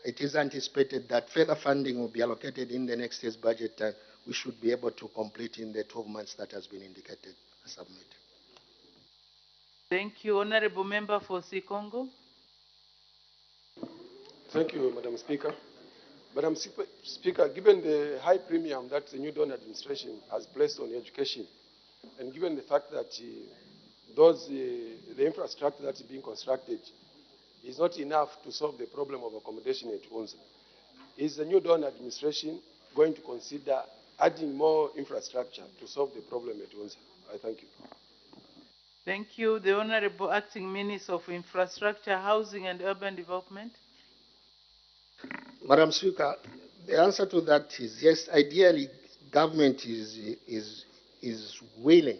it is anticipated that further funding will be allocated in the next year's budget, and we should be able to complete in the 12 months that has been indicated and submitted. Thank you. Honorable Member for Sikongo. Thank you, Madam Speaker. Madam Speaker, given the high premium that the new Dawn administration has placed on education, and given the fact that the infrastructure that's being constructed is not enough to solve the problem of accommodation at UNZA, is the new Dawn administration going to consider adding more infrastructure to solve the problem at UNZA? I thank you. Thank you. The Honorable Acting Minister of Infrastructure, Housing and Urban Development. Madam Speaker, the answer to that is yes. Ideally, government is willing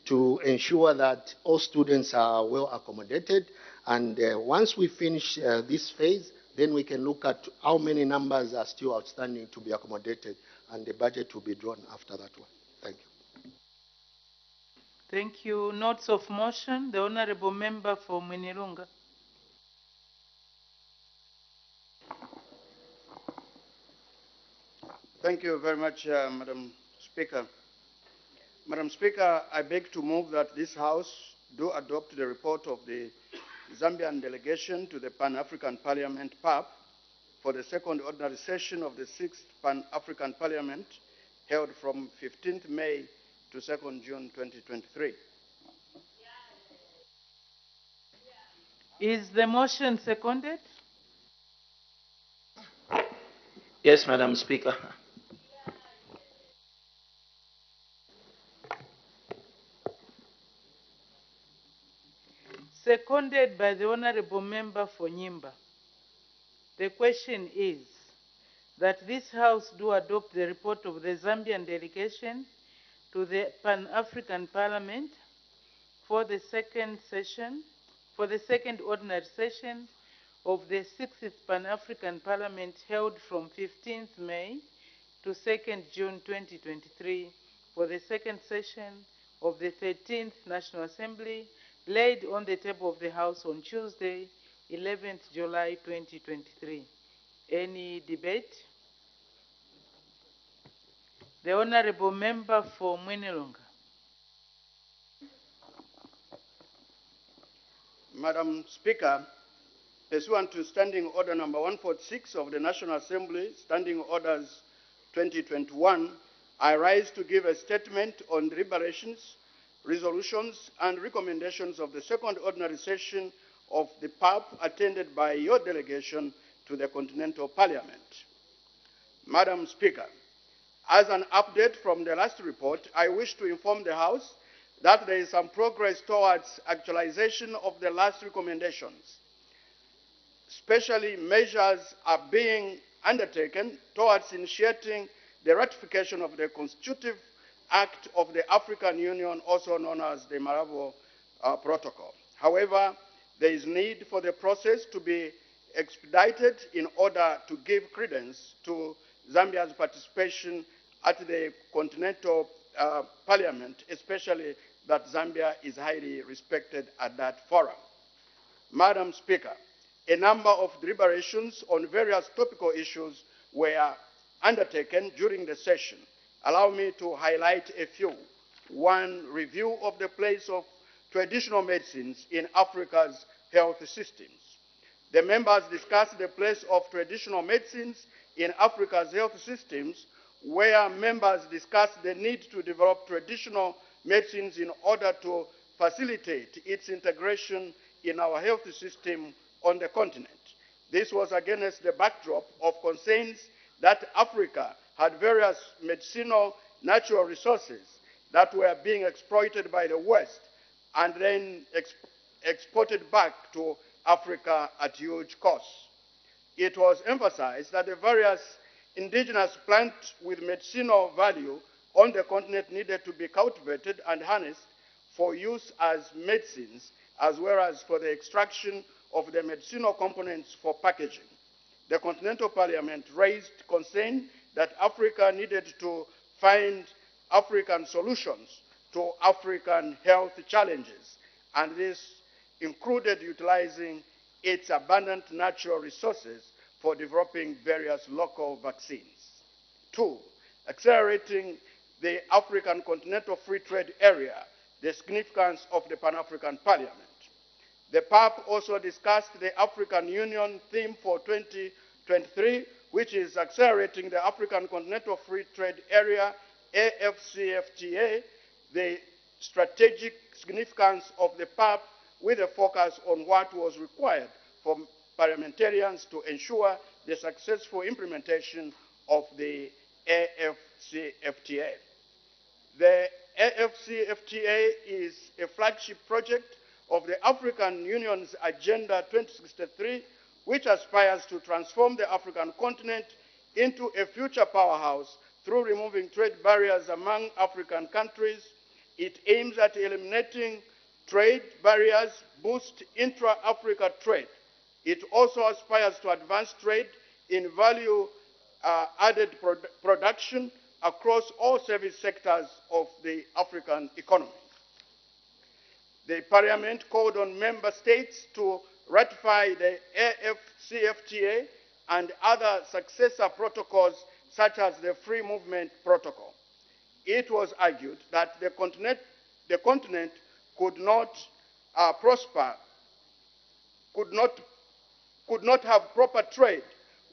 to ensure that all students are well accommodated, and once we finish this phase, then we can look at how many numbers are still outstanding to be accommodated, and the budget will be drawn after that one. Thank you. Thank you. Notes of motion. The Honorable Member for Mwinilunga. Thank you very much, Madam Speaker. Madam Speaker, I beg to move that this House do adopt the report of the Zambian delegation to the Pan-African Parliament, PAP, for the second ordinary session of the 6th Pan-African Parliament, held from 15th May to 2nd June 2023. Is the motion seconded? Yes, Madam Speaker. Seconded by the Honorable Member for Nyimba. The question is that this House do adopt the report of the Zambian delegation to the Pan-African Parliament for the second ordinary session of the 6th Pan-African Parliament, held from 15th May to 2nd June 2023, for the second session of the 13th National Assembly, laid on the table of the House on Tuesday, 11th July 2023. Any debate? The Honorable Member for Mwinilunga. Madam Speaker, pursuant to Standing Order number 146 of the National Assembly, Standing Orders 2021, I rise to give a statement on deliberations, resolutions, and recommendations of the second ordinary session of the PAP, attended by your delegation to the Continental Parliament. Madam Speaker, as an update from the last report, I wish to inform the House that there is some progress towards actualization of the last recommendations. Especially measures are being undertaken towards initiating the ratification of the Constitutive Act of the African Union, also known as the Malabo Protocol. However, there is need for the process to be expedited in order to give credence to Zambia's participation at the Continental Parliament, especially that Zambia is highly respected at that forum. Madam Speaker, a number of deliberations on various topical issues were undertaken during the session. Allow me to highlight a few. One, review of the place of traditional medicines in Africa's health systems. The members discussed the place of traditional medicines in Africa's health systems, where members discussed the need to develop traditional medicines in order to facilitate its integration in our health system on the continent. This was against the backdrop of concerns that Africa had various medicinal natural resources that were being exploited by the West and then exported back to Africa at huge cost. It was emphasized that the various indigenous plants with medicinal value on the continent needed to be cultivated and harnessed for use as medicines, as well as for the extraction of the medicinal components for packaging. The Continental Parliament raised concern that Africa needed to find African solutions to African health challenges, and this included utilizing its abundant natural resources for developing various local vaccines. 2, accelerating the African Continental Free Trade Area, the significance of the Pan-African Parliament. The PAP also discussed the African Union theme for 2023, which is accelerating the African Continental Free Trade Area, AFCFTA, the strategic significance of the PAP with a focus on what was required for parliamentarians to ensure the successful implementation of the AFCFTA. The AFCFTA is a flagship project of the African Union's Agenda 2063, which aspires to transform the African continent into a future powerhouse through removing trade barriers among African countries. It aims at eliminating trade barriers, boost intra-Africa trade. It also aspires to advance trade in value-added production across all service sectors of the African economy. The Parliament called on member states to ratify the AFCFTA and other successor protocols such as the Free Movement Protocol. It was argued that the continent could not prosper, could not have proper trade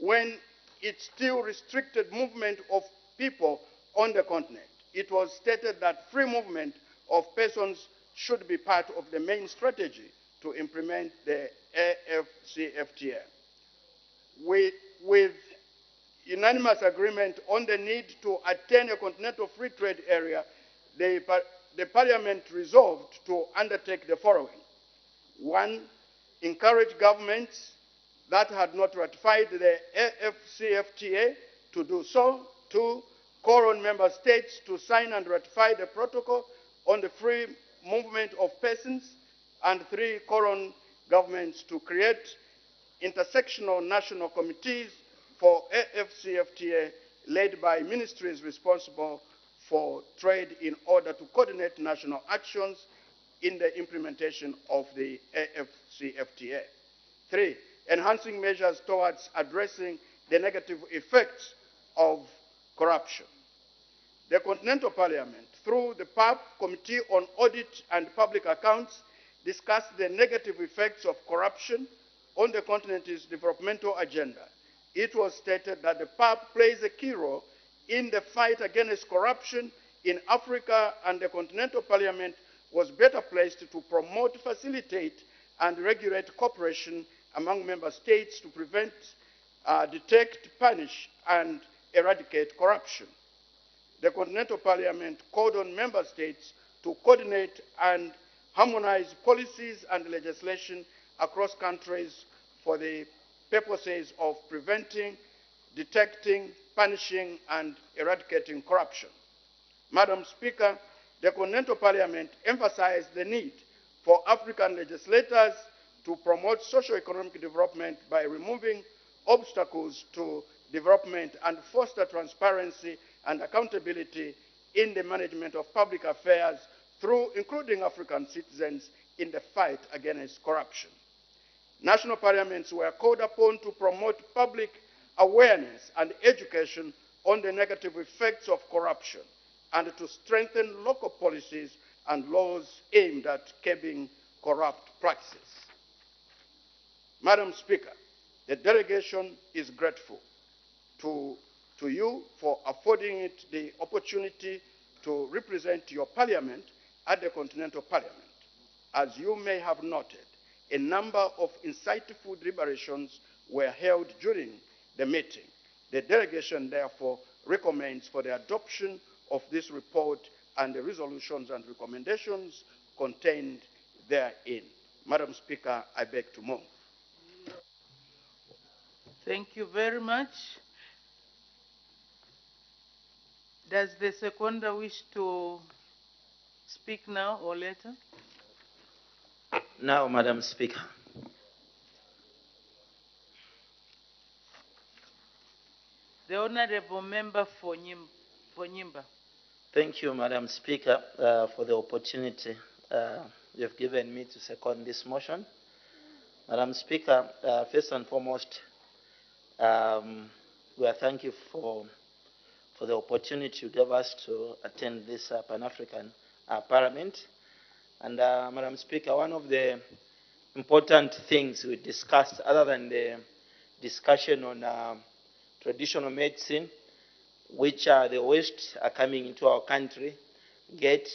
when it still restricted movement of people on the continent. It was stated that free movement of persons should be part of the main strategy to implement the AFCFTA. With unanimous agreement on the need to attain a continental free trade area, the Parliament resolved to undertake the following. 1, encourage governments that had not ratified the AFCFTA to do so. 2, call on member states to sign and ratify the protocol on the free movement of persons. And 3, call on governments to create intersectional national committees for AFCFTA led by ministries responsible for trade in order to coordinate national actions in the implementation of the AFCFTA. 3, enhancing measures towards addressing the negative effects of corruption. The Continental Parliament, through the PAP Committee on Audit and Public Accounts, discussed the negative effects of corruption on the continent's developmental agenda. It was stated that the PAP plays a key role in the fight against corruption in Africa, and the Continental Parliament was better placed to promote, facilitate, and regulate cooperation among member states to prevent, detect, punish, and eradicate corruption. The Continental Parliament called on member states to coordinate and harmonize policies and legislation across countries for the purposes of preventing, detecting, punishing, and eradicating corruption. Madam Speaker, the Continental Parliament emphasized the need for African legislators to promote socio-economic development by removing obstacles to development and foster transparency and accountability in the management of public affairs through including African citizens in the fight against corruption. National parliaments were called upon to promote public awareness and education on the negative effects of corruption and to strengthen local policies and laws aimed at curbing corrupt practices. Madam Speaker, the delegation is grateful to you for affording it the opportunity to represent your parliament at the Continental Parliament. As you may have noted, a number of insightful deliberations were held during the meeting. The delegation therefore recommends for the adoption of this report and the resolutions and recommendations contained therein. Madam Speaker, I beg to move. Thank you very much. Does the seconder wish to speak now or later? Now, Madam Speaker. The Honorable Member for Nyimba. Thank you, Madam Speaker, for the opportunity you've given me to second this motion. Madam Speaker, first and foremost, We are thankful for the opportunity you gave us to attend this Pan-African Parliament. And Madam Speaker, one of the important things we discussed, other than the discussion on traditional medicine, which the waste are coming into our country, get,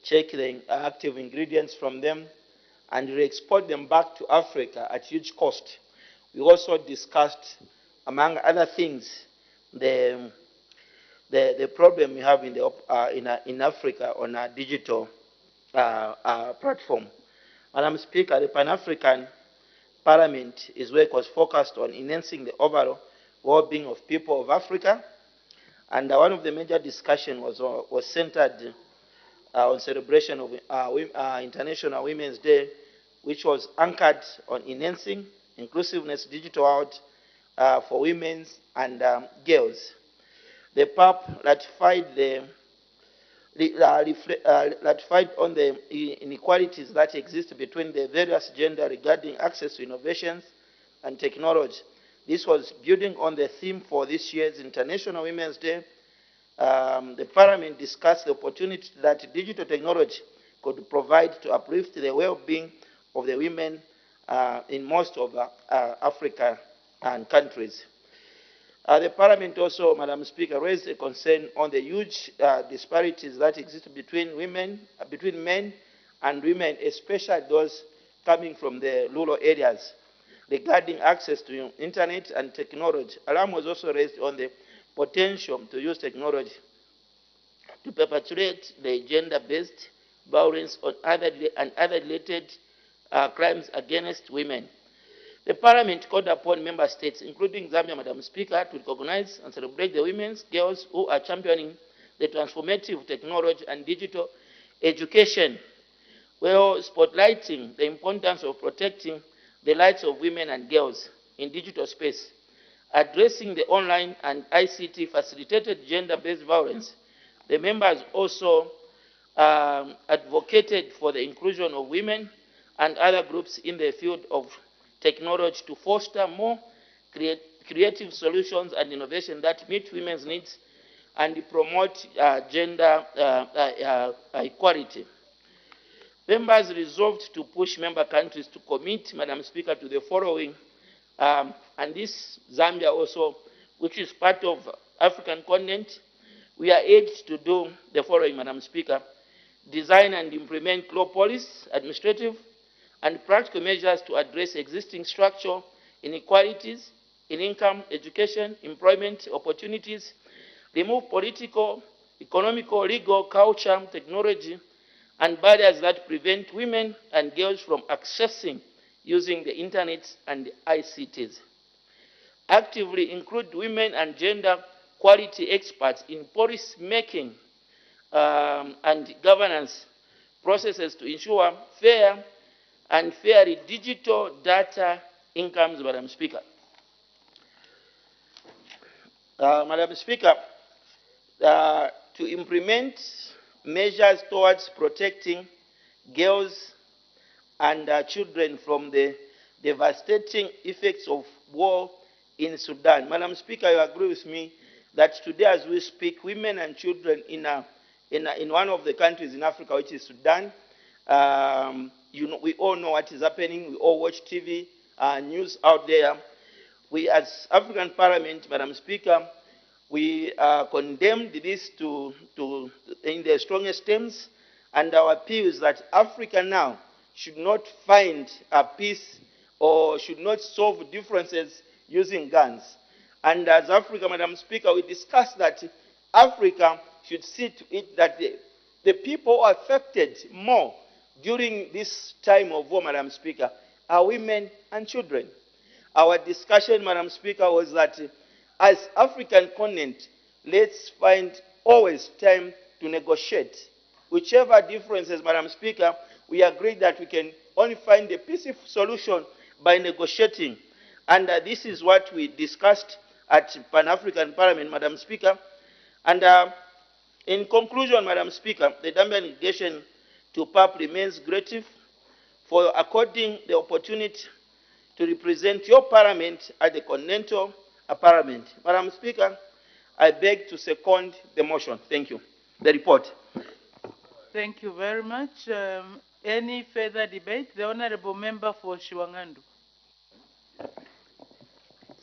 check the active ingredients from them, and re-export them back to Africa at huge cost. We also discussed, among other things, the problem we have in Africa on a digital platform. Madam Speaker, the Pan-African Parliament, its work was focused on enhancing the overall well-being of people of Africa, and one of the major discussions was centered on celebration of International Women's Day, which was anchored on enhancing inclusiveness digital world for women and girls. The PAP ratified on the inequalities that exist between the various gender regarding access to innovations and technology. This was building on the theme for this year's International Women's Day. The Parliament discussed the opportunity that digital technology could provide to uplift the well-being of the women in most of Africa and countries. The Parliament also, Madam Speaker, raised a concern on the huge disparities that exist between men and women, especially those coming from the rural areas, regarding access to internet and technology. Alarm was also raised on the potential to use technology to perpetuate the gender-based violence on other related crimes against women. The Parliament called upon member states, including Zambia, Madam Speaker, to recognize and celebrate the women, girls who are championing the transformative technology and digital education, while spotlighting the importance of protecting the rights of women and girls in digital space, addressing the online and ICT facilitated gender-based violence. The members also advocated for the inclusion of women and other groups in the field of technology to foster more creative solutions and innovation that meet women's needs and promote gender equality. Members resolved to push member countries to commit, Madam Speaker, to the following, and this Zambia also, which is part of African continent. We are urged to do the following, Madam Speaker: design and implement law policy, administrative, and practical measures to address existing structural inequalities in income, education, employment opportunities, remove political, economical, legal, culture, technology, and barriers that prevent women and girls from accessing using the internet and the ICTs. Actively include women and gender quality experts in policy making and governance processes to ensure fair and fairly digital data incomes, Madam Speaker. Madam Speaker, to implement measures towards protecting girls and children from the devastating effects of war in Sudan. Madam Speaker, you agree with me that today as we speak, women and children in one of the countries in Africa, which is Sudan, we all know what is happening. We all watch TV news out there. We, as African Parliament, Madam Speaker, we condemned this in the strongest terms, and our appeal is that Africa now should not find a peace or should not solve differences using guns. And as Africa, Madam Speaker, we discussed that Africa should see to it that the people affected more during this time of war, Madam Speaker, are women and children. Our discussion, Madam Speaker, was that as African continent, let's find always time to negotiate. Whichever differences, Madam Speaker, we agreed that we can only find a peaceful solution by negotiating. And this is what we discussed at Pan-African Parliament, Madam Speaker. And in conclusion, Madam Speaker, the Zambian delegation to PAP remains grateful for according the opportunity to represent your parliament at the Continental Parliament. Madam Speaker, I beg to second the motion. Thank you. The report. Thank you very much. Any further debate? The Honorable Member for Shiwangandu.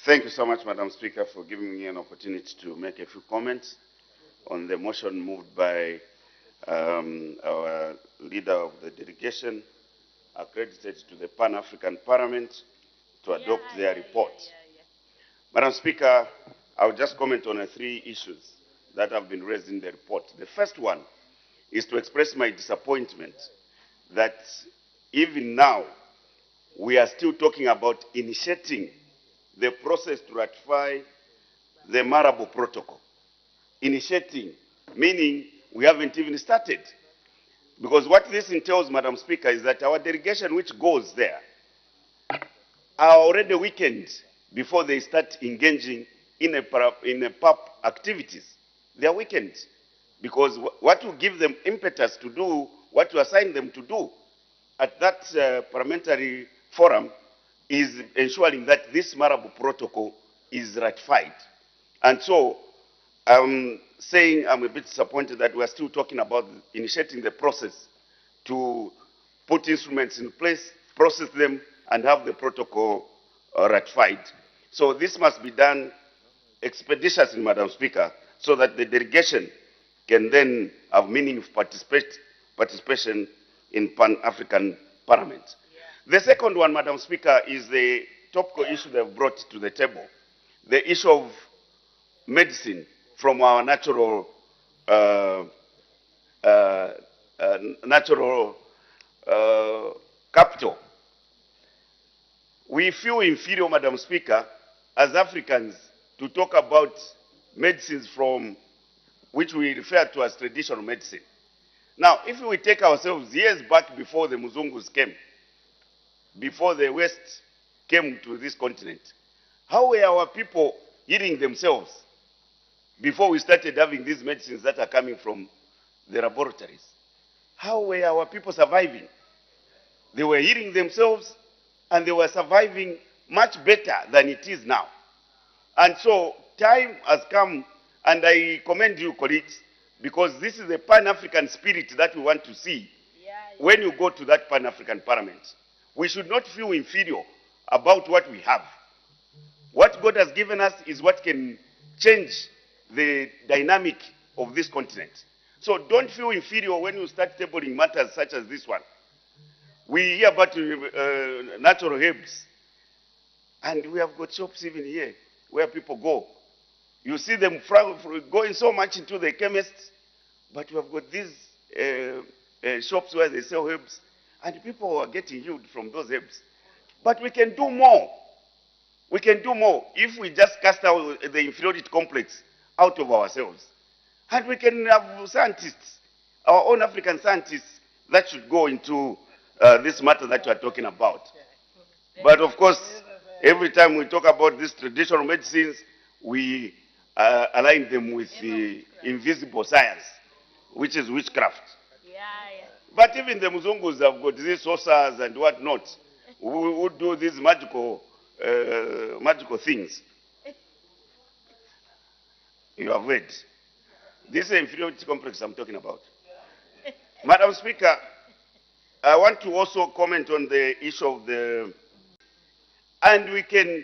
Thank you so much, Madam Speaker, for giving me an opportunity to make a few comments on the motion moved by our leader of the delegation, accredited to the Pan-African Parliament, to adopt their report. Madam Speaker, I will just comment on 3 issues that have been raised in the report. The first one is to express my disappointment that even now we are still talking about initiating the process to ratify the Marable Protocol. Initiating, meaning we haven't even started. Because what this entails, Madam Speaker, is that our delegation which goes there are already weakened before they start engaging in a PAP activities. They are weakened because what will give them impetus to do what you assign them to do at that parliamentary forum is ensuring that this Marable Protocol is ratified. And so I'm saying I'm a bit disappointed that we're still talking about initiating the process to put instruments in place, process them, and have the protocol ratified. So this must be done expeditiously, Madam Speaker, so that the delegation can then have meaningful participation in Pan-African Parliament. The second one, Madam Speaker, is the topical issue they've brought to the table, the issue of medicine from our natural capital. We feel inferior, Madam Speaker, as Africans, to talk about medicines from which we refer to as traditional medicine. Now, if we take ourselves years back before the Muzungus came, before the West came to this continent, how were our people healing themselves before we started having these medicines that are coming from the laboratories? How were our people surviving? They were healing themselves and they were surviving much better than it is now. And so time has come, and I commend you, colleagues, because this is a Pan-African spirit that we want to see when you go to that Pan-African Parliament. We should not feel inferior about what we have. What God has given us is what can change the dynamic of this continent. So don't feel inferior when you start tabling matters such as this one. We hear about natural herbs, and we have got shops even here where people go. You see them going so much into the chemists, but we have got these shops where they sell herbs, and people are getting healed from those herbs. But we can do more. We can do more if we just cast out the inferiority complex out of ourselves. And we can have scientists, our own African scientists, that should go into this matter that you are talking about. But of course, every time we talk about these traditional medicines, we align them with the invisible science, which is witchcraft. But even the Muzungus have got these sorcerers and whatnot, who do these magical things. You have heard. This is the inferiority complex I'm talking about. Madam Speaker, I want to also comment on the issue of the... And we can...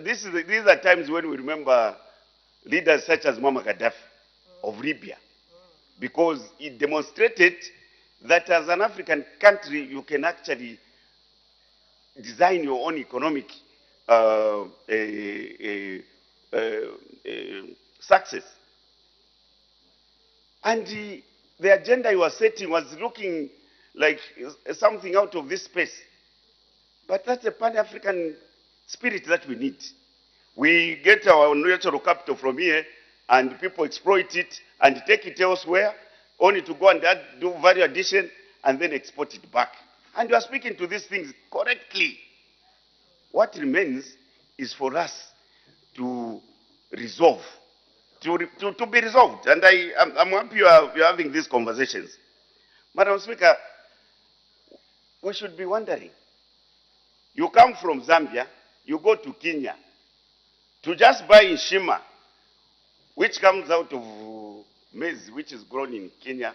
These are times when we remember leaders such as Muammar Gaddafi of Libya, because it demonstrated that as an African country, you can actually design your own economic success. And the agenda you were setting was looking like something out of this space. But that's a Pan-African spirit that we need. We get our natural capital from here, and people exploit it and take it elsewhere, only to go and do value addition and then export it back. And you are speaking to these things correctly. What remains is for us to resolve, to be resolved. And I'm happy you are having these conversations. Madam Speaker, we should be wondering, You come from Zambia, you go to Kenya to just buy in Shima, which comes out of maize, which is grown in Kenya,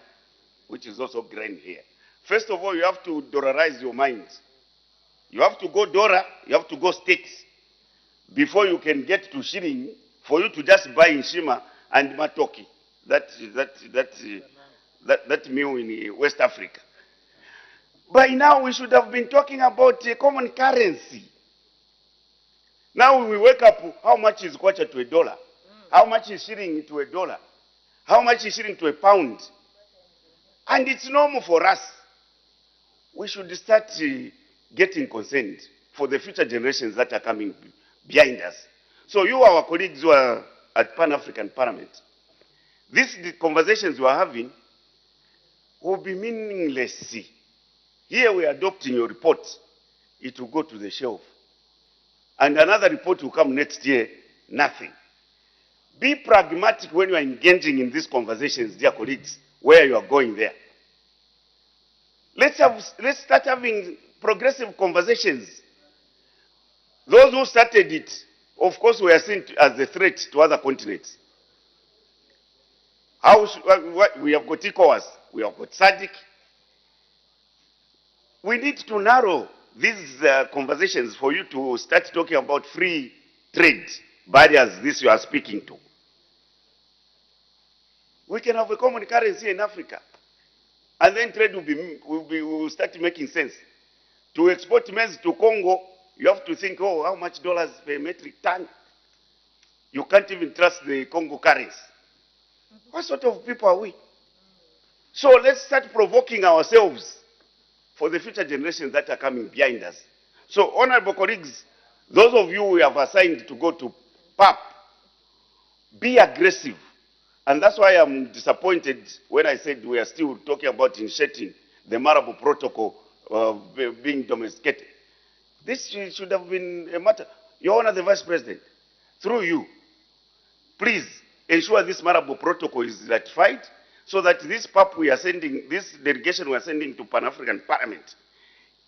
which is also grain here. First of all, you have to dollarize your mind. You have to go dollar, you have to go states before you can get to shilling for you to just buy in Shima and Matoki, that meal in West Africa. By now, we should have been talking about a common currency. Now we wake up, how much is kwacha to a dollar? How much is shilling to a dollar? How much is shilling to a pound? And it's normal for us. We should start getting concerned for the future generations that are coming behind us. So you, our colleagues who are at Pan-African Parliament, the conversations we are having will be meaningless. Here we are adopting your report. It will go to the shelf. And another report will come next year, nothing. Be pragmatic when you are engaging in these conversations, dear colleagues, where you are going there. Let's start having progressive conversations. Those who started it, of course, were seen as a threat to other continents. We have got ECOWAS, we have got SADC. We need to narrow these conversations for you to start talking about free trade barriers, this you are speaking to. We can have a common currency in Africa. And then trade will start making sense. To export maize to Congo, you have to think, oh, how much dollars per metric ton? You can't even trust the Congo currency. What sort of people are we? So let's start provoking ourselves for the future generations that are coming behind us. So, honorable colleagues, those of you who have assigned to go to PAP, be aggressive. And that's why I'm disappointed when I said we are still talking about initiating the Marable Protocol being domesticated. This should have been a matter. Your Honor, the Vice President, through you, please ensure this Marable Protocol is ratified so that this PAP we are sending, this delegation we are sending to Pan-African Parliament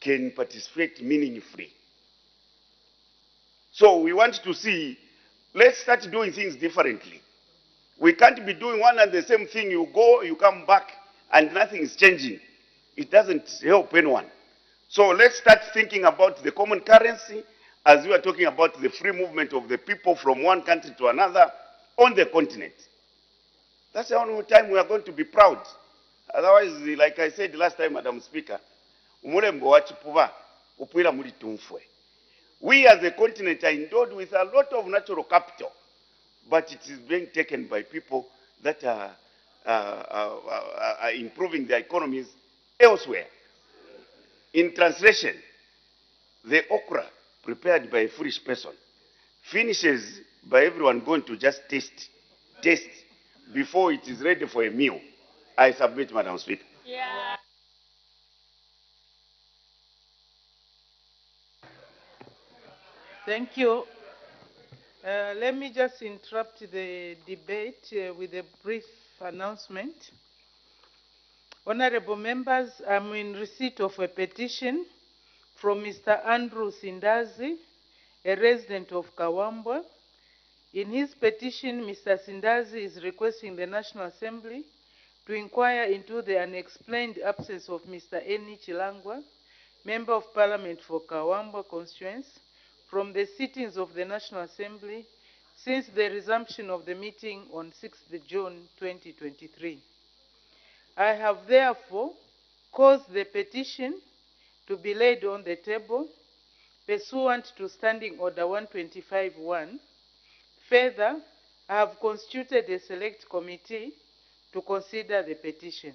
can participate meaningfully. So we want to see, let's start doing things differently. We can't be doing one and the same thing. You go, you come back, and nothing is changing. It doesn't help anyone. So let's start thinking about the common currency as we are talking about the free movement of the people from one country to another on the continent. That's the only time we are going to be proud. Otherwise, like I said last time, Madam Speaker, we as a continent are endowed with a lot of natural capital, but it is being taken by people that are improving their economies elsewhere. In translation, the okra prepared by a foolish person finishes by everyone going to just taste before it is ready for a meal. I submit, Madam Speaker. Yeah. Thank you. Let me just interrupt the debate with a brief announcement. Honorable members, I'm in receipt of a petition from Mr. Andrew Sindazi, a resident of Kawambwa. In his petition, Mr. Sindazi is requesting the National Assembly to inquire into the unexplained absence of Mr. Eni Chilangwa, Member of Parliament for Kawambwa constituency, from the sittings of the National Assembly since the resumption of the meeting on 6th June 2023. I have therefore caused the petition to be laid on the table pursuant to Standing Order 125.1. Further, I have constituted a select committee to consider the petition.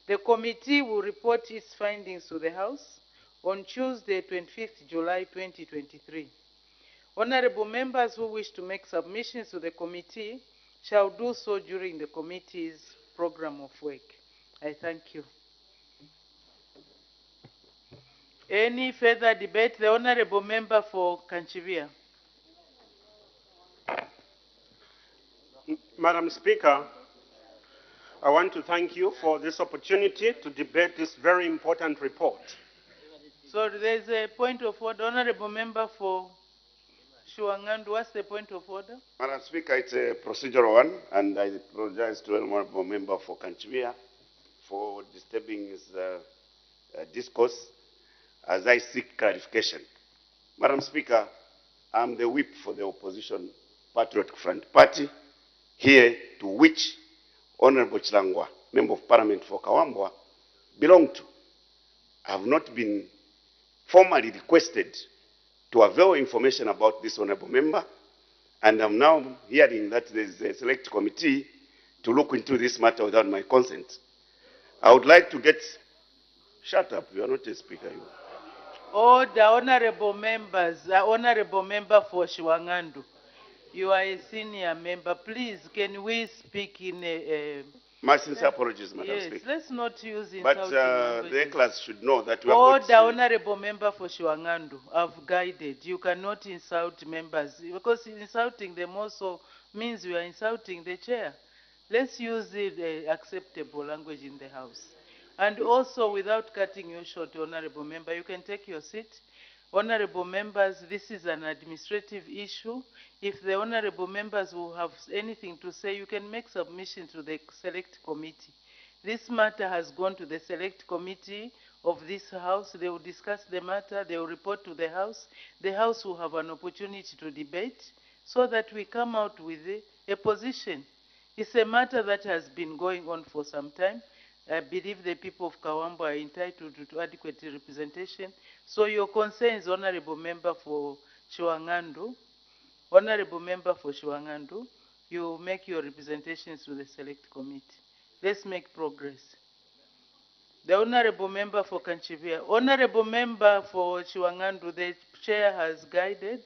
The committee will report its findings to the House on Tuesday, 25th July 2023. Honorable members who wish to make submissions to the committee shall do so during the committee's program of work. I thank you. Any further debate? The Honorable Member for Kanchivia. Madam Speaker, I want to thank you for this opportunity to debate this very important report. So there's a point of order. Honorable Member for Shuangandu, what's the point of order? Madam Speaker, it's a procedural one, and I apologize to Honorable Member for Kanchivia for disturbing his discourse as I seek clarification. Madam Speaker, I'm the whip for the opposition Patriotic Front Party, here to which Honorable Chilangwa, Member of Parliament for Kawambwa, belong to. I have not been formally requested to avail information about this honorable member, and I'm now hearing that there is a select committee to look into this matter without my consent. I would like to get... Shut up, you are not a speaker. You. Order, honorable members, honorable member for Shuangandu. You are a senior member. Please, can we speak in a... My sincere apologies, Madam yes, Speaker. let's not use insulting But languages. the class should know that we are Order, honorable member for Shuangandu. I've guided. You cannot insult members, because insulting them also means you are insulting the chair. Let's use the acceptable language in the House. And also, without cutting you short, honorable member, you can take your seat. Honorable members, this is an administrative issue. If the honorable members will have anything to say, you can make submission to the select committee. This matter has gone to the select committee of this House. They will discuss the matter. They will report to the House. The House will have an opportunity to debate so that we come out with a position. It's a matter that has been going on for some time. I believe the people of Kawambo are entitled to adequate representation. So your concerns, honorable member for Shuangandu, honorable member for Shuangandu, you make your representations to the select committee. Let's make progress. The honorable member for Kanchivia, honorable member for Shuangandu, the chair has guided,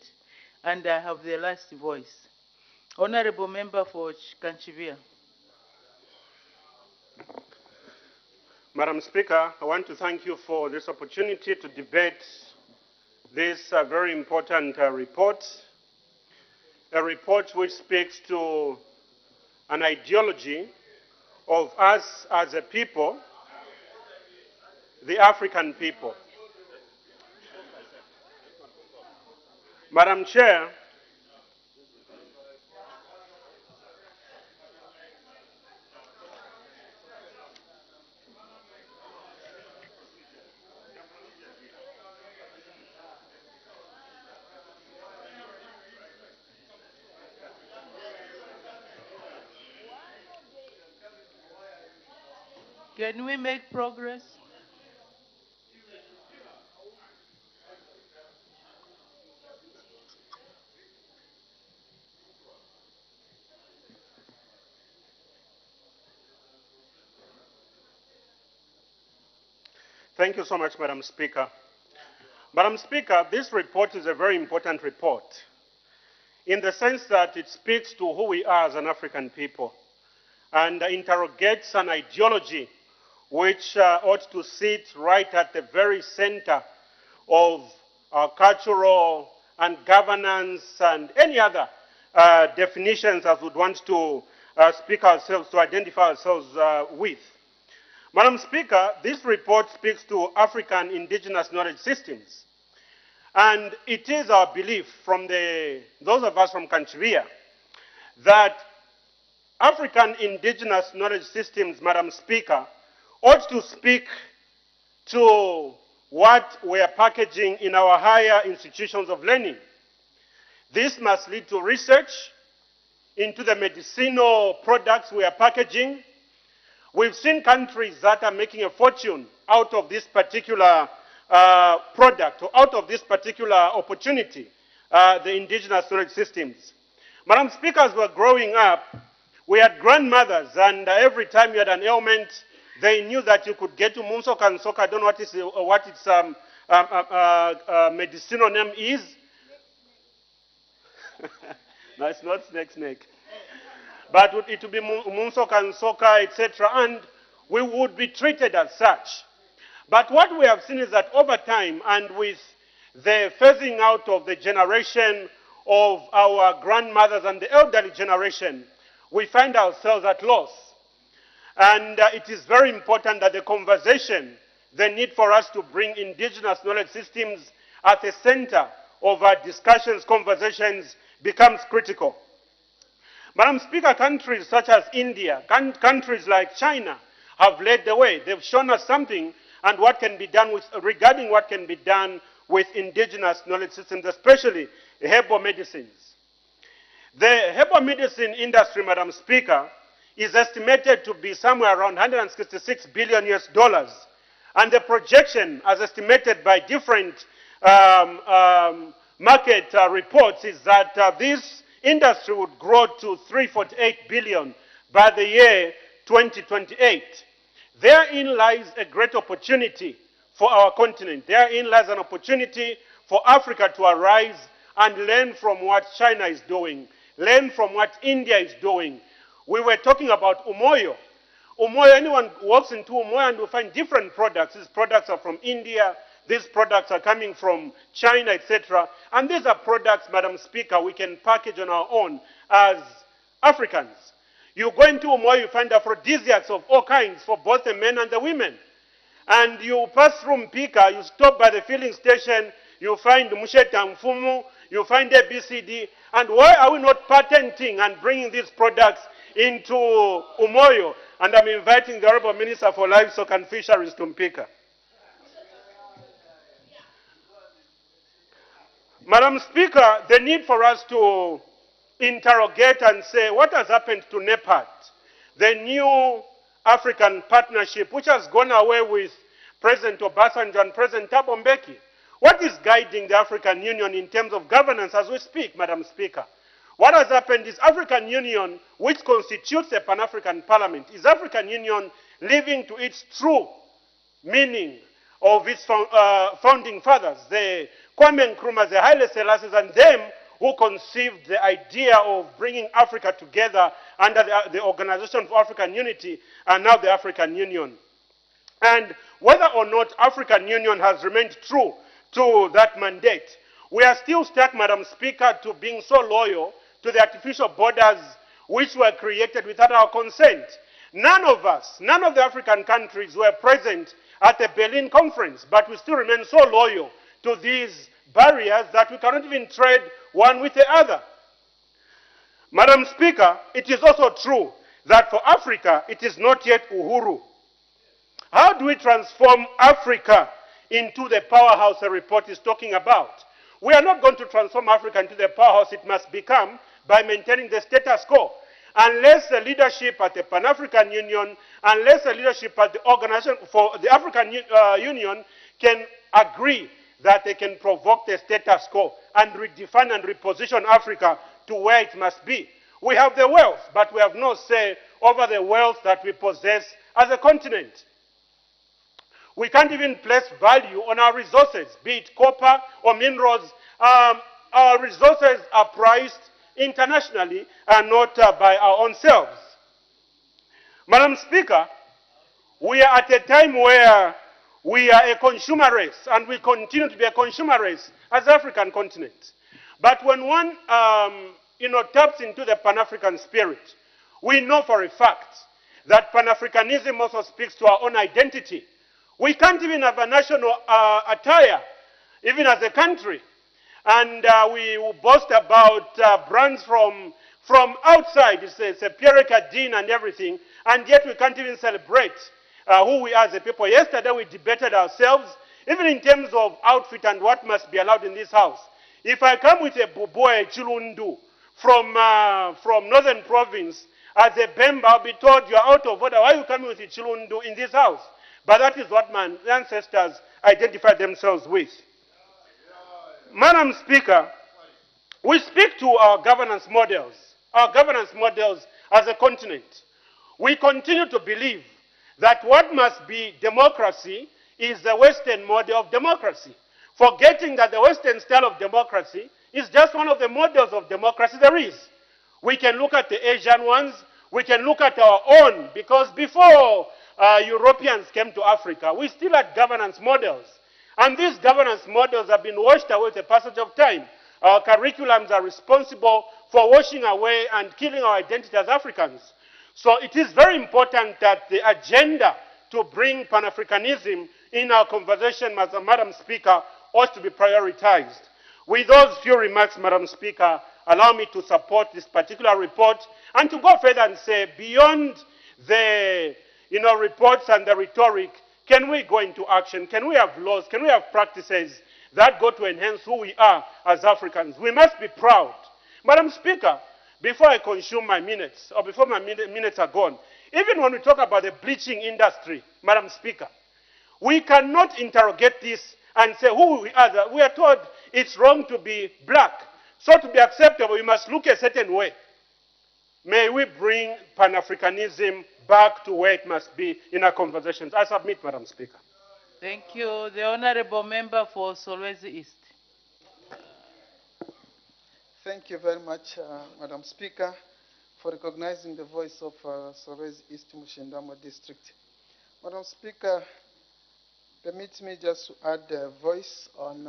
and I have the last voice. Honorable member for Kanchivia. Madam Speaker, I want to thank you for this opportunity to debate this very important report, a report which speaks to an ideology of us as a people, the African people. Madam Chair, can we make progress? Thank you so much, Madam Speaker. Madam Speaker, this report is a very important report in the sense that it speaks to who we are as an African people and interrogates an ideology which ought to sit right at the very center of our cultural and governance and any other definitions as we would want to speak ourselves, to identify ourselves with. Madam Speaker, this report speaks to African indigenous knowledge systems. And it is our belief from those of us from Kanchivia that African indigenous knowledge systems, Madam Speaker, ought to speak to what we are packaging in our higher institutions of learning. This must lead to research into the medicinal products we are packaging. We've seen countries that are making a fortune out of this particular product or out of this particular opportunity, the indigenous knowledge systems. Madam Speaker, as we were growing up, we had grandmothers, and every time you had an ailment, they knew that you could get to Munso Kansok. I don't know what its medicinal name is. No, it's not snake. But it would be Munso Kansoka, etc., and we would be treated as such. But what we have seen is that over time, and with the phasing out of the generation of our grandmothers and the elderly generation, we find ourselves at loss. And it is very important that the conversation the need for us to bring indigenous knowledge systems at the center of our discussions, conversations, becomes critical. Madam Speaker, countries such as India, countries like China have led the way. They've shown us something and what can be done with, regarding what can be done with indigenous knowledge systems, especially herbal medicines. The herbal medicine industry, Madam Speaker, is estimated to be somewhere around $166 billion US. And the projection, as estimated by different market reports, is that this industry would grow to $348 billion by the year 2028. Therein lies a great opportunity for our continent. Therein lies an opportunity for Africa to arise and learn from what China is doing, learn from what India is doing. We were talking about Umoyo. Umoyo, anyone walks into Umoyo and will find different products. These products are from India, these products are coming from China, etc. And these are products, Madam Speaker, we can package on our own as Africans. You go into Umoyo, you find aphrodisiacs of all kinds for both the men and the women. And you pass through Mpika, you stop by the filling station, you find Musheta Mfumu, you find ABCD. And why are we not patenting and bringing these products into Umoyo? And I'm inviting the Honorable Minister for Livestock and Fisheries to Mpika. Madam Speaker, the need for us to interrogate and say what has happened to NEPAD, the new African partnership which has gone away with President Obasanjo and President Thabo Mbeki. What is guiding the African Union in terms of governance as we speak, Madam Speaker? What has happened is African Union, which constitutes a Pan-African Parliament, is African Union living to its true meaning of its founding fathers, the Kwame Nkrumah, the Haile Selassie, and them who conceived the idea of bringing Africa together under the Organization for African Unity, and now the African Union. And whether or not African Union has remained true to that mandate, we are still stuck, Madam Speaker, to being so loyal to the artificial borders which were created without our consent. None of us, none of the African countries were present at the Berlin conference, but we still remain so loyal to these barriers that we cannot even trade one with the other. Madam Speaker, it is also true that for Africa, it is not yet Uhuru. How do we transform Africa into the powerhouse the report is talking about? We are not going to transform Africa into the powerhouse it must become by maintaining the status quo. Unless the leadership at the Pan-African Union, unless the leadership at the Organization for the African Union can agree that they can provoke the status quo and redefine and reposition Africa to where it must be. We have the wealth, but we have no say over the wealth that we possess as a continent. We can't even place value on our resources, be it copper or minerals. Our resources are priced internationally and not by our own selves. Madam Speaker, we are at a time where we are a consumer race, and we continue to be a consumer race as the African continent. But when one taps into the Pan-African spirit, we know for a fact that Pan-Africanism also speaks to our own identity. We can't even have a national attire, even as a country. And we will boast about brands from outside. It's a Pierre Cardin and everything, and yet we can't even celebrate who we are as a people. Yesterday we debated ourselves, even in terms of outfit and what must be allowed in this house. If I come with a buboe chulundu from northern province as a Bemba, I'll be told you are out of order. Why are you coming with a chulundu in this house? But that is what my ancestors identified themselves with. Madam Speaker, we speak to our governance models as a continent. We continue to believe that what must be democracy is the Western model of democracy, forgetting that the Western style of democracy is just one of the models of democracy there is. We can look at the Asian ones, we can look at our own, because before Europeans came to Africa, we still had governance models. And these governance models have been washed away with the passage of time. Our curriculums are responsible for washing away and killing our identity as Africans. So it is very important that the agenda to bring Pan-Africanism in our conversation, Madam Speaker, ought to be prioritized. With those few remarks, Madam Speaker, allow me to support this particular report and to go further and say, beyond the reports and the rhetoric, can we go into action? Can we have laws? Can we have practices that go to enhance who we are as Africans? We must be proud. Madam Speaker, before I consume my minutes, or before my minutes are gone, even when we talk about the bleaching industry, Madam Speaker, we cannot interrogate this and say who we are. We are told it's wrong to be black. So to be acceptable, we must look a certain way. May we bring Pan-Africanism back to where it must be in our conversations. I submit, Madam Speaker. Thank you. The Honourable Member for Solwezi East. Thank you very much, Madam Speaker, for recognizing the voice of Solwezi East Mushindamo District. Madam Speaker, permit me just to add a voice on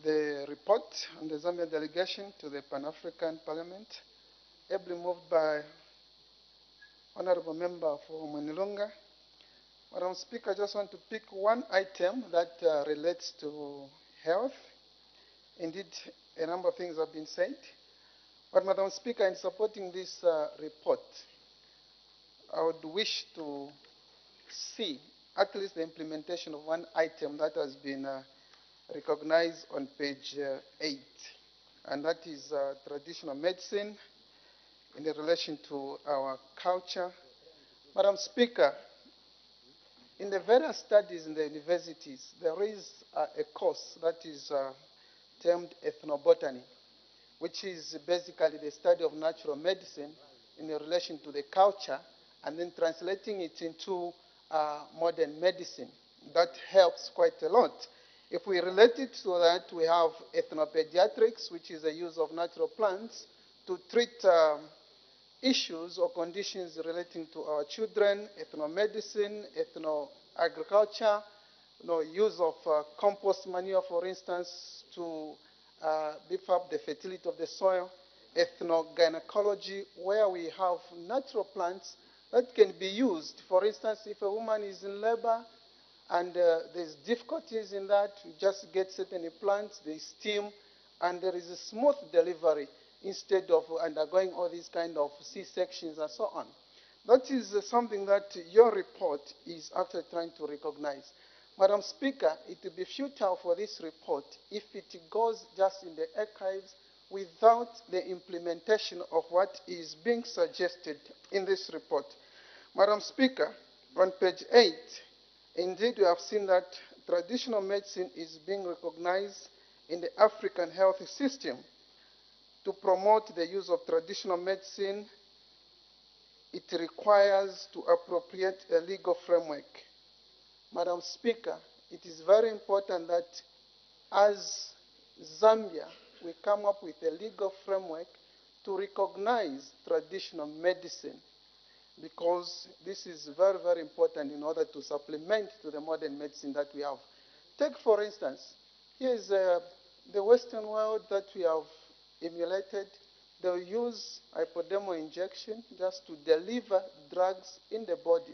the report on the Zambian delegation to the Pan-African Parliament, ably moved by Honorable Member for Manilunga. Madam Speaker, I just want to pick one item that relates to health. Indeed, a number of things have been said. But Madam Speaker, in supporting this report, I would wish to see at least the implementation of one item that has been recognized on page 8, and that is traditional medicine in relation to our culture. Madam Speaker, in the various studies in the universities, there is a course that is termed ethnobotany, which is basically the study of natural medicine in relation to the culture and then translating it into modern medicine. That helps quite a lot. If we relate it to that, we have ethnopediatrics, which is the use of natural plants to treat issues or conditions relating to our children, ethnomedicine, ethno-agriculture, use of compost manure, for instance, to beef up the fertility of the soil, ethnogynecology, where we have natural plants that can be used. For instance, if a woman is in labor and there's difficulties in that, you just get certain plants, they steam, and there is a smooth delivery instead of undergoing all these kind of C-sections and so on. That is something that your report is actually trying to recognize. Madam Speaker, it will be futile for this report if it goes just in the archives without the implementation of what is being suggested in this report. Madam Speaker, on page 8, indeed we have seen that traditional medicine is being recognized in the African health system. To promote the use of traditional medicine, it requires to appropriate a legal framework. Madam Speaker, it is very important that as Zambia, we come up with a legal framework to recognize traditional medicine, because this is very, very important in order to supplement to the modern medicine that we have. Take, for instance, here is the Western world that we have emulated. They'll use hypodermal injection just to deliver drugs in the body.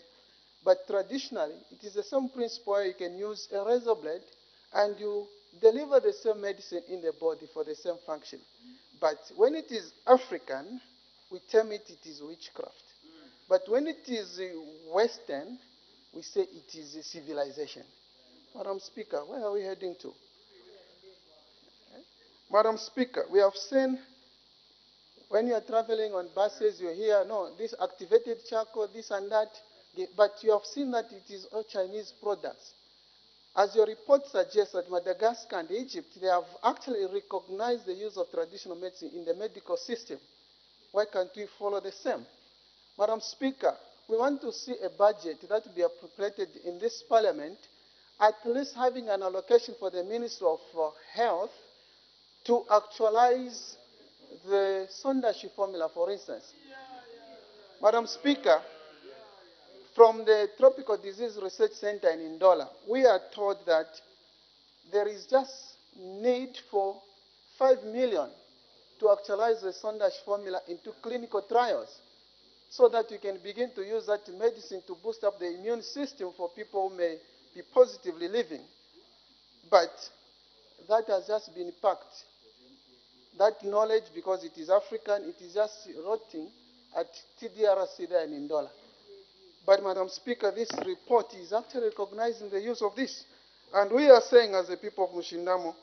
But traditionally, it is the same principle where you can use a razor blade and you deliver the same medicine in the body for the same function. But when it is African, we term it is witchcraft. But when it is Western, we say it is a civilization. Madam Speaker, where are we heading to? Madam Speaker, we have seen when you are traveling on buses, you hear, no, this activated charcoal, this and that, but you have seen that it is all Chinese products. As your report suggests, that Madagascar and Egypt, they have actually recognized the use of traditional medicine in the medical system. Why can't we follow the same? Madam Speaker, we want to see a budget that will be appropriated in this parliament, at least having an allocation for the Ministry of Health to actualize the Sondashi formula, for instance. Madam Speaker, from the Tropical Disease Research Center in Ndola, we are told that there is just need for 5 million to actualize the Sondashi formula into clinical trials, so that we can begin to use that medicine to boost up the immune system for people who may be positively living. But that has just been packed. That knowledge, because it is African, it is just rotting at TDRC there in Ndola. But, Madam Speaker, this report is actually recognizing the use of this. And we are saying, as the people of Mushindamo,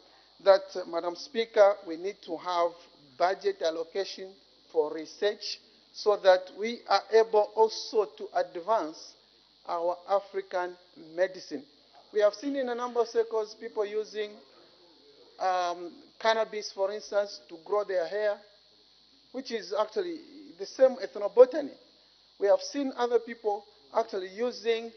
that, Madam Speaker, we need to have budget allocation for research so that we are able also to advance our African medicine. We have seen in a number of circles people using cannabis, for instance, to grow their hair, which is actually the same ethnobotany. We have seen other people actually using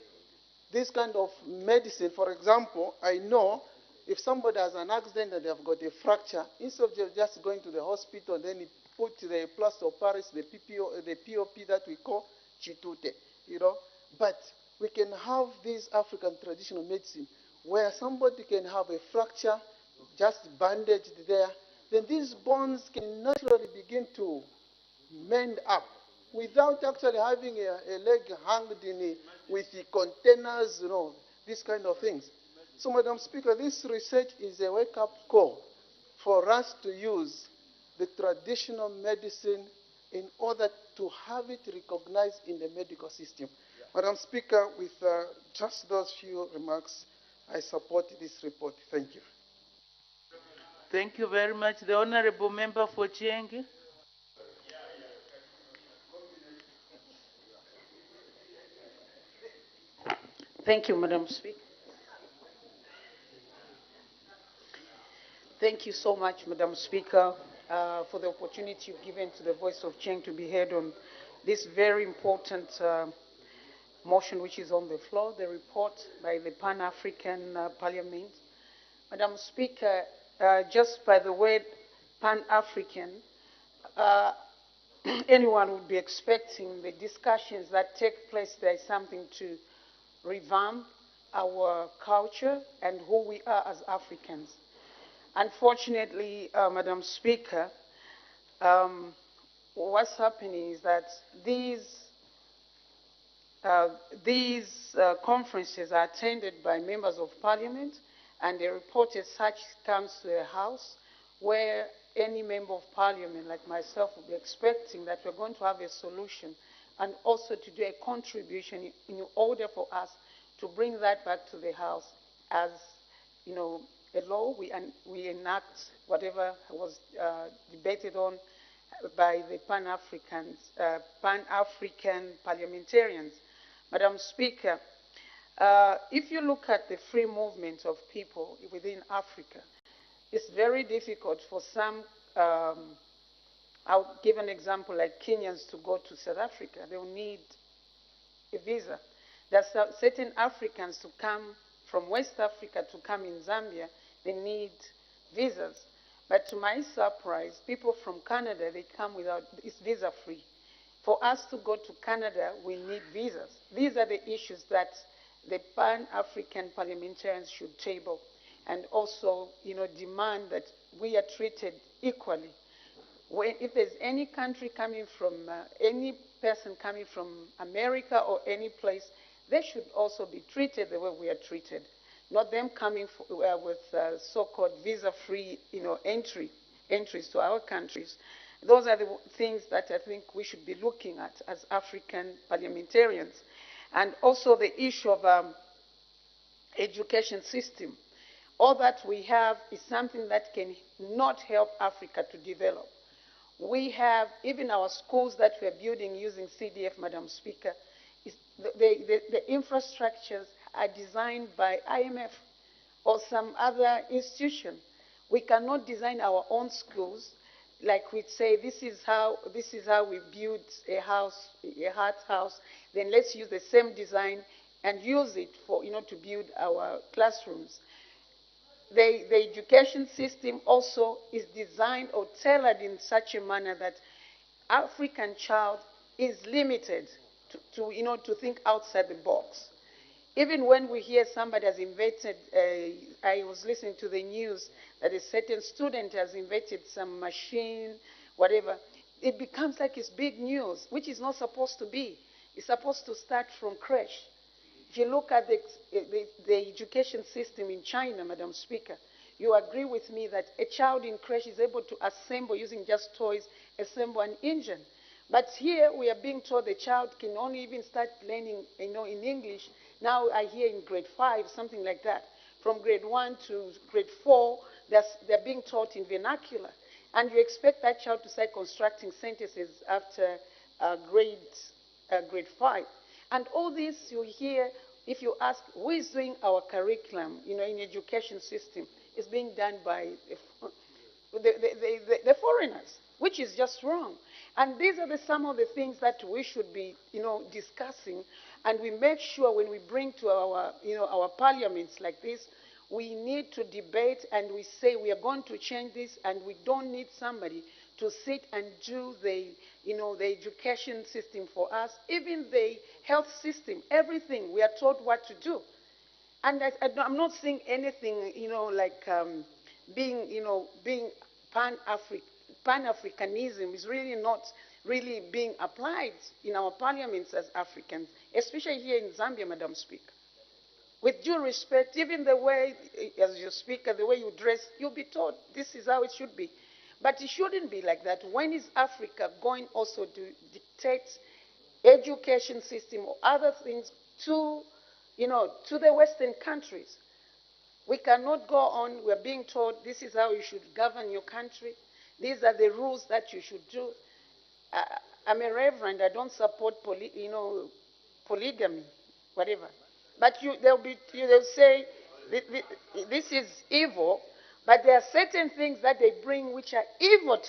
this kind of medicine. For example, I know if somebody has an accident and they have got a fracture, instead of just going to the hospital, then he put the plaster of Paris, the POP that we call chitute, you know. But we can have this African traditional medicine where somebody can have a fracture, just bandaged there, then these bones can naturally begin to mend up without actually having a leg hanged with the containers, you know, these kind of things. So, Madam Speaker, this research is a wake-up call for us to use the traditional medicine in order to have it recognized in the medical system. Madam Speaker, with just those few remarks, I support this report. Thank you. Thank you very much. The Honorable Member for Chienge. Thank you, Madam Speaker. Thank you so much, Madam Speaker, for the opportunity you've given to the voice of Chieng to be heard on this very important motion which is on the floor, the report by the Pan-African Parliament. Madam Speaker, just by the word Pan-African, anyone would be expecting the discussions that take place there is something to revamp our culture and who we are as Africans. Unfortunately, Madam Speaker, what's happening is that these conferences are attended by members of parliament, and a report as such comes to the House, where any member of parliament like myself will be expecting that we're going to have a solution and also to do a contribution in order for us to bring that back to the House as, you know, a law. We enact whatever was debated on by the Pan-African parliamentarians. Madam Speaker, if you look at the free movement of people within Africa, it's very difficult for some, I'll give an example, like Kenyans to go to South Africa. They'll need a visa. There are certain Africans to come from West Africa to come in Zambia, they need visas. But to my surprise, people from Canada, they come without, it's visa free. For us to go to Canada, we need visas. These are the issues that the Pan-African parliamentarians should table and also, you know, demand that we are treated equally. If there's any country coming from, any person coming from America or any place, they should also be treated the way we are treated, not them coming with so-called visa-free, you know, entries to our countries. Those are the things that I think we should be looking at as African parliamentarians. And also the issue of education system. All that we have is something that can not help Africa to develop. We have, even our schools that we are building using CDF, Madam Speaker, the infrastructures are designed by IMF or some other institution. We cannot design our own schools like we'd say, this is how we build a house, a hard house, then let's use the same design and use it for, you know, to build our classrooms. The education system also is designed or tailored in such a manner that African child is limited to you know, to think outside the box. Even when we hear somebody has invented, I was listening to the news that a certain student has invented some machine, whatever, it becomes like it's big news, which is not supposed to be. It's supposed to start from creche. If you look at the education system in China, Madam Speaker, you agree with me that a child in creche is able to assemble using just toys, assemble an engine. But here we are being told the child can only even start learning, in English. Now I hear in grade 5, something like that. From grade 1 to grade 4, they're being taught in vernacular. And you expect that child to start constructing sentences after grade 5. And all this you hear, if you ask who is doing our curriculum, in education system, is being done by the foreigners, which is just wrong. And these are some of the things that we should be, discussing, and we make sure when we bring to our parliaments like this, we need to debate and we say we are going to change this, and we don't need somebody to sit and do the education system for us, even the health system, everything. We are taught what to do. And I'm not seeing anything, like being Pan-Africanism is really not really being applied in our parliaments as Africans, especially here in Zambia, Madam Speaker. With due respect, even the way, as your speaker, the way you dress, you'll be taught this is how it should be. But it shouldn't be like that. When is Africa going also to dictate education system or other things to the Western countries? We cannot go on. We're being told this is how you should govern your country. These are the rules that you should do. I'm a reverend. I don't support polygamy, whatever. But they'll say this is evil. But there are certain things that they bring which are evil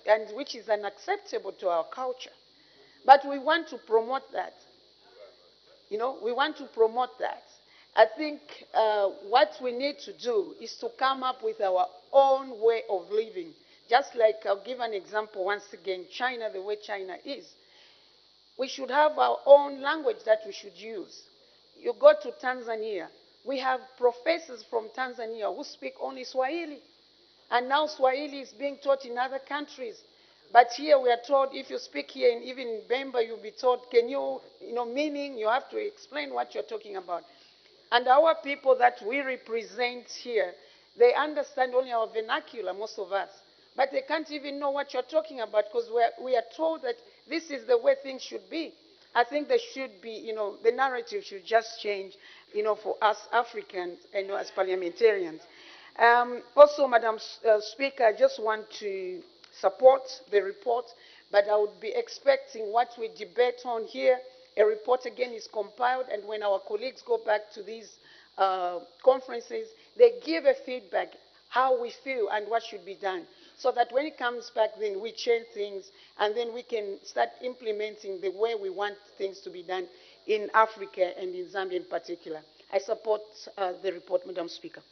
and which is unacceptable to our culture. But we want to promote that. We want to promote that. I think what we need to do is to come up with our own way of living. Just like, I'll give an example once again, China, the way China is. We should have our own language that we should use. You go to Tanzania, we have professors from Tanzania who speak only Swahili. And now Swahili is being taught in other countries. But here we are told, if you speak here, and even in Bemba, you'll be taught, can you, meaning, you have to explain what you're talking about. And our people that we represent here, they understand only our vernacular, most of us. But they can't even know what you're talking about, because we are told that this is the way things should be. I think there should be, the narrative should just change, for us Africans, as parliamentarians. Also, Madam Speaker, I just want to support the report, but I would be expecting what we debate on here, a report again is compiled, and when our colleagues go back to these conferences, they give a feedback, how we feel and what should be done, so that when it comes back, then we change things, and then we can start implementing the way we want things to be done in Africa and in Zambia in particular. I support the report, Madam Speaker.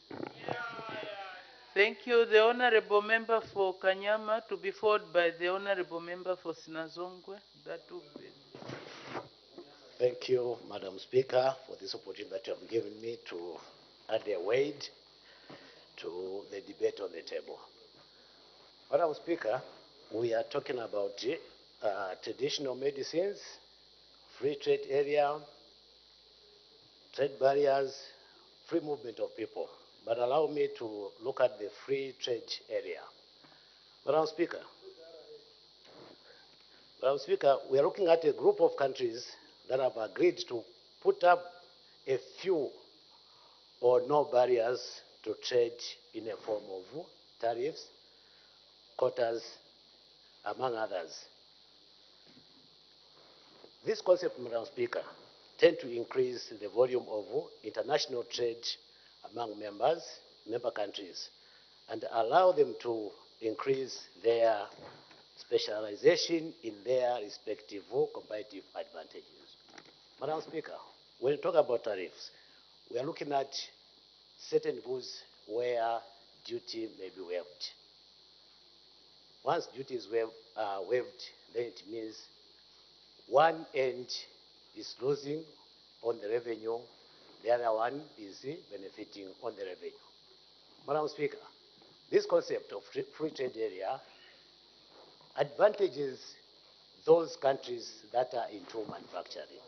Thank you. The Honourable Member for Kanyama, to be followed by the Honourable Member for Sinazongwe. That will be. Thank you, Madam Speaker, for this opportunity that you have given me to add a word to the debate on the table. Madam Speaker, we are talking about traditional medicines, free trade area, trade barriers, free movement of people. But allow me to look at the free trade area. Madam Speaker, we are looking at a group of countries that have agreed to put up a few or no barriers to trade in a form of tariffs, quotas, among others. This concept, Madam Speaker, tend to increase the volume of international trade among member countries, and allow them to increase their specialization in their respective competitive advantages. Madam Speaker, when we talk about tariffs, we are looking at certain goods where duty may be waived. Once duty is waived, then it means one end is losing on the revenue, the other one is benefiting on the revenue. Madam Speaker, this concept of free trade area advantages those countries that are into manufacturing.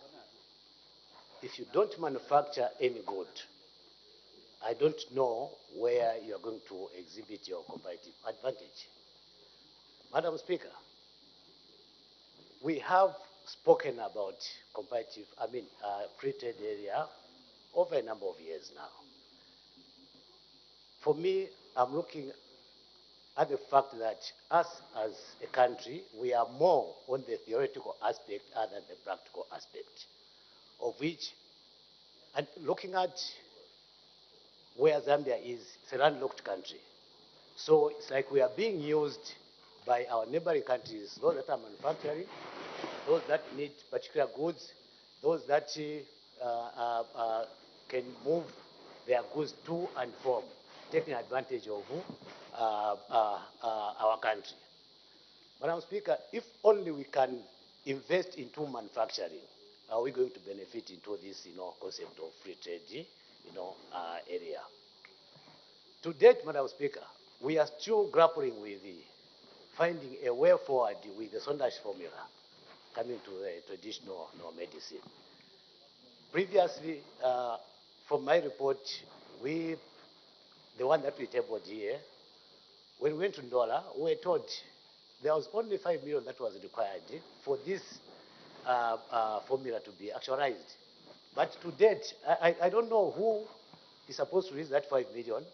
if you don't manufacture any good, I don't know where you are going to exhibit your competitive advantage. Madam Speaker, we have spoken about free trade area over a number of years now. For me, I'm looking at the fact that us as a country, we are more on the theoretical aspect other than the practical aspect, of which, and looking at where Zambia is, it's a landlocked country. So it's like we are being used by our neighboring countries, those that are manufacturing, those that need particular goods, those that can move their goods to and from, taking advantage of our country. Madam Speaker, if only we can invest into manufacturing, are we going to benefit into this, concept of free trade, area? To date, Madam Speaker, we are still grappling with finding a way forward with the Sondage formula coming to the traditional medicine. Previously, from my report, the one that we tabled here, when we went to Ndola, we were told there was only 5 million that was required for this formula to be actualized. But to date, I don't know who is supposed to release that 5 million.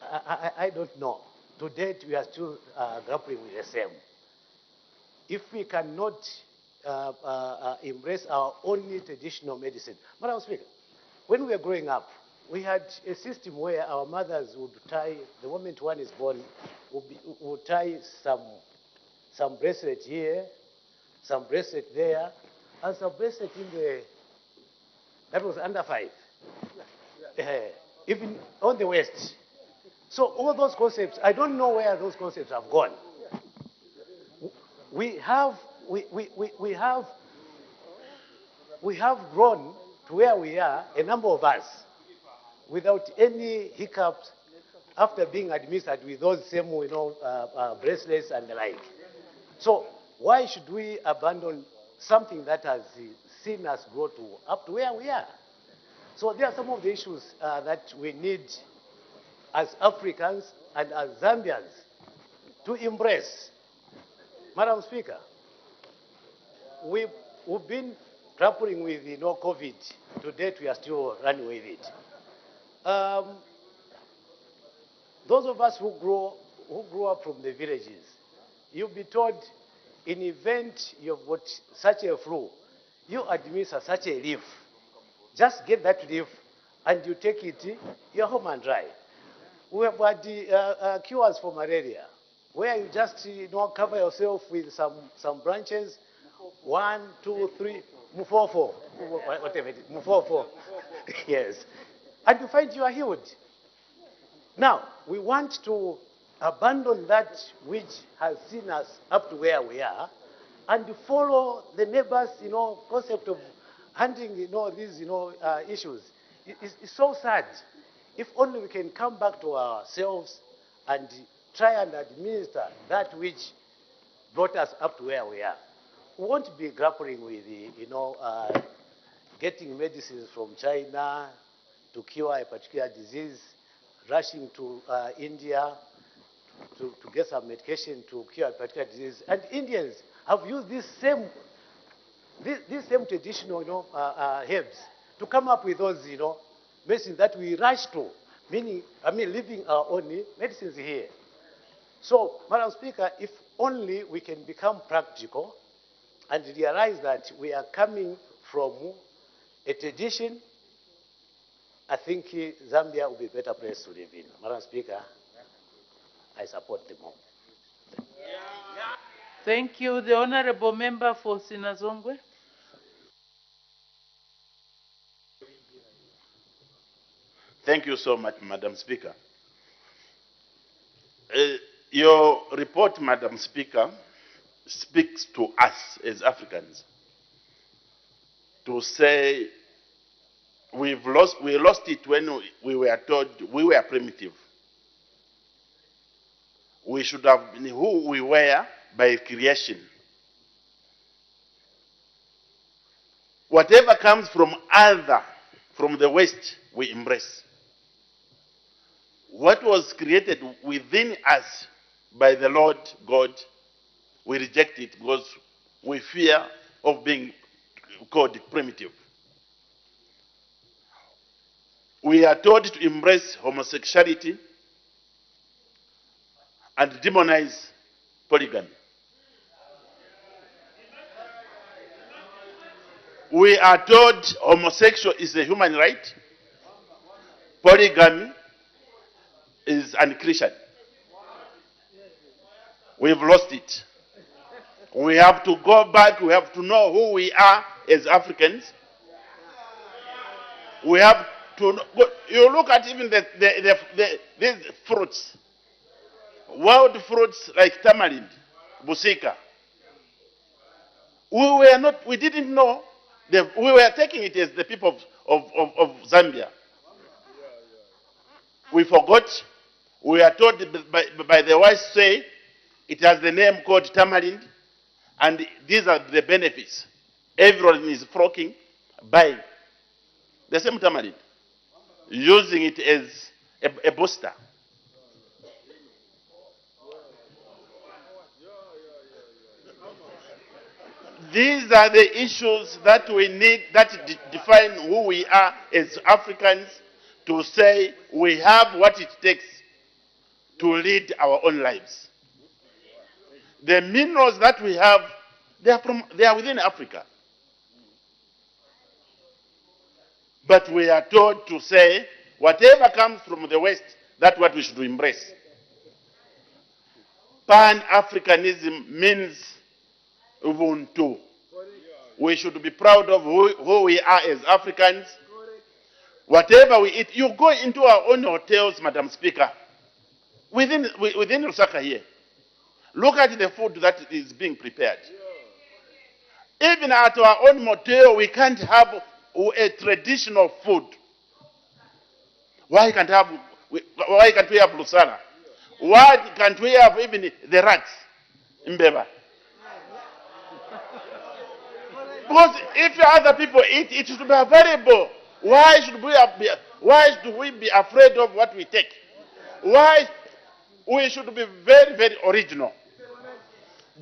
I don't know. To date, we are still grappling with the same. If we cannot embrace our only traditional medicine. Madam Speaker, when we were growing up, we had a system where our mothers would tie, the moment one is born, would tie some bracelet here, some bracelet there, and some bracelet that was under 5. Even on the waist. So all those concepts, I don't know where those concepts have gone. We have grown to where we are, a number of us, without any hiccups after being administered with those same, bracelets and the like. So why should we abandon something that has seen us grow up to where we are? So there are some of the issues that we need as Africans and as Zambians to embrace. Madam Speaker, we've been grappling with COVID. To date, we are still running with it. Those of us who grew up from the villages, you'll be told in event you've got such a flu, you administer such a leaf. Just get that leaf and you take it, you're home and dry. We have had cures for malaria, where you just cover yourself with some branches, 1, 2, 3, mufofo, whatever it is, mufofo, yes, and you find you are healed. Now, we want to abandon that which has seen us up to where we are, and follow the neighbors, concept of handling, these, issues. It's so sad. If only we can come back to ourselves and try and administer that which brought us up to where we are. We won't be grappling with getting medicines from China to cure a particular disease, rushing to India to get some medication to cure a particular disease. And Indians have used this same traditional herbs to come up with those medicines that we rush to, leaving our own medicines here. So, Madam Speaker, if only we can become practical and realize that we are coming from a tradition, I think Zambia will be a better place to live in. Madam Speaker, I support the move. Thank you. The Honorable Member for Sinazongwe. Thank you so much, Madam Speaker. Your report, Madam Speaker, speaks to us as Africans to say we lost it when we were told we were primitive. We should have been who we were by creation. whatever comes from the West, we embrace. What was created within us by the Lord God, we reject it because we fear of being called primitive. We are told to embrace homosexuality and demonize polygamy. We are told homosexual is a human right, polygamy is unchristian. We've lost it. We have to go back, we have to know who we are as Africans. We have to know, you look at even these fruits, wild fruits like tamarind, busika. We didn't know, we were taking it as the people of Zambia. We forgot, we are told by the wise say, it has the name called tamarind, and these are the benefits. Everyone is flocking, buying the same tamarind, using it as a booster. These are the issues that we need, that define who we are as Africans, to say we have what it takes to lead our own lives. The minerals that we have, they are within Africa. But we are told to say, whatever comes from the West, that's what we should embrace. Pan-Africanism means Ubuntu. We should be proud of who we are as Africans. Whatever we eat, you go into our own hotels, Madam Speaker, within Lusaka here. Look at the food that is being prepared. Even at our own motel, we can't have a traditional food. Why can't we have lusala? Why can't we have even the rats in Beba? Because if other people eat, it should be available. Why should we be afraid of what we take? Why? We should be very, very original.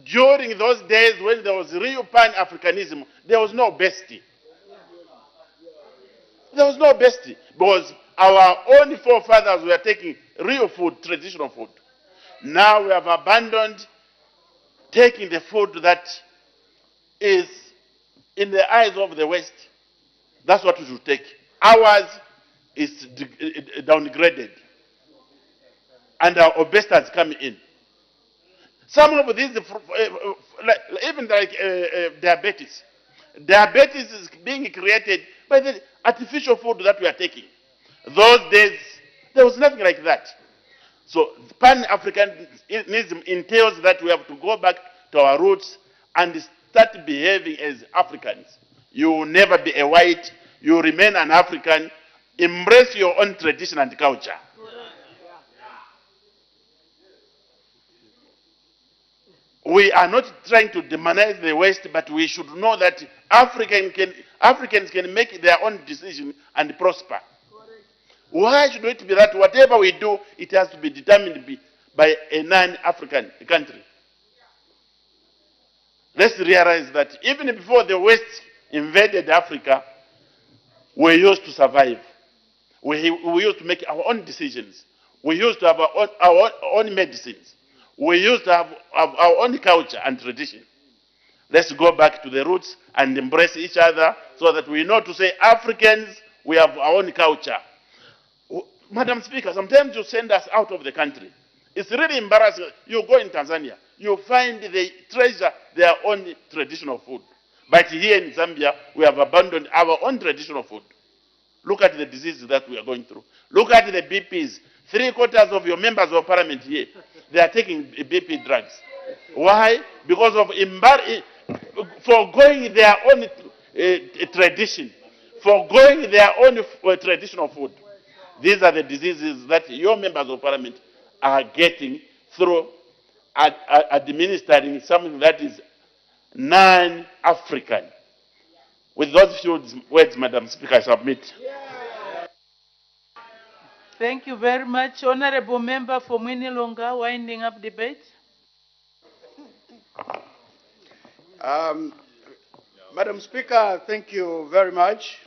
During those days when there was real Pan-Africanism, there was no bestie. There was no bestie because our own forefathers were taking real food, traditional food. Now we have abandoned taking the food that is in the eyes of the West. That's what we should take. Ours is downgraded. And our best has come in. Some of these, even like diabetes. Diabetes is being created by the artificial food that we are taking. Those days, there was nothing like that. So Pan-Africanism entails that we have to go back to our roots and start behaving as Africans. You will never be a white, you remain an African. Embrace your own tradition and culture. We are not trying to demonize the West, but we should know that Africans can make their own decision and prosper. Why should it be that whatever we do, it has to be determined by a non-African country? Let's realize that even before the West invaded Africa, we used to survive. We used to make our own decisions. We used to have our own medicines. We used to have our own culture and tradition. Let's go back to the roots and embrace each other so that we know to say, Africans, we have our own culture. Madam Speaker, sometimes you send us out of the country. It's really embarrassing. You go in Tanzania, you find they treasure their own traditional food. But here in Zambia, we have abandoned our own traditional food. Look at the diseases that we are going through. Look at the BPs. 3/4 of your members of parliament here, they are taking BP drugs. Why? Because of forgoing their own tradition, forgoing their own traditional food. These are the diseases that your members of parliament are getting through administering something that is non-African. With those few words, Madam Speaker, I submit. Thank you very much. Honorable Member for Mwinilonga, winding up debate. Madam Speaker, thank you very much.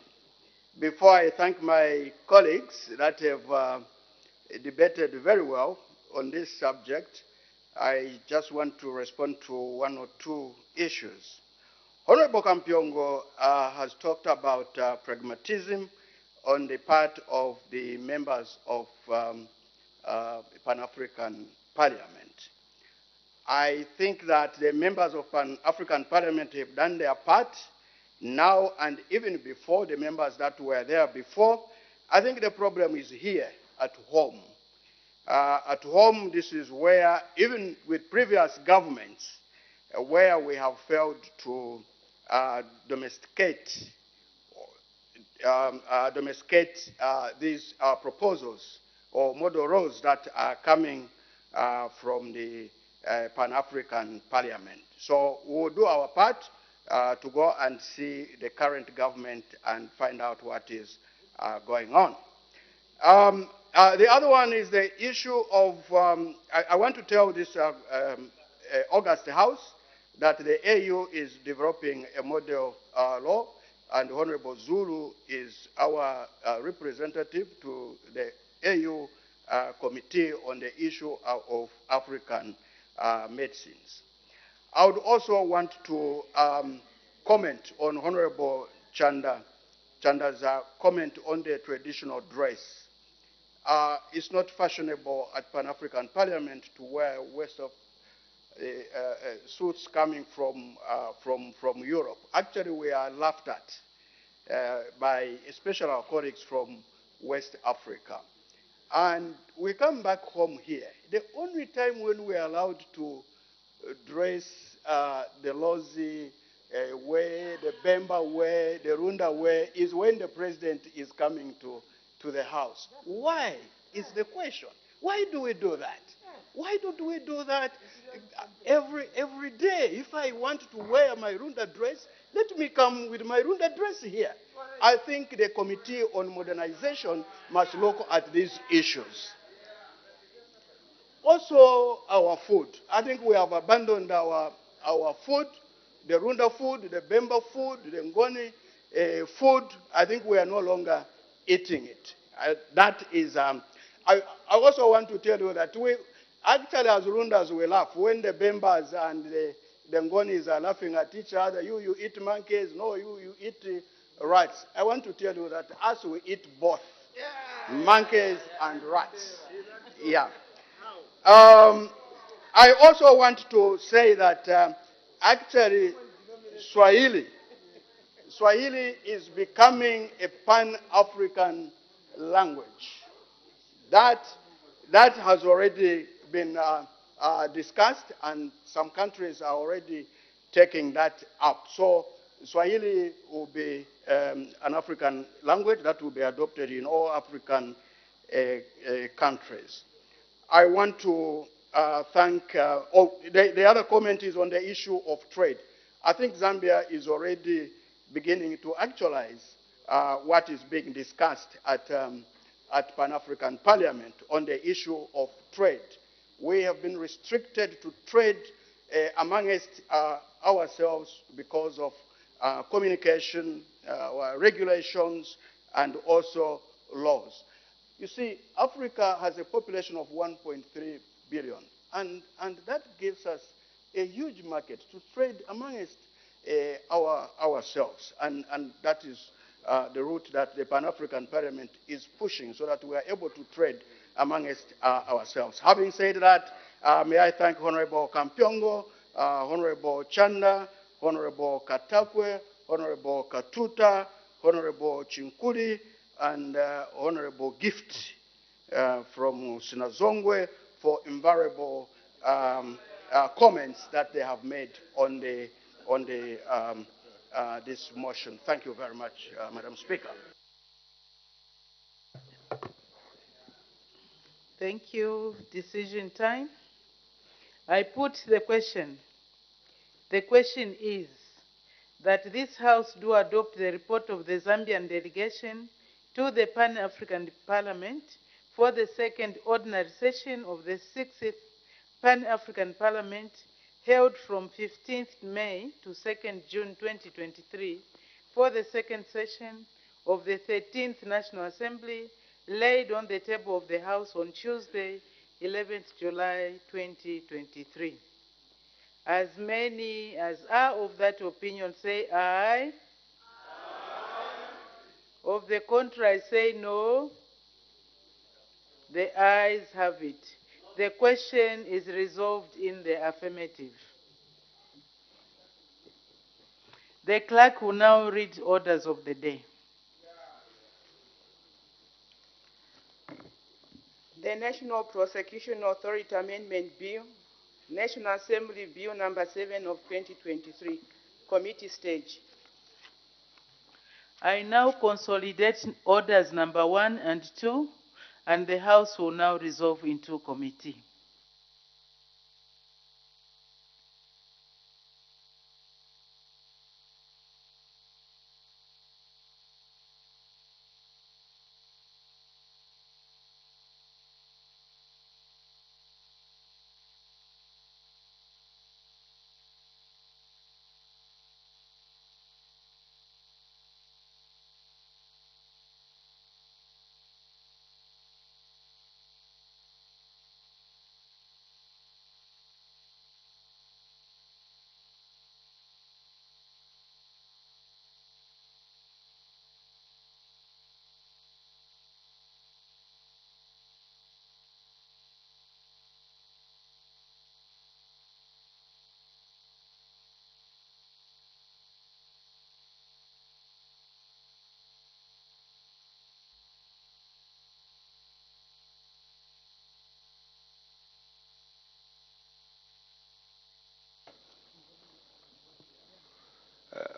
Before I thank my colleagues that have debated very well on this subject, I just want to respond to one or two issues. Honorable Kampyongo has talked about pragmatism on the part of the members of Pan-African Parliament. I think that the members of Pan-African Parliament have done their part now and even before, the members that were there before. I think the problem is here at home. At home, this is where, even with previous governments, where we have failed to domesticate these proposals or model laws that are coming from the Pan-African Parliament. So we'll do our part to go and see the current government and find out what is going on. The other one is the issue of, I want to tell this August House that the AU is developing a model law, and Honorable Zulu is our representative to the AU Committee on the issue of African medicines. I would also want to comment on Honorable Chanda's comment on the traditional dress. It's not fashionable at Pan-African Parliament to wear suits coming from Europe. Actually, we are laughed at by especially our colleagues from West Africa. And we come back home here. The only time when we are allowed to dress the Lozi way, the Bemba way, the Runda way, is when the president is coming to the house. Why is the question? Why do we do that? Why don't we do that every day? If I want to wear my Runda dress, let me come with my Runda dress here. I think the Committee on Modernization must look at these issues. Also, our food. I think we have abandoned our food, the Runda food, the Bemba food, the Ngoni food. I think we are no longer eating it. That is, I also want to tell you that we, actually as Rundas, we laugh. When the Bembas and the Ngonis are laughing at each other, you eat monkeys, no, you eat rats. I want to tell you that us, we eat both, monkeys and rats. Yeah. I also want to say that actually Swahili is becoming a pan-African language. That has already been discussed, and some countries are already taking that up. So Swahili will be an African language that will be adopted in all African countries. I want to thank, the other comment is on the issue of trade. I think Zambia is already beginning to actualize what is being discussed at Pan-African Parliament on the issue of trade. We have been restricted to trade amongst ourselves because of communication, regulations, and also laws. You see, Africa has a population of 1.3 billion, and that gives us a huge market to trade amongst ourselves, and that is the route that the Pan-African Parliament is pushing so that we are able to trade amongst ourselves. Having said that, may I thank Honorable Kampyongo, Honorable Chanda, Honorable Katakwe, Honorable Katuta, Honorable Chinkuli, and Honorable Gift from Sinazongwe for invariable comments that they have made on this motion. Thank you very much, Madam Speaker. Thank you. Decision time. I put the question. The question is that this House do adopt the report of the Zambian delegation to the Pan-African Parliament for the second ordinary session of the 6th Pan-African Parliament held from 15th May to 2nd June 2023 for the second session of the 13th National Assembly laid on the table of the House on Tuesday, 11th July 2023. As many as are of that opinion say aye. Aye. Of the contrary say no. The ayes have it. The question is resolved in the affirmative. The clerk will now read orders of the day. The National Prosecution Authority Amendment Bill, National Assembly Bill number 7 of 2023, committee stage. I now consolidate orders number 1 and 2, and the House will now resolve into committee.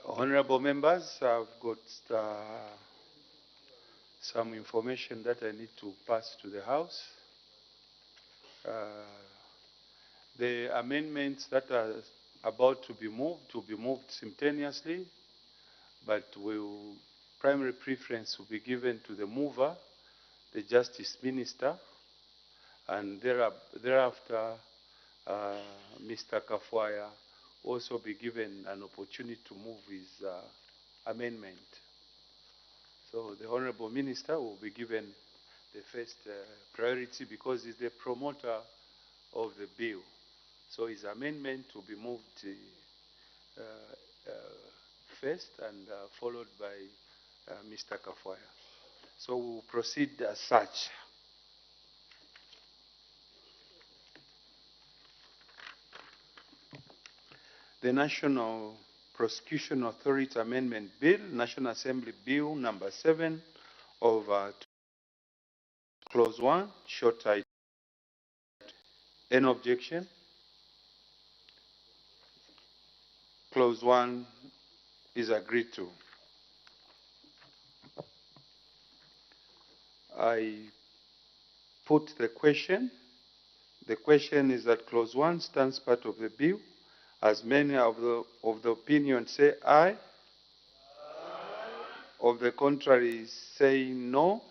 Honorable members, I've got some information that I need to pass to the House. The amendments that are about to be moved simultaneously, but primary preference will be given to the mover, the Justice Minister, and thereafter Mr. Kafwaya also be given an opportunity to move his amendment. So the Honorable Minister will be given the first priority because he's the promoter of the bill. So his amendment will be moved first and followed by Mr. Kafwaya. So we'll proceed as such. The National Prosecution Authority Amendment Bill, National Assembly Bill number 7 of Clause 1, short title. Any objection? Clause 1 is agreed to. I put the question. The question is that Clause 1 stands part of the bill. As many of the opinion say aye. Aye. Of the contrary say no.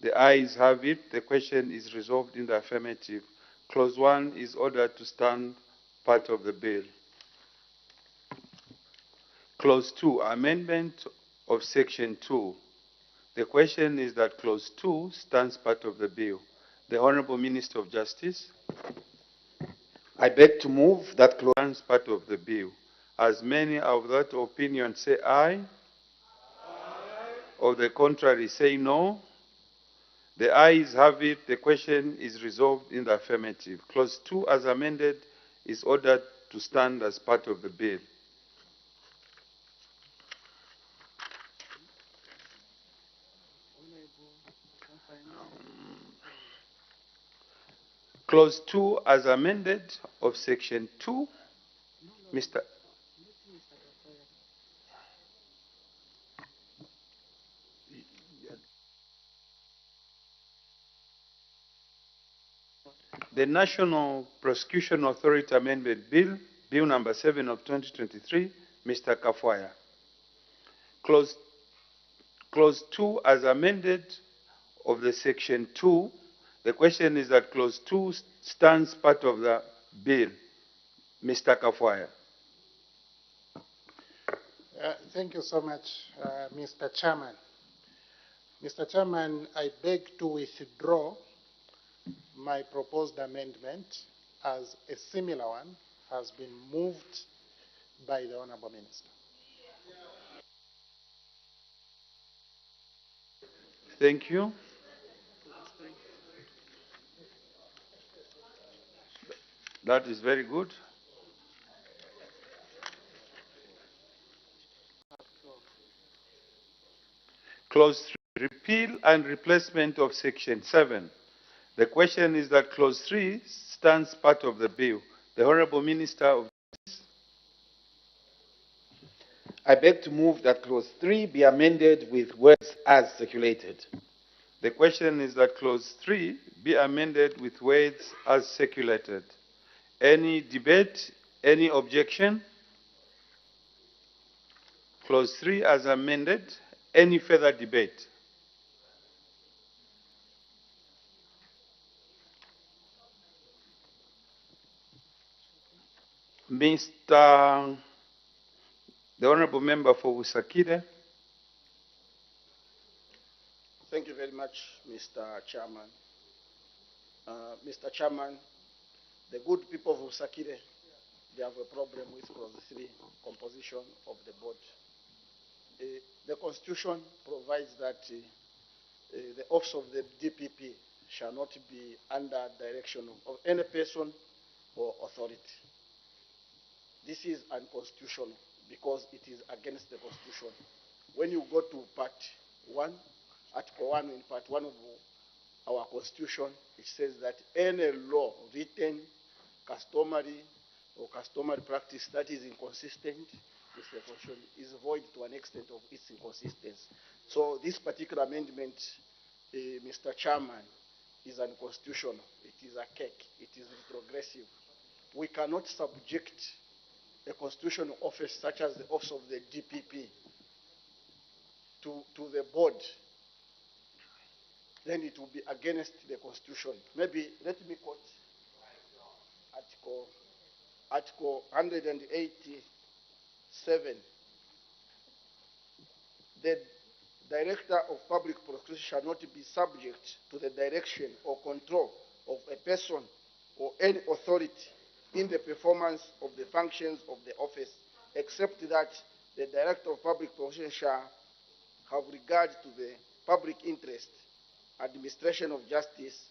The ayes have it. The question is resolved in the affirmative. Clause 1 is ordered to stand part of the bill. Clause 2, amendment of Section 2. The question is that Clause 2 stands part of the bill. The Honorable Minister of Justice. I beg to move that clause stands part of the bill. As many of that opinion say aye. Aye. Or the contrary say no. The ayes have it. The question is resolved in the affirmative. Clause 2 as amended is ordered to stand as part of the bill. Clause 2 as amended of Section 2, Mr. The National Prosecution Authority Amendment Bill, Bill number 7 of 2023, Mr. Kafwaya. Clause 2 as amended of the section 2. The question is that clause 2 stands part of the bill. Mr. Kafwaya. Thank you so much, Mr. Chairman. Mr. Chairman, I beg to withdraw my proposed amendment as a similar one has been moved by the Honorable Minister. Thank you. That is very good. Clause 3, repeal and replacement of section 7. The question is that clause 3 stands part of the bill. The Honorable Minister of I beg to move that clause 3 be amended with words as circulated. The question is that clause 3 be amended with words as circulated. Any debate? Any objection? Clause 3 as amended. Any further debate? The Honorable Member for Usakire. Thank you very much, Mr. Chairman. Mr. Chairman, the good people of Usakire, they have a problem with clause 3, composition of the board. The Constitution provides that the office of the DPP shall not be under direction of any person or authority. This is unconstitutional because it is against the Constitution. When you go to Part 1, Article 1 in Part 1 of our Constitution, it says that any law, written, customary, or customary practice that is inconsistent with the Constitution is void to an extent of its inconsistency. So this particular amendment, Mr. Chairman, is unconstitutional. It is archaic. It is retrogressive. We cannot subject a constitutional office such as the office of the DPP to the board. Then it will be against the Constitution. Maybe let me quote Article 187. The Director of Public Prosecution shall not be subject to the direction or control of a person or any authority in the performance of the functions of the office, except that the Director of Public Prosecution shall have regard to the public interest, administration of justice,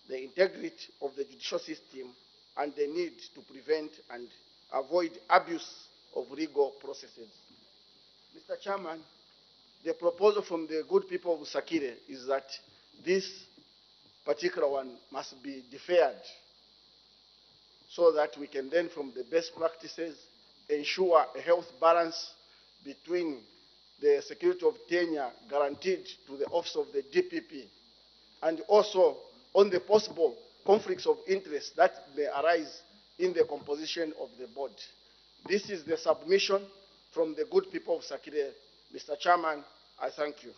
the integrity of the judicial system, and the need to prevent and avoid abuse of legal processes. Mr. Chairman, the proposal from the good people of Sakire is that this particular one must be deferred so that we can then, from the best practices, ensure a health balance between the security of tenure guaranteed to the office of the DPP and also on the possible conflicts of interest that may arise in the composition of the board. This is the submission from the good people of Sakire. Mr. Chairman, I thank you.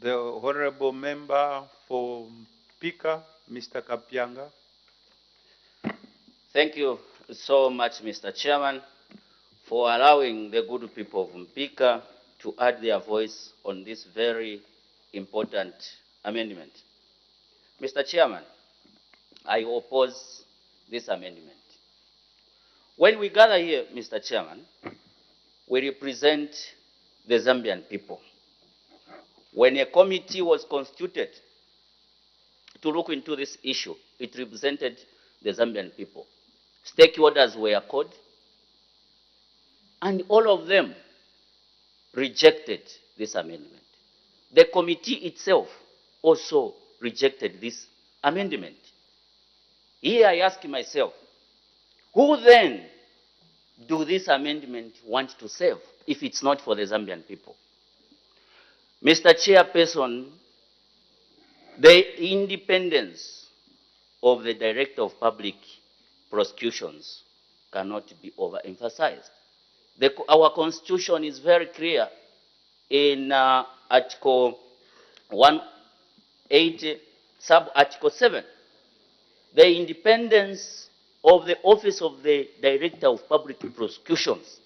The Honorable Member for Mpika, Mr. Kapyanga. Thank you so much, Mr. Chairman, for allowing the good people of Mpika to add their voice on this very important amendment. Mr. Chairman, I oppose this amendment. When we gather here, Mr. Chairman, we represent the Zambian people. When a committee was constituted to look into this issue, it represented the Zambian people. Stakeholders were called, and all of them rejected this amendment. The committee itself also rejected this amendment. Here I ask myself, who then do this amendment want to serve if it's not for the Zambian people? Mr. Chairperson, The independence of the Director of Public Prosecutions cannot be overemphasized. Our Constitution is very clear in Article 180, Sub-Article 7. The independence of the Office of the Director of Public Prosecutions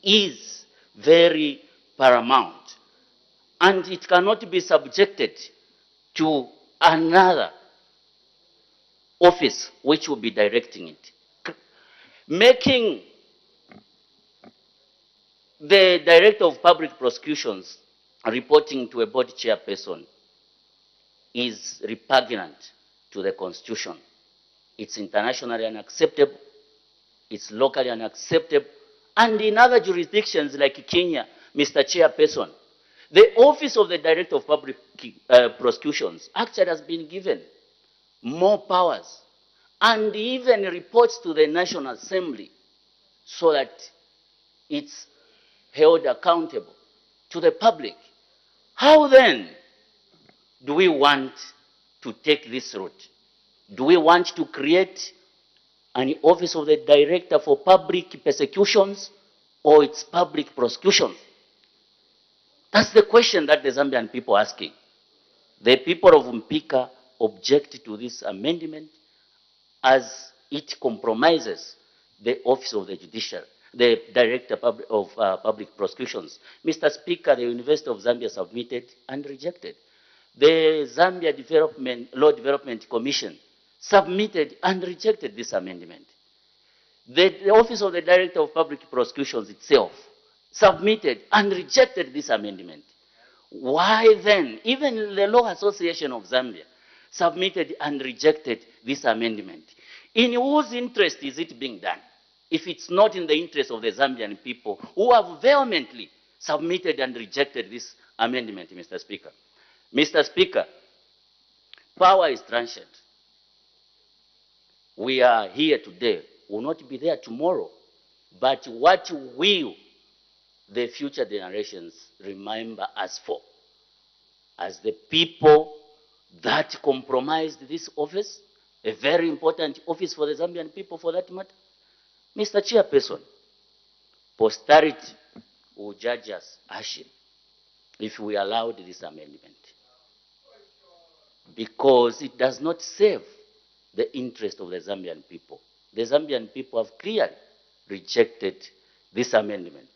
is very paramount, and it cannot be subjected to another office which will be directing it. Making the Director of Public Prosecutions reporting to a board chairperson is repugnant to the Constitution. It's internationally unacceptable, it's locally unacceptable, and in other jurisdictions like Kenya, Mr. Chairperson, the Office of the Director of Public Prosecutions actually has been given more powers and even reports to the National Assembly so that it's held accountable to the public. How then do we want to take this route? Do we want to create an Office of the Director for Public Persecutions or its public prosecution? That's the question that the Zambian people are asking. The people of Mpika object to this amendment as it compromises the Office of the Judiciary, the Director of Public Prosecutions. Mr. Speaker, the University of Zambia submitted and rejected. The Zambia Law Development Commission submitted and rejected this amendment. The Office of the Director of Public Prosecutions itself submitted and rejected this amendment. Why then, even the Law Association of Zambia submitted and rejected this amendment? In whose interest is it being done? If it's not in the interest of the Zambian people who have vehemently submitted and rejected this amendment, Mr. Speaker. Mr. Speaker, power is transient. We are here today, will not be there tomorrow. But what will the future generations remember us for? As the people that compromised this office, a very important office for the Zambian people for that matter. Mr. Chairperson, posterity will judge us harshly if we allowed this amendment, because it does not serve the interest of the Zambian people. The Zambian people have clearly rejected this amendment.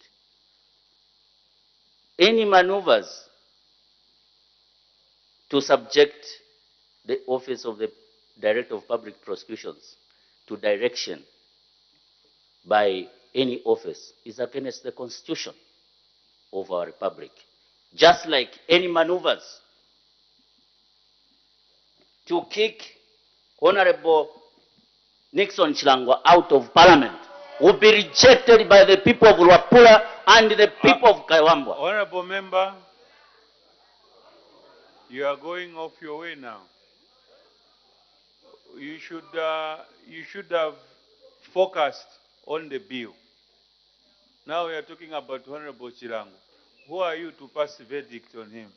Any maneuvers to subject the Office of the Director of Public Prosecutions to direction by any office is against the Constitution of our Republic. Just like any maneuvers to kick Honorable Nixon Chilangwa out of Parliament will be rejected by the people of Luapula and the people of Kaiwambwa. Honorable Member, you are going off your way now. You should have focused on the bill. Now we are talking about Honorable Chilango. Who are you to pass a verdict on him?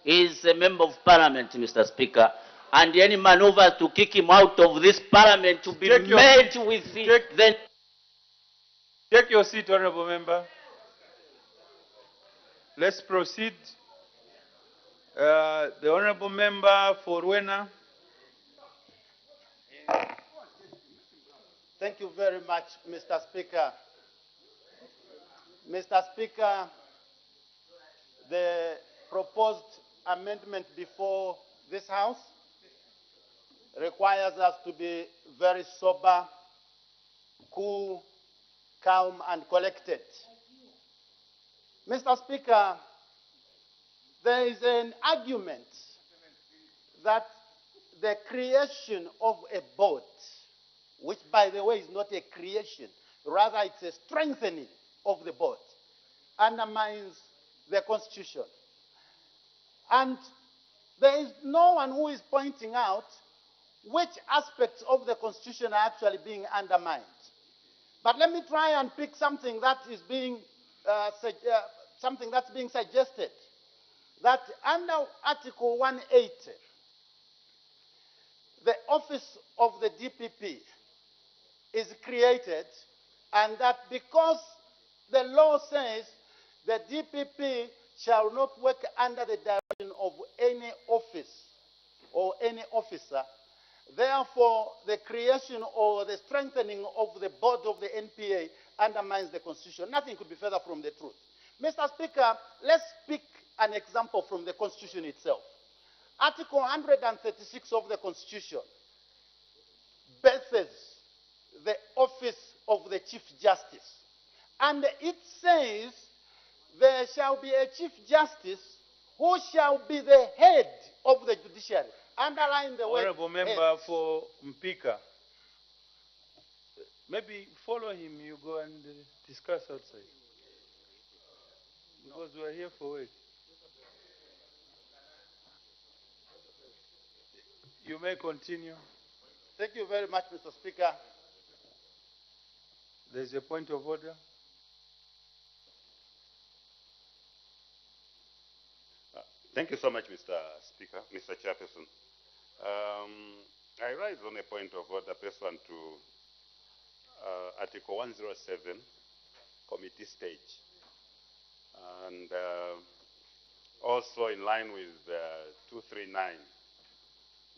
He is a member of Parliament, Mr. Speaker, and any maneuver to kick him out of this Parliament to be made with the... Take your seat, Honorable Member. Let's proceed. The Honorable Member for Wena. Thank you very much, Mr. Speaker. Mr. Speaker, the proposed amendment before this House requires us to be very sober, cool, calm, and collected. Mr. Speaker, there is an argument that the creation of a board, which, by the way, is not a creation, rather it's a strengthening of the board, undermines the Constitution. And there is no one who is pointing out which aspects of the Constitution are actually being undermined. But let me try and pick something that is being something that's being suggested. That under Article 180 DPP is created, and that because the law says the DPP shall not work under the direction of any office or any officer, therefore the creation or the strengthening of the board of the NPA undermines the Constitution. Nothing could be further from the truth. Mr. Speaker, let's pick an example from the Constitution itself. Article 136 of the Constitution bases the office of the Chief Justice. And it says there shall be a Chief Justice who shall be the head of the judiciary. Underline the word Honorable Member head. for Mpika. Maybe follow him, you go and discuss outside. Because we are here for work. You may continue. Thank you very much, Mr. Speaker. There's a point of order. Thank you so much, Mr. Speaker, Mr. Chairperson. I rise on a point of order pursuant to Article 107, committee stage, and also in line with 239,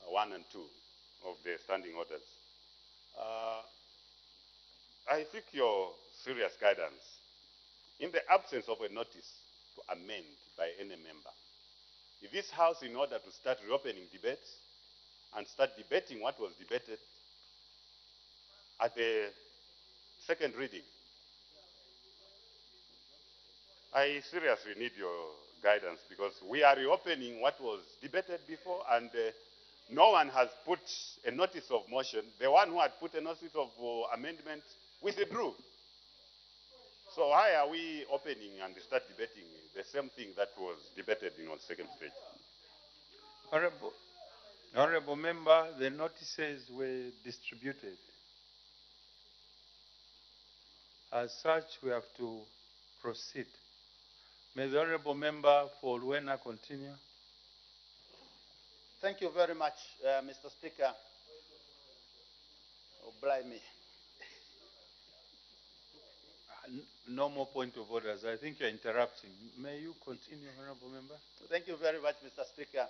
1 and 2 of the standing orders. I seek your serious guidance. In the absence of a notice to amend by any member, if this House, in order to start reopening debates and start debating what was debated at the second reading, I seriously need your guidance, because we are reopening what was debated before, and no one has put a notice of motion. The one who had put a notice of amendment withdrew. So why are we opening and start debating the same thing that was debated in on second stage? Honorable Member, the notices were distributed. As such, we have to proceed. May the Honorable Member for Luena continue. Thank you very much, Mr. Speaker. Oh, blimey. No more point of orders. I think you're interrupting. May you continue, Honorable Member? Thank you very much, Mr. Speaker.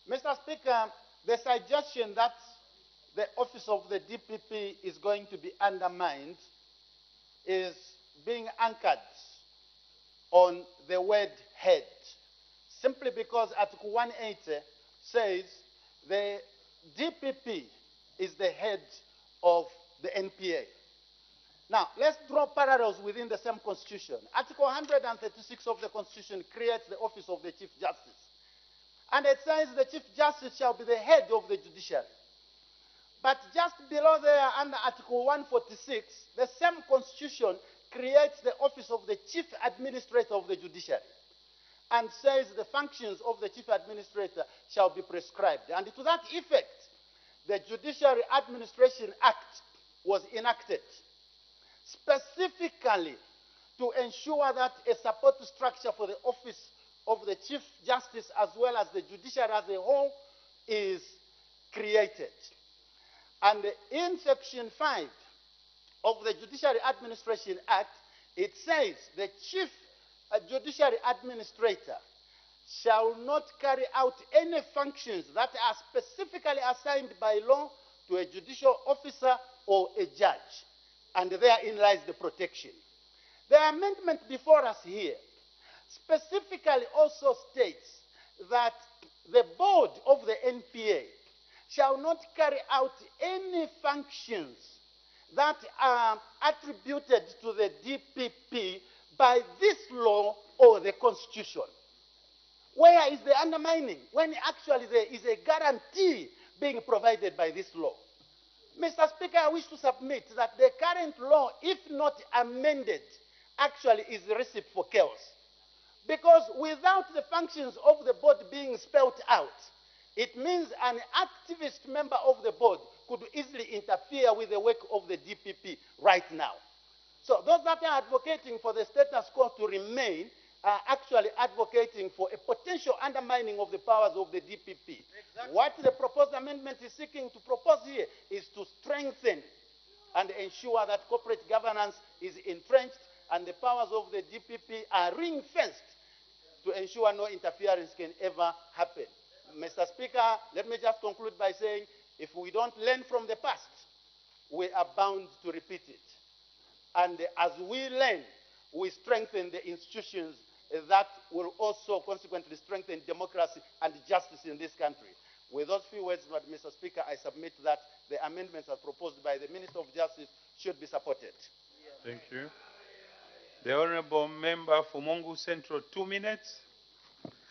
Mr. Speaker, the suggestion that the office of the DPP is going to be undermined is being anchored on the word head, simply because Article 180 says the DPP is the head of the NPA. Now, let's draw parallels within the same Constitution. Article 136 of the Constitution creates the office of the Chief Justice. And it says the Chief Justice shall be the head of the judiciary. But just below there, under Article 146, the same Constitution creates the office of the Chief Administrator of the judiciary and says the functions of the Chief Administrator shall be prescribed. And to that effect, the Judiciary Administration Act was enacted specifically to ensure that a support structure for the office of the Chief Justice as well as the judiciary as a whole is created. And in Section 5 of the Judiciary Administration Act, it says the Chief Judiciary Administrator shall not carry out any functions that are specifically assigned by law to a judicial officer or a judge. And therein lies the protection. The amendment before us here specifically also states that the board of the NPA shall not carry out any functions that are attributed to the DPP by this law or the Constitution. Where is the undermining? When actually there is a guarantee being provided by this law. Mr. Speaker, I wish to submit that the current law, if not amended, actually is a recipe for chaos. Because without the functions of the board being spelled out, it means an activist member of the board could easily interfere with the work of the DPP right now. So those that are advocating for the status quo to remain are actually advocating for a potential undermining of the powers of the DPP. Exactly. What the proposed amendment is seeking to propose here is to strengthen and ensure that corporate governance is entrenched and the powers of the DPP are ring-fenced to ensure no interference can ever happen. Mr. Speaker, let me just conclude by saying, if we don't learn from the past, we are bound to repeat it. And as we learn, we strengthen the institutions that will also consequently strengthen democracy and justice in this country. With those few words, Mr. Speaker, I submit that the amendments as proposed by the Minister of Justice should be supported. Thank you. The Honorable Member for Mongu Central, 2 minutes,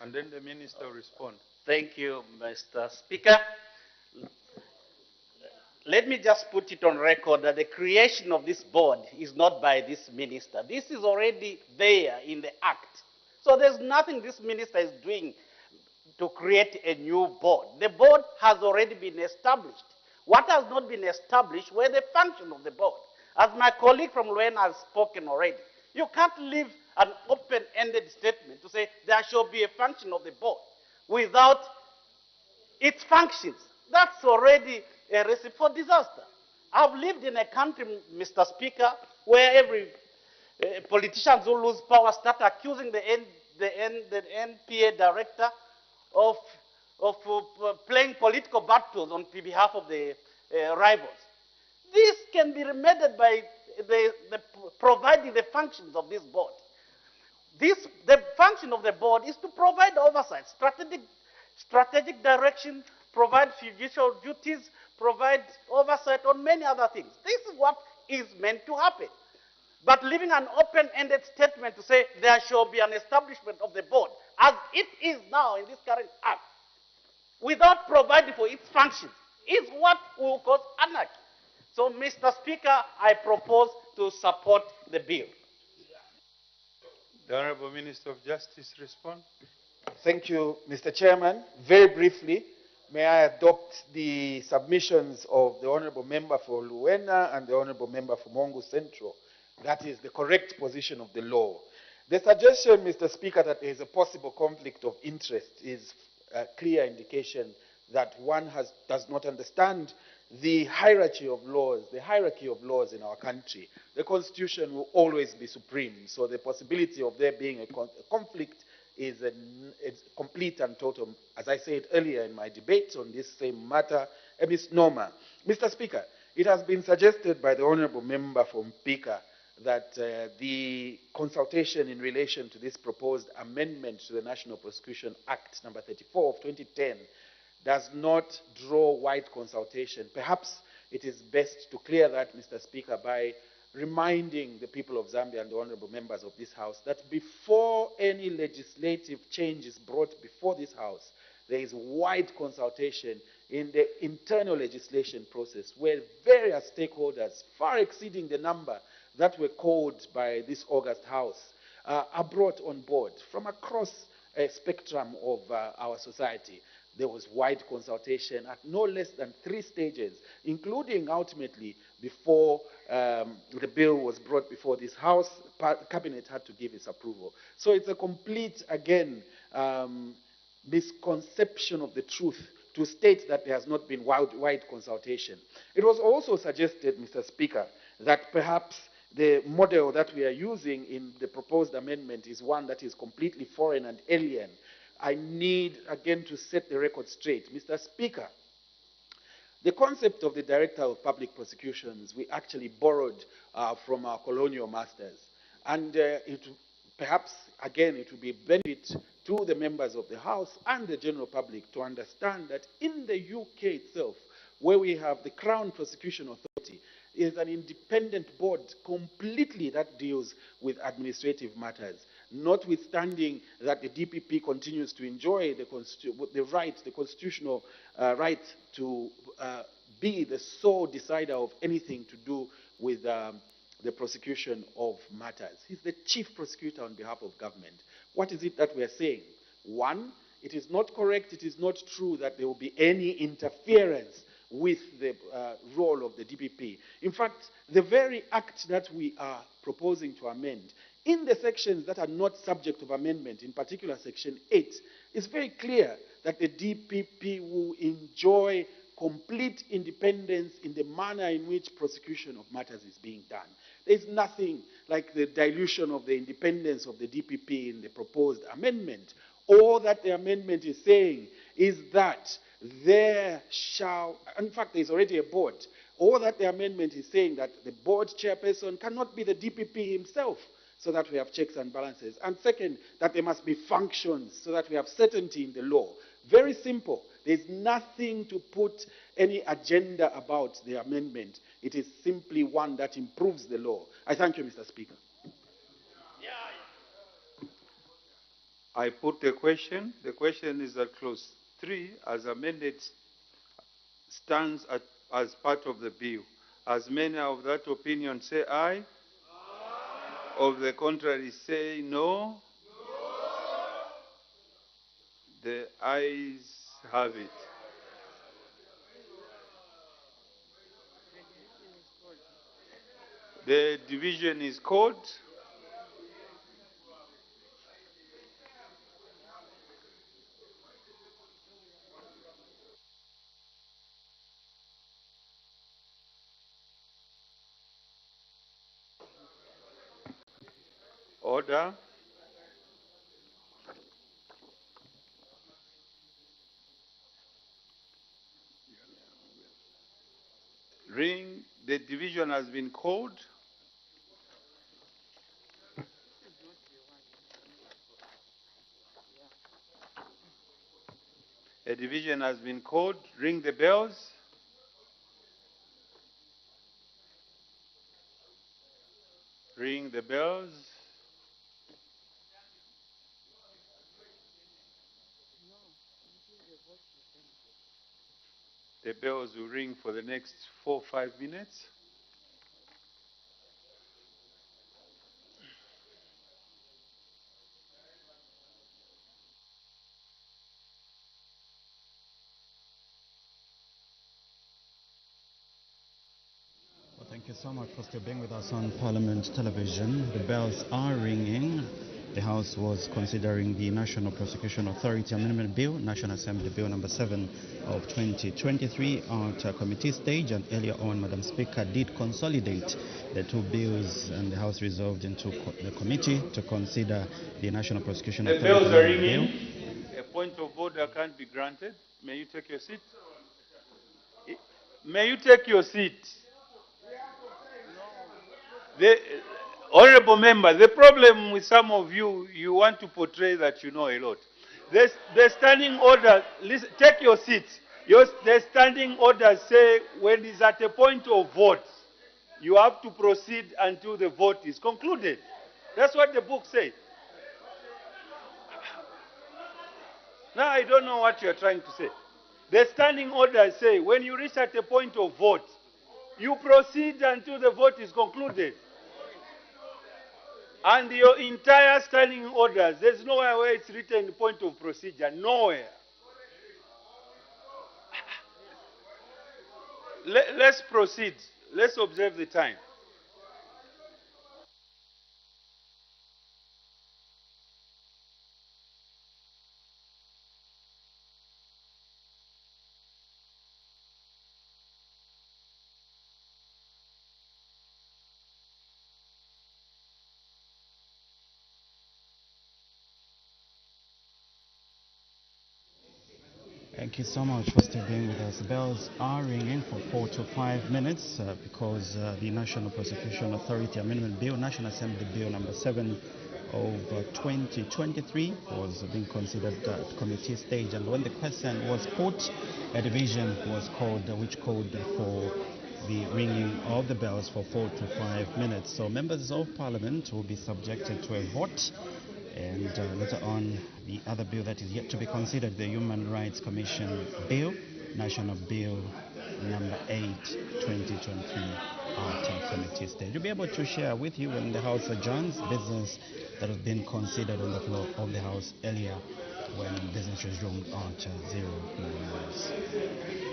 and then the Minister will respond. Thank you, Mr. Speaker. Let me just put it on record that the creation of this board is not by this minister. This is already there in the Act. So there's nothing this minister is doing to create a new board. The board has already been established. What has not been established were the function of the board. As my colleague from Luena has spoken already, you can't leave an open-ended statement to say there shall be a function of the board without its functions. That's already a recipe for disaster. I've lived in a country, Mr. Speaker, where every politicians who lose power start accusing the NPA director of playing political battles on behalf of the rivals. This can be remedied by providing the functions of this board. The function of the board is to provide oversight, strategic direction, provide judicial duties, provide oversight on many other things. This is what is meant to happen. But leaving an open-ended statement to say there shall be an establishment of the board, as it is now in this current act, without providing for its functions, is what will cause anarchy. So, Mr. Speaker, I propose to support the bill. The Honorable Minister of Justice respond. Thank you, Mr. Chairman. Very briefly, may I adopt the submissions of the Honorable Member for Luena and the Honorable Member for Mongu Central. That is the correct position of the law. The suggestion, Mr. Speaker, that there is a possible conflict of interest is a clear indication that one does not understand the hierarchy of laws in our country. The Constitution will always be supreme, so the possibility of there being a conflict is complete and total, as I said earlier in my debate on this same matter, a misnomer. Mr. Speaker, it has been suggested by the Honourable Member from Mpika that the consultation in relation to this proposed amendment to the National Prosecution Act number 34 of 2010 does not draw wide consultation. Perhaps it is best to clear that, Mr. Speaker, by reminding the people of Zambia and the honourable members of this House that before any legislative change is brought before this House, there is wide consultation in the internal legislation process where various stakeholders, far exceeding the number that were called by this August House, are brought on board from across a spectrum of our society. There was wide consultation at no less than 3 stages, including ultimately before the bill was brought before this House, the Cabinet had to give its approval. So it's a complete, again, misconception of the truth to state that there has not been wide consultation. It was also suggested, Mr. Speaker, that perhaps the model that we are using in the proposed amendment is one that is completely foreign and alien. I need, again, to set the record straight. Mr. Speaker, the concept of the Director of Public Prosecutions, we actually borrowed from our colonial masters. And perhaps, again, it will be a benefit to the members of the House and the general public to understand that in the UK itself, where we have the Crown Prosecution Authority, is an independent board completely that deals with administrative matters, notwithstanding that the DPP continues to enjoy the constitutional right to be the sole decider of anything to do with the prosecution of matters. He's the chief prosecutor on behalf of government. What is it that we are saying? One, it is not correct, it is not true that there will be any interference with the role of the DPP. In fact, the very act that we are proposing to amend In the sections that are not subject of amendment, in particular section 8, it's very clear that the DPP will enjoy complete independence in the manner in which prosecution of matters is being done. There's nothing like the dilution of the independence of the DPP in the proposed amendment. All that the amendment is saying is that there shall, in fact, there's already a board. All that the amendment is saying that the board chairperson cannot be the DPP himself, so that we have checks and balances. And second, that there must be functions so that we have certainty in the law. Very simple. There's nothing to put any agenda about the amendment. It is simply one that improves the law. I thank you, Mr. Speaker. I put the question. The question is that clause 3, as amended, stands as part of the bill. As many of that opinion say aye. Of the contrary say no. The ayes have it. The division is called. Order. Ring. The division has been called. A division has been called. Ring the bells. Ring the bells. The bells will ring for the next 4 or 5 minutes. Thank you so much for still being with us on Parliament Television. The bells are ringing. The House was considering the National Prosecution Authority Amendment Bill, National Assembly Bill number 7 of 2023 at committee stage, and earlier on, Madam Speaker did consolidate the two bills, and the House resolved into the committee to consider the National Prosecution The Authority bells are Amendment ringing. Bill. A point of order can't be granted. May you take your seat? May you take your seat? The honorable member, the problem with some of you, you want to portray that you know a lot. The standing order, listen, take your seats. The standing orders say when it's at a point of vote, you have to proceed until the vote is concluded. That's what the book says. Now I don't know what you're trying to say. The standing orders say when you reach at a point of vote, you proceed until the vote is concluded. And your entire standing orders, there's nowhere where it's written point of procedure. Nowhere. Let's proceed. Let's observe the time. Thank you so much for still being with us. The bells are ringing for 4 to 5 minutes because the National Prosecution Authority Amendment Bill, National Assembly Bill number 7 of 2023 was being considered at committee stage. And when the question was put, a division was called, which called for the ringing of the bells for 4 to 5 minutes. So members of Parliament will be subjected to a vote. And later on, the other bill that is yet to be considered, the Human Rights Commission Bill, National Bill number 8, 2023, at committee stage. You'll be able to share with you when the House adjourns business that has been considered on the floor of the House earlier when business resumed at 0 hours.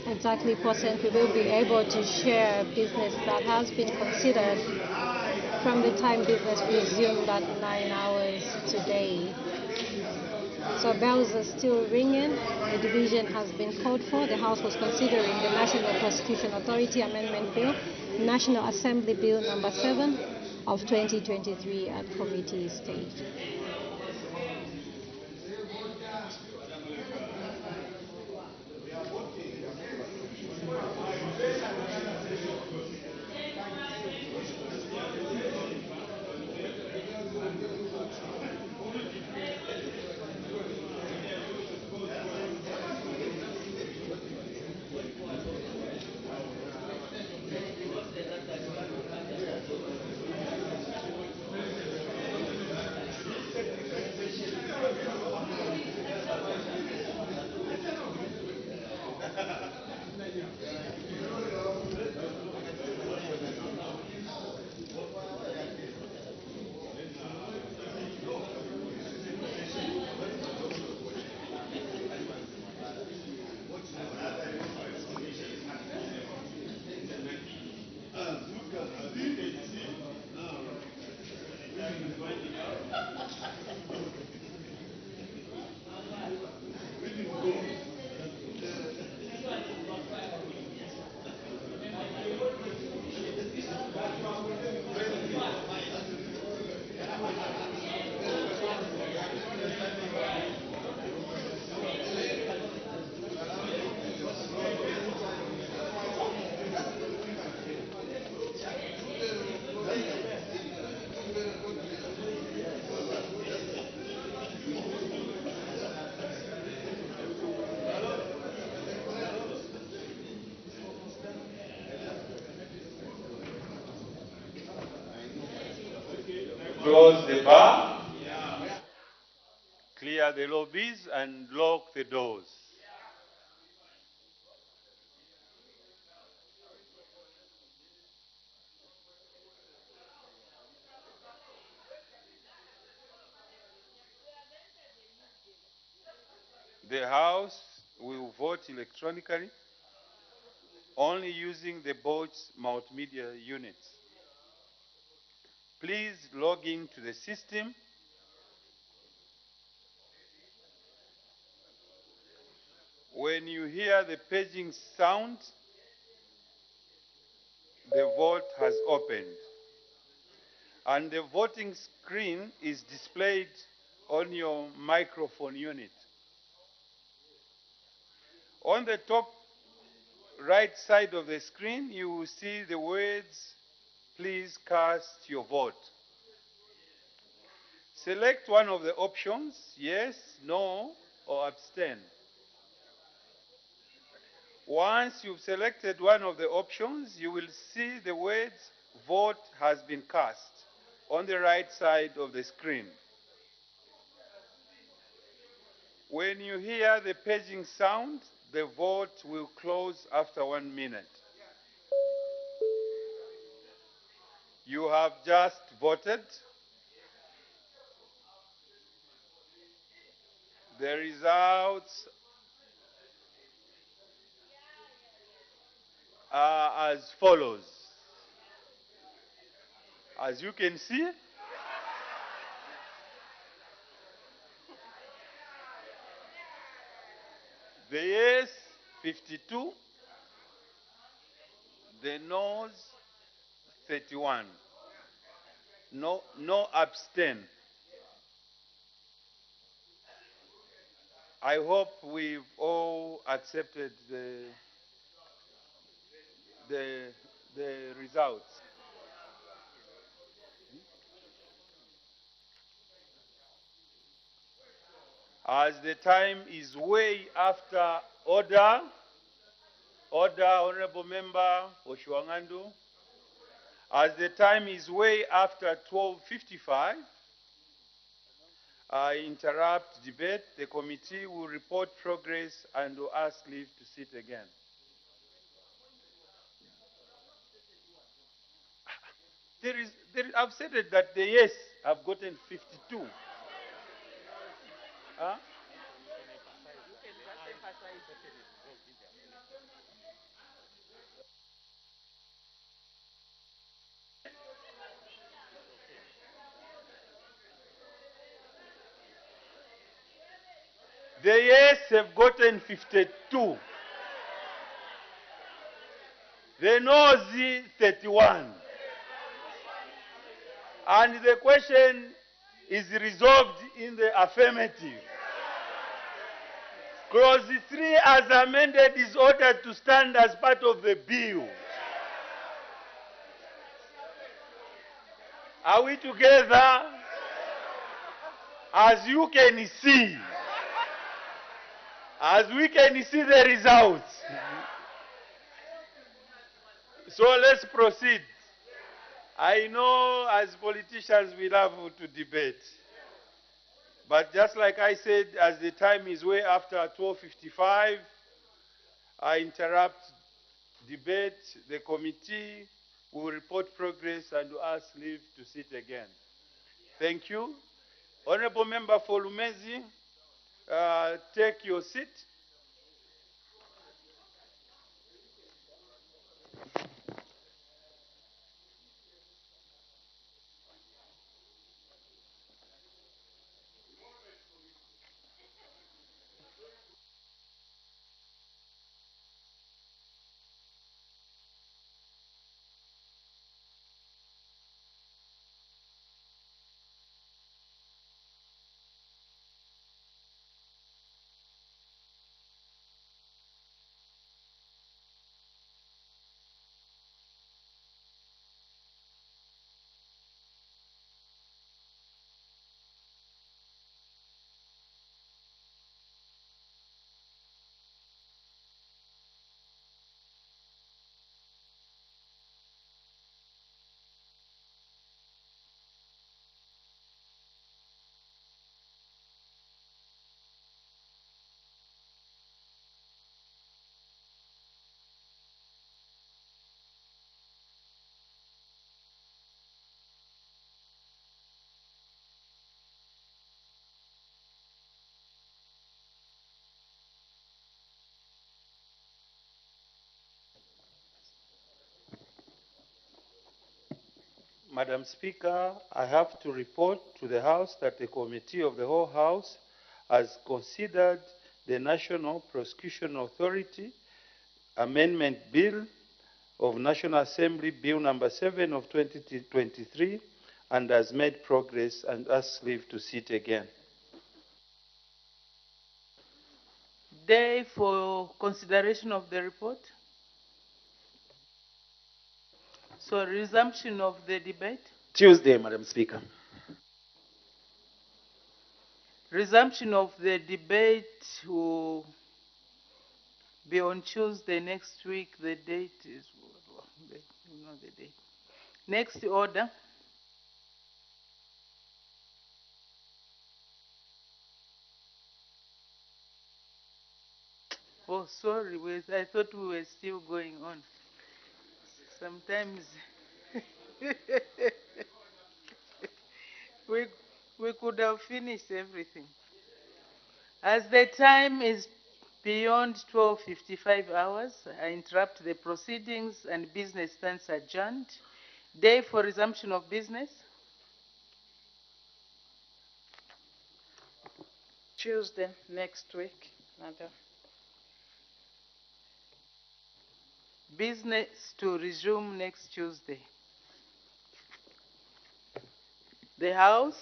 Exactly, President. We will be able to share business that has been considered from the time business resumed at 9 hours today. So bells are still ringing. The division has been called for. The House was considering the National Prosecution Authority Amendment Bill, National Assembly Bill number 7 of 2023 at committee stage. Close the bar, clear the lobbies, and lock the doors. The House will vote electronically, only using the board's multimedia units. Please log into the system. When you hear the paging sound, the vote has opened, and the voting screen is displayed on your microphone unit. On the top right side of the screen, you will see the words, "Please cast your vote." Select one of the options, yes, no, or abstain. Once you've selected one of the options, you will see the words, "Vote has been cast," on the right side of the screen. When you hear the paging sound, the vote will close after 1 minute. You have just voted. The results are as follows. As you can see, the yes, 52, the no's, 31. No abstain. I hope we've all accepted the results. As the time is way after order, Honorable Member Oshuangandu, as the time is way after 12:55, I interrupt debate. The committee will report progress and will ask leave to sit again. I've said it that the yes have gotten 52. Huh? The yes have gotten 52. The no's 31. And the question is resolved in the affirmative. Clause 3 as amended is ordered to stand as part of the bill. Are we together? As you can see, as we can see the results. So let's proceed. I know as politicians we love to debate. But just like I said, as the time is way after 12:55, I interrupt debate. The committee will report progress and will ask leave to sit again. Thank you. Honorable Member for Lumezi, take your seat. Madam Speaker, I have to report to the House that the Committee of the Whole House has considered the National Prosecution Authority Amendment Bill of National Assembly, Bill number 7 of 2023, and has made progress and asks leave to sit again. Day for consideration of the report. So resumption of the debate. Tuesday, Madam Speaker. Resumption of the debate will be on Tuesday next week. The date is, you know the date. Next order. Oh, sorry, I thought we were still going on. Sometimes we could have finished everything. As the time is beyond 12:55 hours, I interrupt the proceedings and business stands adjourned. Day for resumption of business. Tuesday next week, Madam. Business to resume next Tuesday. The House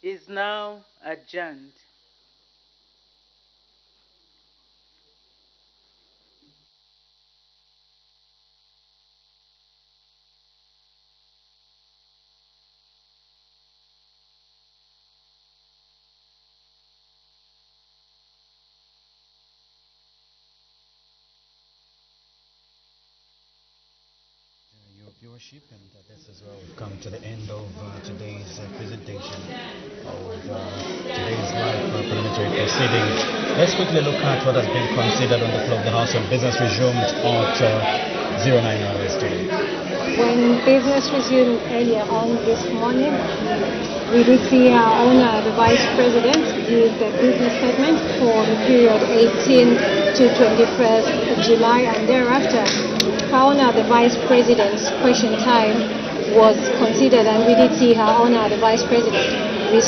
is now adjourned. Viewership, and this is where we've come to the end of today's presentation of today's live parliamentary proceeding. Let's quickly look at what has been considered on the floor of the House of Business resumed at 09 hours today. When business resumed earlier on this morning, we did see our owner, the Vice President, give the business statement for the period 18 to 21st July, and thereafter, our owner, the Vice President's question time was considered, and we did see Her Honor, the Vice President.